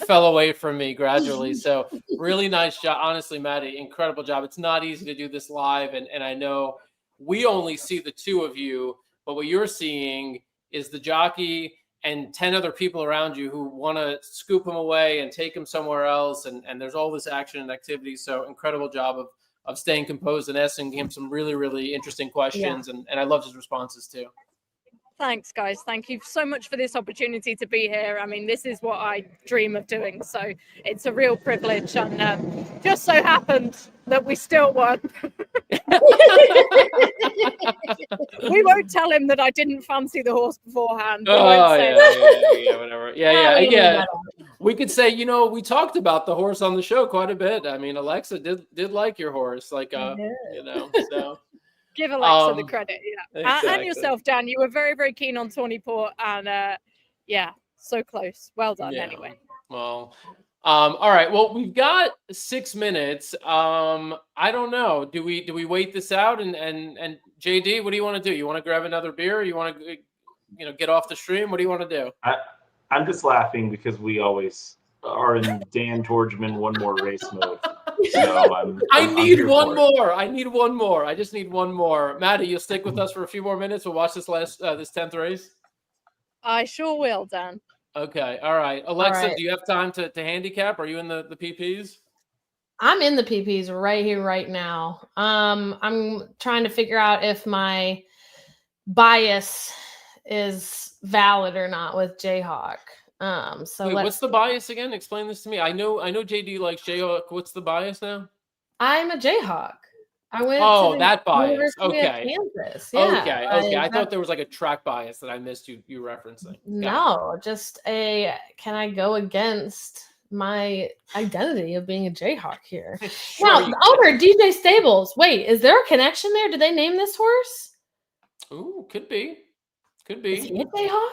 fell away from me gradually. So really nice job. Honestly, Maddie, incredible job. It's not easy to do this live, and I know we only see the two of you, but what you're seeing is the jockey and 10 other people around you who want to scoop him away and take him somewhere else. And there's all this action and activity. So incredible job of staying composed and asking him some really, really interesting questions. And I loved his responses too. Thanks, guys. Thank you so much for this opportunity to be here. I mean, this is what I dream of doing. So it's a real privilege. And just so happened that we still won. We won't tell him that I didn't fancy the horse beforehand. We won't say that. Yeah, whatever. Yeah. We could say, we talked about the horse on the show quite a bit. I mean, Alexa did like your horse, like, so. Give Alexa the credit, yeah. Exactly. And yourself, Dan. You were very, very keen on Tawny Port, and so close. Well done, anyway. Well, all right. Well, we've got 6 minutes. I don't know. Do we wait this out? And JD, what do you want to do? You want to grab another beer? Or you want to, get off the stream? What do you want to do? I'm just laughing because we always are in Dan Tordjman one more race mode. So I need one more. I just need one more. Maddie, you'll stick with us for a few more minutes. We'll watch this 10th race. I sure will, Dan. Okay. All right. Alexa, All right. do you have time to handicap? Are you in the PPs? I'm in the PPs right here, right now. I'm trying to figure out if my bias is valid or not with Jayhawk. Wait, what's the bias again? Explain this to me. I know JD likes Jayhawk. What's the bias now? I'm a Jayhawk. I went to the that bias. University of Okay. Kansas. Yeah, Okay. I thought there was like a track bias that I missed you referencing. No, just can I go against my identity of being a Jayhawk here? Sure Now, you the owner, DJ Stables. Wait, is there a connection there? Did they name this horse? Ooh, could be. Is he a Jayhawk?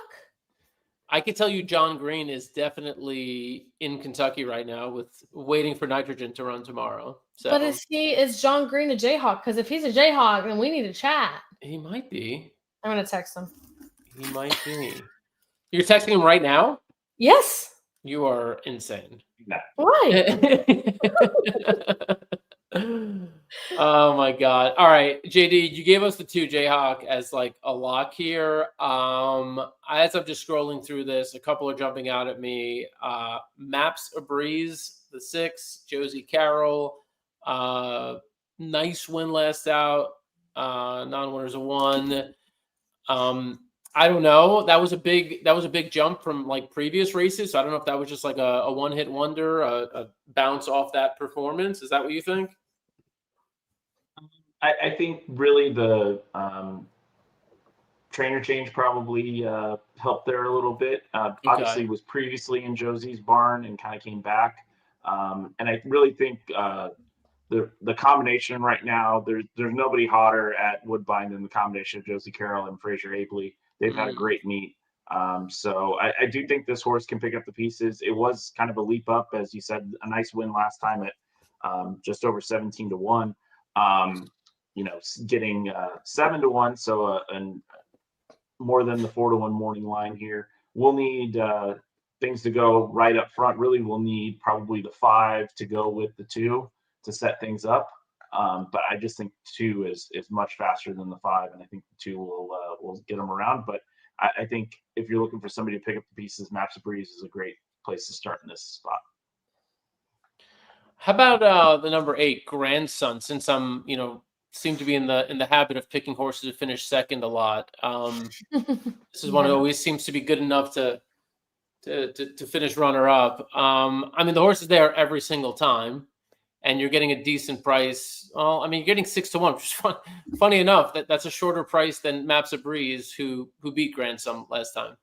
I could tell you John Green is definitely in Kentucky right now waiting for nitrogen to run tomorrow. So. But is John Green a Jayhawk? Because if he's a Jayhawk, then we need to chat. He might be. I'm going to text him. He might be. You're texting him right now? Yes. You are insane. No. Why? Oh my God. All right, JD, you gave us the 2 Jayhawk as like a lock here. As I'm just scrolling through this, a couple are jumping out at me. Maps a Breeze, the 6, Josie Carroll. Nice win last out. Non-winners a 1. I don't know. That was a big jump from like previous races. So I don't know if that was just like a one-hit wonder, a bounce off that performance. Is that what you think? I think really the trainer change probably helped there a little bit. Obviously was previously in Josie's barn and kind of came back. And I really think the combination right now, there's nobody hotter at Woodbine than the combination of Josie Carroll and Fraser Abley. They've had a great meet. So I do think this horse can pick up the pieces. It was kind of a leap up, as you said, a nice win last time at just over 17-1. Getting 7-1, so and more than the 4-1 morning line here. We'll need things to go right up front. Really, we'll need probably the 5 to go with the 2 to set things up. But I just think 2 is much faster than the 5, and I think the 2 will get them around. But I think if you're looking for somebody to pick up the pieces, Maps of Breeze is a great place to start in this spot. How about the number 8, Grandson? Since I'm seem to be in the habit of picking horses to finish second a lot. This is one that always seems to be good enough to finish runner up. I mean, the horse is there every single time, and you're getting a decent price. Well, I mean, you're getting 6-1, which is funny enough. That's a shorter price than Maps of Breeze, who beat Grandson last time.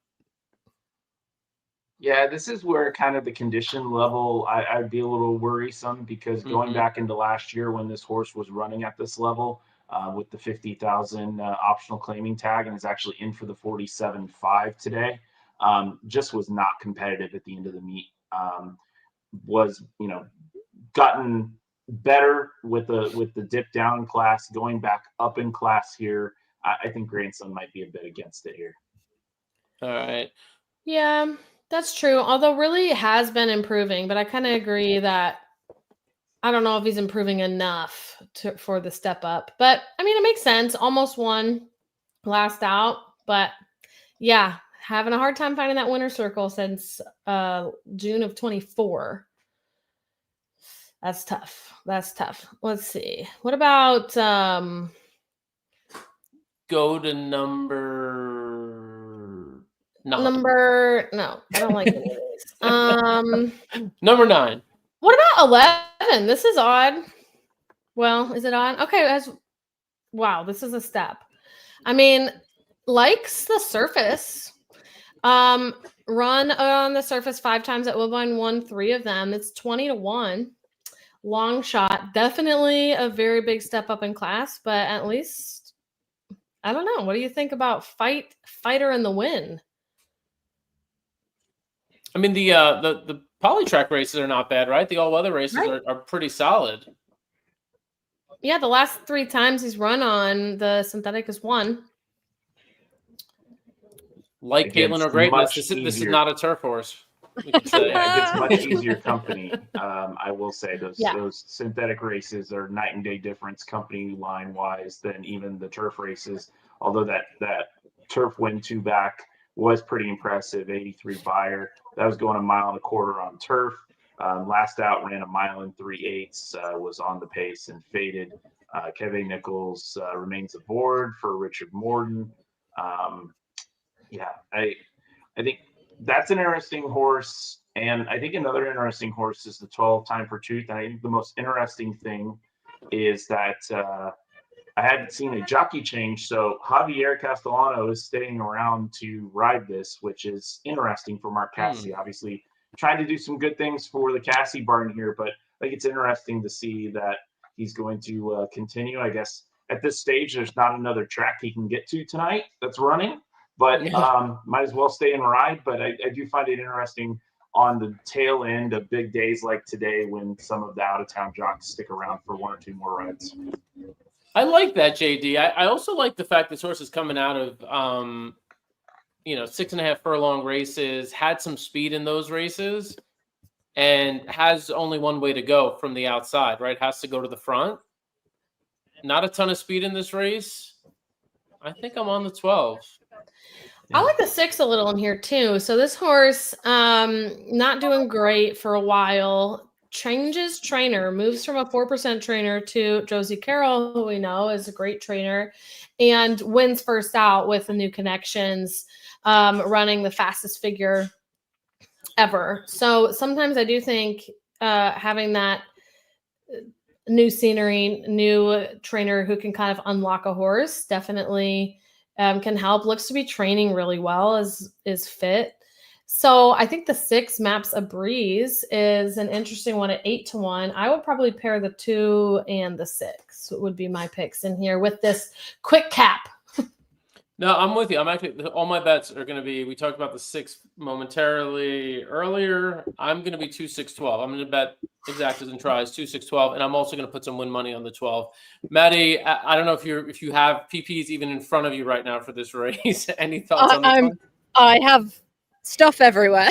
Yeah, this is where kind of the condition level I'd be a little worrisome, because going back into last year when this horse was running at this level with the 50,000 optional claiming tag and is actually in for the 47.5 today, just was not competitive at the end of the meet. Was gotten better with the dip down class, going back up in class here. I think Grandson might be a bit against it here. All right. Yeah, that's true. Although really has been improving, but I kind of agree that I don't know if he's improving enough for the step up. But I mean, it makes sense. Almost won last out, but yeah, having a hard time finding that winner circle since June of 24. That's tough. Let's see. What about go to number No, I don't like any of these. Number 9. What about 11? This is odd. Well, is it odd? Okay, wow, this is a step. I mean, likes the surface. Run on the surface 5 times at Woodbine, won 3 of them. It's 20-1. Long shot. Definitely a very big step up in class, but at least I don't know. What do you think about fighter in the win? I mean, the polytrack races are not bad, right? The all-weather races are pretty solid. Yeah, the last 3 times he's run on the synthetic has won. Like Caitlin or greatness, this is not a turf horse. We could say. Yeah, it's much easier company. I will say those synthetic races are night and day difference company line wise than even the turf races. Although that turf win 2 back was pretty impressive. 83 buyer. That was going 1.25 miles on turf. Last out ran 1 mile and 3/8. Was on the pace and faded. Kevin Nichols remains aboard for Richard Morden. I think that's an interesting horse. And I think another interesting horse is the 12 Time for Tooth. And I think the most interesting thing is that I hadn't seen a jockey change. So Javier Castellano is staying around to ride this, which is interesting for Mark Cassidy. Obviously, trying to do some good things for the Cassie barn here, but I think it's interesting to see that he's going to continue. I guess at this stage, there's not another track he can get to tonight that's running. But might as well stay and ride. But I do find it interesting on the tail end of big days like today when some of the out-of-town jocks stick around for 1 or 2 more rides. I like that, JD. I also like the fact this horse is coming out of, 6.5 furlong races, had some speed in those races, and has only one way to go from the outside, right? Has to go to the front. Not a ton of speed in this race. I think I'm on the 12. I like the 6 a little in here too. So this horse, not doing great for a while, changes trainer, moves from a 4% trainer to Josie Carroll, who we know is a great trainer, and wins first out with the new connections, running the fastest figure ever. So sometimes I do think having that new scenery, new trainer who can kind of unlock a horse definitely can help. Looks to be training really well, is fit. So I think the 6 Maps a Breeze is an interesting one at 8-1. I would probably pair the 2 and the 6 would be my picks in here with this quick cap. No, I'm with you. I'm actually, all my bets are going to be, we talked about the 6 momentarily earlier. I'm going to be 2-6-12. I'm going to bet exactas and tries 2-6-12. And I'm also going to put some win money on the 12. Maddie, I don't know if you have PPs even in front of you right now for this race. Any thoughts on this one? I have stuff everywhere.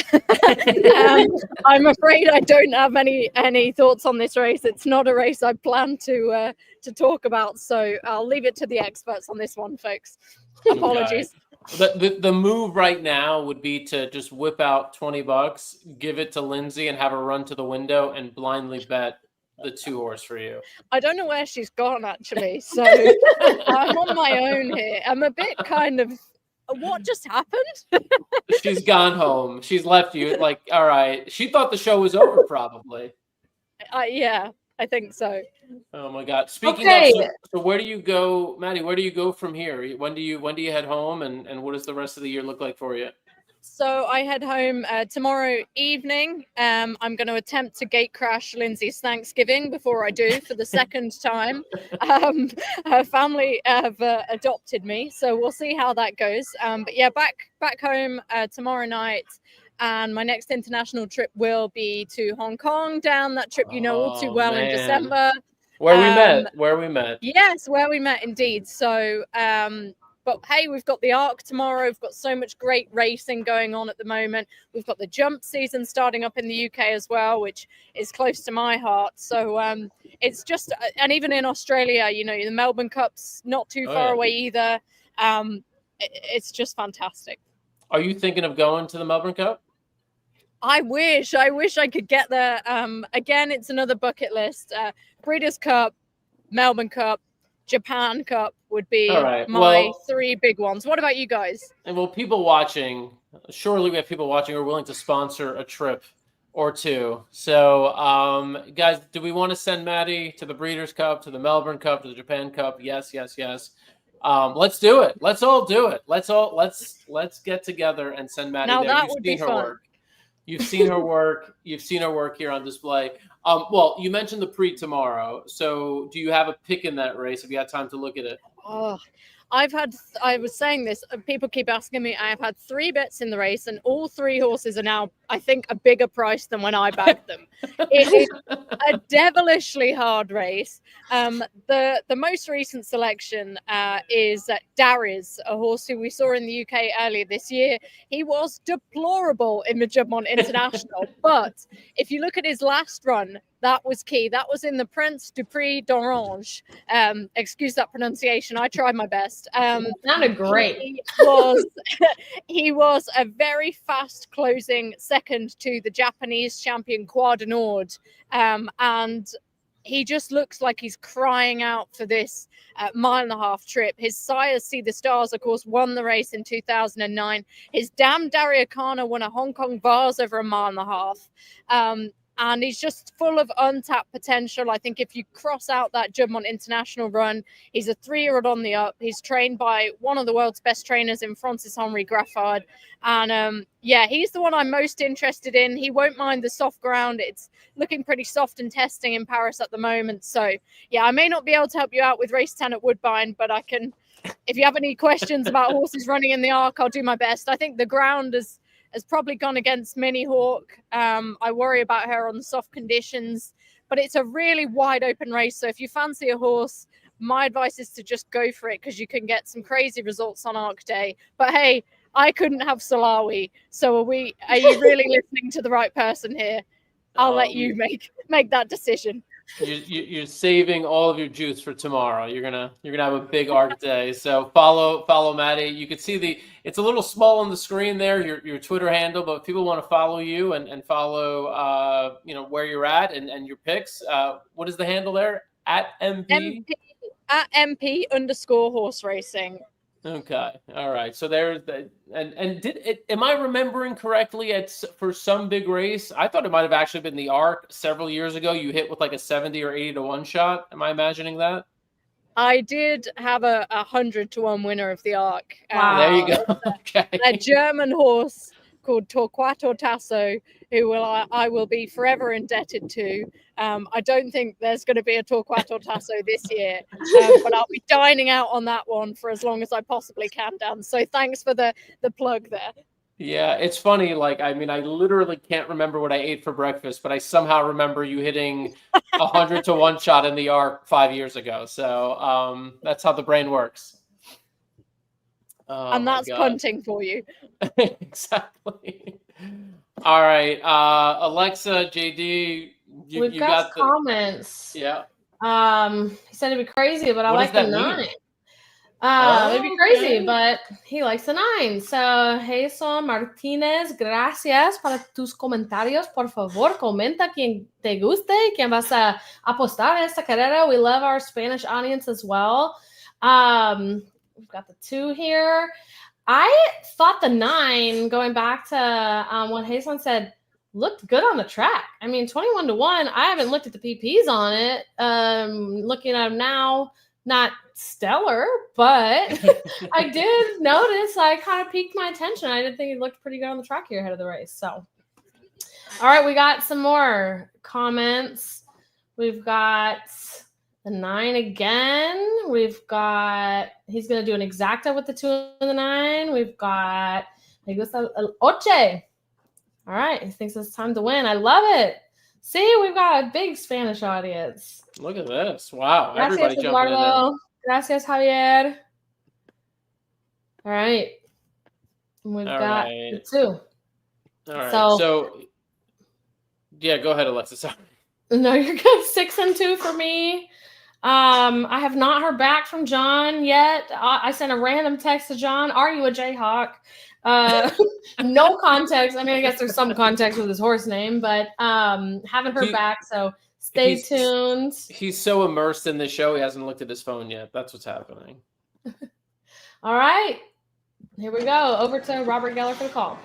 I'm afraid I don't have any thoughts on this race. It's not a race I plan to talk about. So I'll leave it to the experts on this one, folks. Apologies. Okay. The move right now would be to just whip out $20, give it to Lindsay, and have her run to the window and blindly bet the 2 horse for you. I don't know where she's gone actually, so I'm on my own here. I'm a bit kind of, what just happened? She's gone home. She's left you. Like, all right. She thought the show was over, probably. Yeah, I think so. Oh my God! Speaking of, so where do you go, Maddie? Where do you go from here? When do you head home, and what does the rest of the year look like for you? So I head home tomorrow evening. I'm going to attempt to gate crash Lindsay's Thanksgiving before I do for the second time. Her family have adopted me, so we'll see how that goes. But yeah, back home tomorrow night. And my next international trip will be to Hong Kong, down that trip you know all too well in December. Where we met. Yes, where we met indeed. So, but hey, we've got the Arc tomorrow. We've got so much great racing going on at the moment. We've got the jump season starting up in the UK as well, which is close to my heart. So it's just, and even in Australia, you know, the Melbourne Cup's not too far away either. It's just fantastic. Are you thinking of going to the Melbourne Cup? I wish I could get there. Again, it's another bucket list. Breeders' Cup, Melbourne Cup, Japan Cup would be my 3 big ones. What about you guys? And well, people watching, surely we have people watching who are willing to sponsor a trip or two. So, guys, do we want to send Maddie to the Breeders' Cup, to the Melbourne Cup, to the Japan Cup? Yes, yes, yes. Let's do it. Let's all do it. Let's get together and send Maddie Now there. that You've would seen be her fun. work. You've seen her work. You've seen her work here on display. Well, you mentioned the Prix tomorrow. So, do you have a pick in that race? Have you had time to look at it? Oh, I was saying this, people keep asking me, I've had 3 bets in the race and all 3 horses are now, I think, a bigger price than when I backed them. It is a devilishly hard race. The most recent selection is Darius, a horse who we saw in the UK earlier this year. He was deplorable in the Jumpmont International, but if you look at his last run, that was key. That was in the Prince du Prix d'Orange. Excuse that pronunciation. I tried my best. Sounded great. He was a very fast closing second to the Japanese champion Quadranord. And he just looks like he's crying out for this 1.5-mile trip. His sire, See the Stars, of course, won the race in 2009. His dam Dariakana won a Hong Kong Vase over 1.5 miles. And he's just full of untapped potential. I think if you cross out that Jumpmont International run, he's a 3-year-old on the up. He's trained by one of the world's best trainers in Francis-Henri Graffard. And yeah, he's the one I'm most interested in. He won't mind the soft ground. It's looking pretty soft and testing in Paris at the moment. So yeah, I may not be able to help you out with race 10 at Woodbine, but I can, if you have any questions about horses running in the Arc, I'll do my best. I think the ground has probably gone against Minnie Hawk. I worry about her on the soft conditions, but it's a really wide open race. So if you fancy a horse, my advice is to just go for it because you can get some crazy results on Arc Day. But hey, I couldn't have Salawi. So are you really listening to the right person here? I'll let you make that decision. You're saving all of your juice for tomorrow. You're gonna have a big Arc Day. So follow Maddie. You can see it's a little small on the screen there, your Twitter handle, but if people want to follow you and follow where you're at and your picks. What is the handle there? At MP? At MP_horse racing. Okay. All right. So there's am I remembering correctly for some big race? I thought it might have actually been the Arc several years ago. You hit with like a 70 or 80 to 1 shot. Am I imagining that? I did have a 100 to 1 winner of the Arc. Wow. There you go. Okay. A German horse called Torquato Tasso, who I will be forever indebted to. I don't think there's going to be a Torquato Tasso this year, but I'll be dining out on that one for as long as I possibly can, Dan. So thanks for the plug there. Yeah, it's funny. Like, I mean, I literally can't remember what I ate for breakfast, but I somehow remember you hitting 100 to 1 shot in the Arc 5 years ago. So that's how the brain works. And that's punting for you. Exactly. All right. Alexa, JD, We've got comments. Yeah. He said it'd be crazy, but I What like does the that mean? 9. It'd be crazy, Okay. but he likes the 9. So, Jason Martinez, gracias para tus comentarios. Por favor, comenta quien te guste, quien vas a apostar esta carrera. We love our Spanish audience as well. We've got the 2 here. I thought the 9, going back to what Jason said, looked good on the track. I mean, 21 to 1. I haven't looked at the PPs on it. Looking at them now, not stellar, but I did notice I kind of piqued my attention. I did think it looked pretty good on the track here ahead of the race. So, all right, we got some more comments. We've got the 9 again. We've got, he's going to do an exacta with the 2 and the 9. We've got, me gusta el oche. All right, he thinks it's time to win. I love it. See, we've got a big Spanish audience. Look at this. Wow. Gracias, Everybody jumping in there. Eduardo. Gracias, Javier. All right. We've All got right. the 2. All right. So, yeah, go ahead, Alexa. Sorry. No, you're good. 6 and 2 for me. I have not heard back from John yet. I sent a random text to John. Are you a Jayhawk? No context. I mean, I guess there's some context with his horse name, but haven't heard back. So stay tuned. He's so immersed in the show, he hasn't looked at his phone yet. That's what's happening. All right. Here we go. Over to Robert Geller for the call.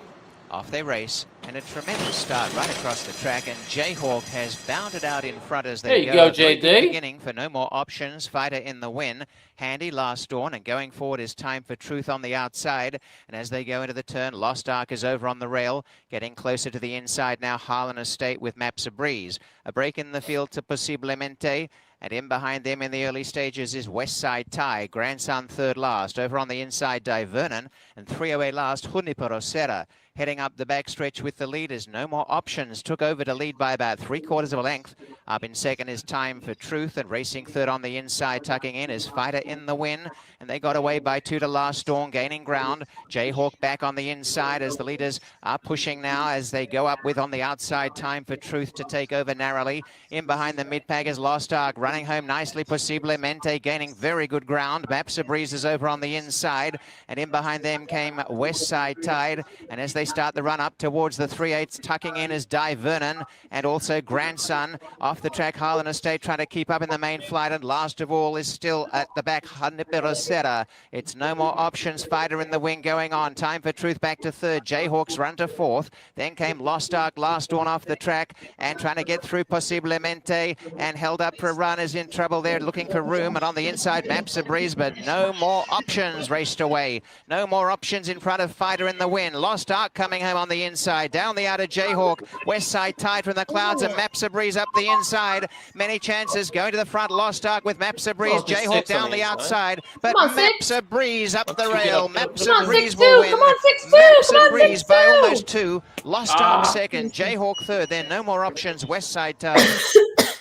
Off they race, and a tremendous start right across the track, and Jayhawk has bounded out in front as they There you go, Very good JD. beginning for No More Options, Fighter in the win. Handy last dawn, and going forward is Time for Truth on the outside, and as they go into the turn, Lost Ark is over on the rail, getting closer to the inside now, Harlan Estate with Maps of Breeze. A break in the field to Posiblemente, and in behind them in the early stages is Westside Tie, Grandson third last. Over on the inside, Vernon, and 308 last, Junipero Serra. Heading up the backstretch with the leaders. No More Options took over to lead by about 3/4 of a length. Up in second is Time for Truth, and racing third on the inside, tucking in is Fighter in the win. And they got away by 2 to Last Dawn, gaining ground. Jayhawk back on the inside as the leaders are pushing now as they go up with on the outside Time for Truth to take over narrowly. In behind the mid-pack is Lost Ark, running home nicely. Posiblemente gaining very good ground. Maps of Breeze is over on the inside, and in behind them came Westside Tide. And as they start the run up towards the 3/8, tucking in is Vernon, and also Grandson. Off the track, Harlan Estate trying to keep up in the main flight, and last of all is still at the back, Junipero Serra. It's No More Options, Fighter in the wing going on. Time for Truth back to third. Jayhawks run to fourth. Then came Lost Ark, last dawn off the track, and trying to get through Posiblemente, and held up for a run, is in trouble there, looking for room, and on the inside, Maps of Breeze, but No More Options raced away. No More Options in front of Fighter in the win. Lost Ark coming home on the inside. Down the outer, Jayhawk. Westside Tide from the clouds, and Maps of Breeze up the inside. Many chances going to the front. Lost Ark with Maps of Breeze. Jayhawk down the outside, but Maps of Breeze up the rail. Maps of Breeze will win. Maps of Breeze by almost 2. Lost Ark second. Jayhawk third. Then No More Options. Westside Tide.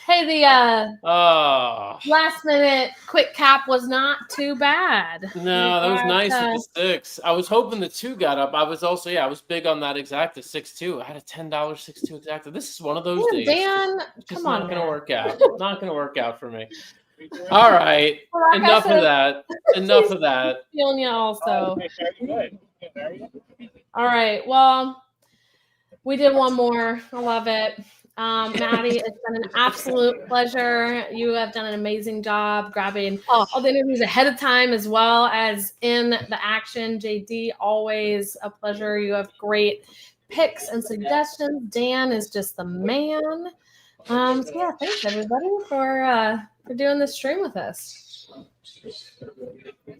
Hey, the last minute quick cap was not too bad. No, that was nice with the 6. I was hoping the 2 got up. I was also, I was big on that exacta 6-2. I had a $10 6-2 exacta. This is one of those days. Dan, It's just come on, not going to man. work out. Not going to work out for me. All right. Well, like I Enough of said, that. Enough of that. Feeling you also. All right. Well, we did one more. I love it. Maddie, it's been an absolute pleasure. You have done an amazing job grabbing all the interviews ahead of time as well as in the action. JD, always a pleasure. You have great picks and suggestions. Dan is just the man. So yeah, thanks everybody for doing this stream with us.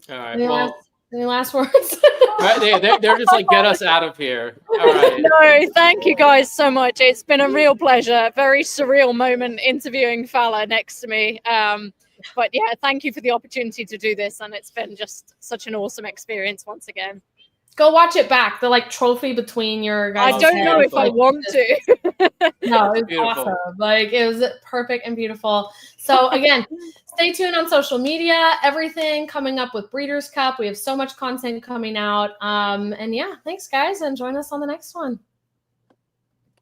All right. Any last words? Right, they're just like, get us out of here. All right. No, thank you guys so much. It's been a real pleasure. Very surreal moment interviewing Fala next to me. But yeah, thank you for the opportunity to do this. And it's been just such an awesome experience once again. Go watch it back. The trophy between your guys. I don't know if I want to. No, it was Beautiful. awesome. It was perfect and beautiful. So again, stay tuned on social media. Everything coming up with Breeders' Cup. We have so much content coming out. And yeah, thanks guys, and join us on the next one.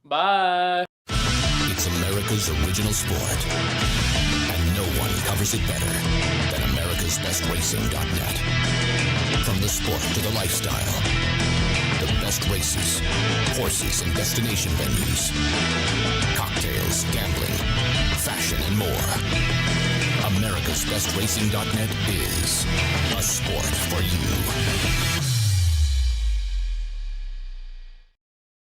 Bye. It's America's original sport, and no one covers it better than America'sBestRacing.net. From the sport to the lifestyle, the best races, horses, and destination venues, cocktails, gambling, fashion, and more. America'sBestRacing.net is a sport for you.